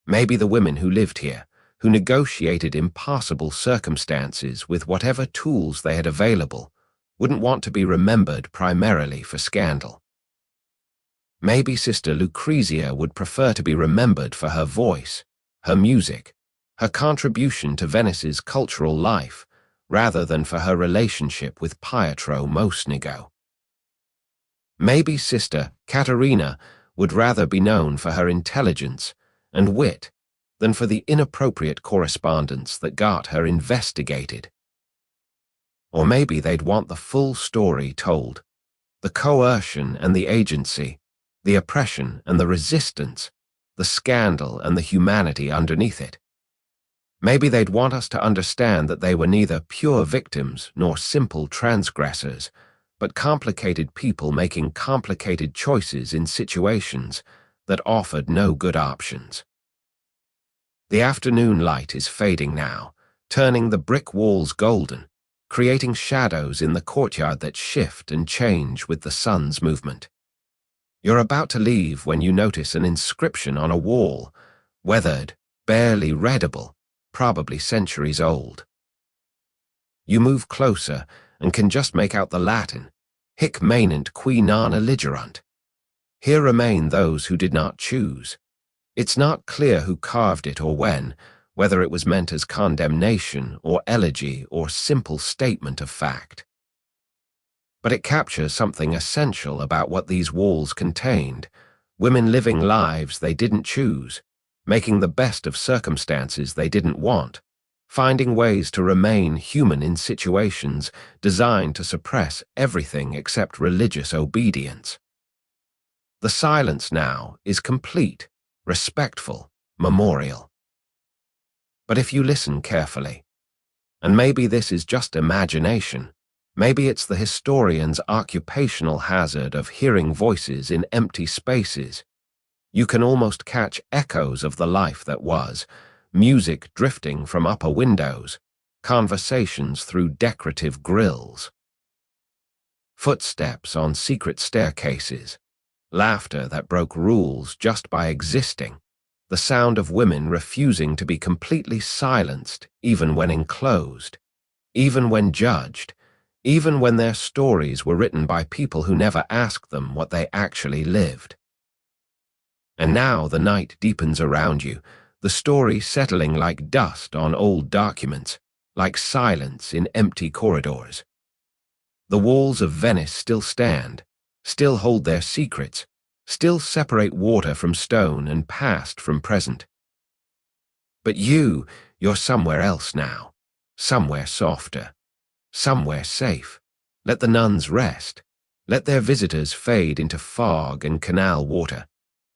Maybe the women who lived here, who negotiated impossible circumstances with whatever tools they had available, wouldn't want to be remembered primarily for scandal. Maybe Sister Lucrezia would prefer to be remembered for her voice, her music, her contribution to Venice's cultural life, rather than for her relationship with Pietro Mosnigo. Maybe Sister Caterina would rather be known for her intelligence and wit than for the inappropriate correspondence that got her investigated. Or maybe they'd want the full story told, the coercion and the agency, the oppression and the resistance, the scandal and the humanity underneath it. Maybe they'd want us to understand that they were neither pure victims nor simple transgressors, but complicated people making complicated choices in situations that offered no good options. The afternoon light is fading now, turning the brick walls golden, creating shadows in the courtyard that shift and change with the sun's movement. You're about to leave when you notice an inscription on a wall, weathered, barely readable, probably centuries old. You move closer and can just make out the Latin, Hic maenent qui non eligerunt. Here remain those who did not choose. It's not clear who carved it or when, whether it was meant as condemnation or elegy or simple statement of fact. But it captures something essential about what these walls contained: women living lives they didn't choose, making the best of circumstances they didn't want, finding ways to remain human in situations designed to suppress everything except religious obedience. The silence now is complete, respectful, memorial. But if you listen carefully, and maybe this is just imagination, maybe it's the historian's occupational hazard of hearing voices in empty spaces, you can almost catch echoes of the life that was, music drifting from upper windows, conversations through decorative grilles, footsteps on secret staircases, laughter that broke rules just by existing, the sound of women refusing to be completely silenced even when enclosed, even when judged, even when their stories were written by people who never asked them what they actually lived. And now the night deepens around you, the story settling like dust on old documents, like silence in empty corridors. The walls of Venice still stand, still hold their secrets, still separate water from stone and past from present. But you're somewhere else now, somewhere softer, somewhere safe. Let the nuns rest. Let their visitors fade into fog and canal water.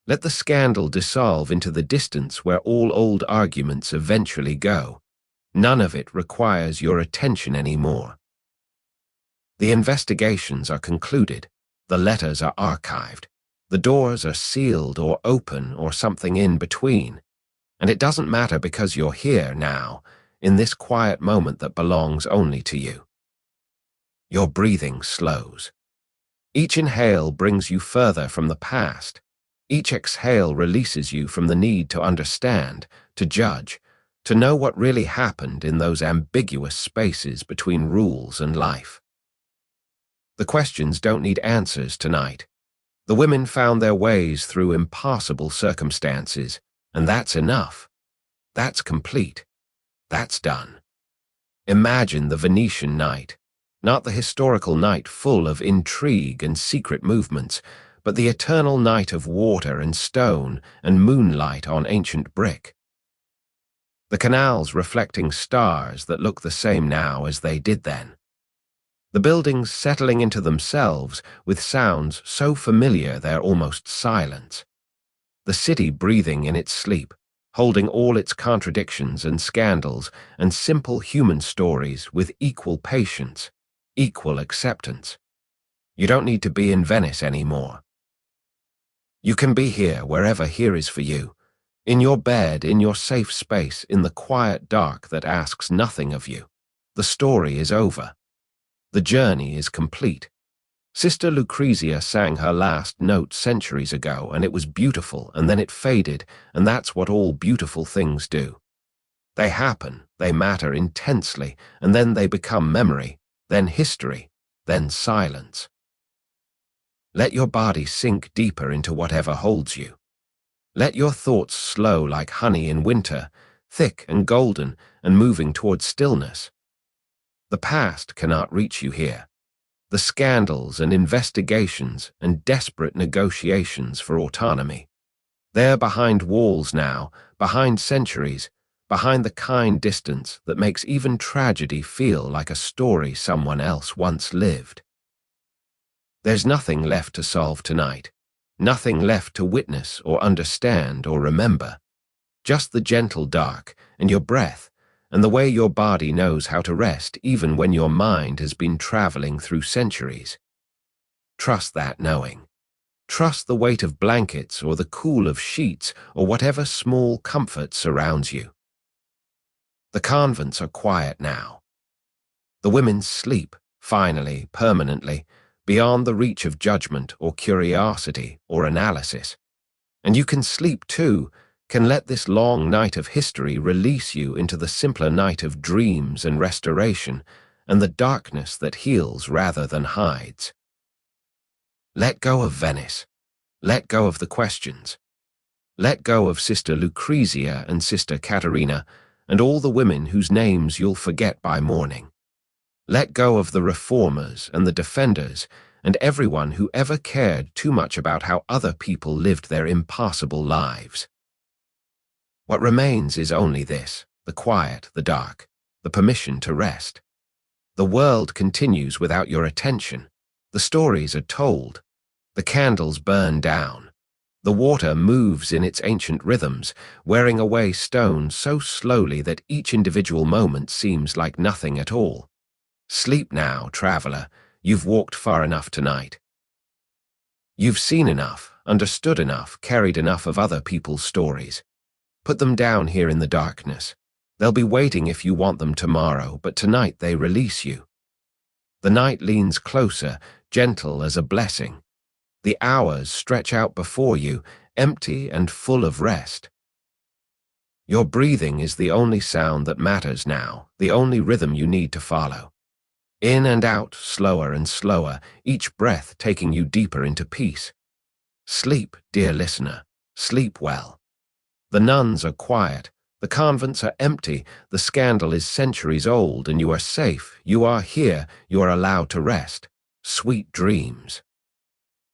Let the scandal dissolve into the distance where all old arguments eventually go. None of it requires your attention anymore. The investigations are concluded. The letters are archived. The doors are sealed or open or something in between. And it doesn't matter because you're here now, in this quiet moment that belongs only to you. Your breathing slows. Each inhale brings you further from the past. Each exhale releases you from the need to understand, to judge, to know what really happened in those ambiguous spaces between rules and life. The questions don't need answers tonight. The women found their ways through impossible circumstances, and that's enough. That's complete. That's done. Imagine the Venetian night, not the historical night full of intrigue and secret movements, but the eternal night of water and stone and moonlight on ancient brick. The canals reflecting stars that look the same now as they did then. The buildings settling into themselves with sounds so familiar they're almost silence. The city breathing in its sleep, holding all its contradictions and scandals and simple human stories with equal patience, equal acceptance. You don't need to be in Venice anymore. You can be here wherever here is for you, in your bed, in your safe space, in the quiet dark that asks nothing of you. The story is over. The journey is complete. Sister Lucrezia sang her last note centuries ago, and it was beautiful, and then it faded, and that's what all beautiful things do. They happen, they matter intensely, and then they become memory, then history, then silence. Let your body sink deeper into whatever holds you. Let your thoughts slow like honey in winter, thick and golden and moving towards stillness. The past cannot reach you here. The scandals and investigations and desperate negotiations for autonomy. They're behind walls now, behind centuries, behind the kind distance that makes even tragedy feel like a story someone else once lived. There's nothing left to solve tonight, nothing left to witness or understand or remember. Just the gentle dark and your breath and the way your body knows how to rest even when your mind has been traveling through centuries. Trust that knowing. Trust the weight of blankets or the cool of sheets or whatever small comfort surrounds you. The convents are quiet now. The women sleep, finally, permanently, beyond the reach of judgment or curiosity or analysis. And you can sleep too, can let this long night of history release you into the simpler night of dreams and restoration, and the darkness that heals rather than hides. Let go of Venice. Let go of the questions. Let go of Sister Lucrezia and Sister Caterina, and all the women whose names you'll forget by morning. Let go of the reformers and the defenders, and everyone who ever cared too much about how other people lived their impossible lives. What remains is only this: the quiet, the dark, the permission to rest. The world continues without your attention. The stories are told. The candles burn down. The water moves in its ancient rhythms, wearing away stone so slowly that each individual moment seems like nothing at all. Sleep now, traveler. You've walked far enough tonight. You've seen enough, understood enough, carried enough of other people's stories. Put them down here in the darkness. They'll be waiting if you want them tomorrow, but tonight they release you. The night leans closer, gentle as a blessing. The hours stretch out before you, empty and full of rest. Your breathing is the only sound that matters now, the only rhythm you need to follow. In and out, slower and slower, each breath taking you deeper into peace. Sleep, dear listener, sleep well. The nuns are quiet, the convents are empty, the scandal is centuries old, and you are safe, you are here, you are allowed to rest. Sweet dreams.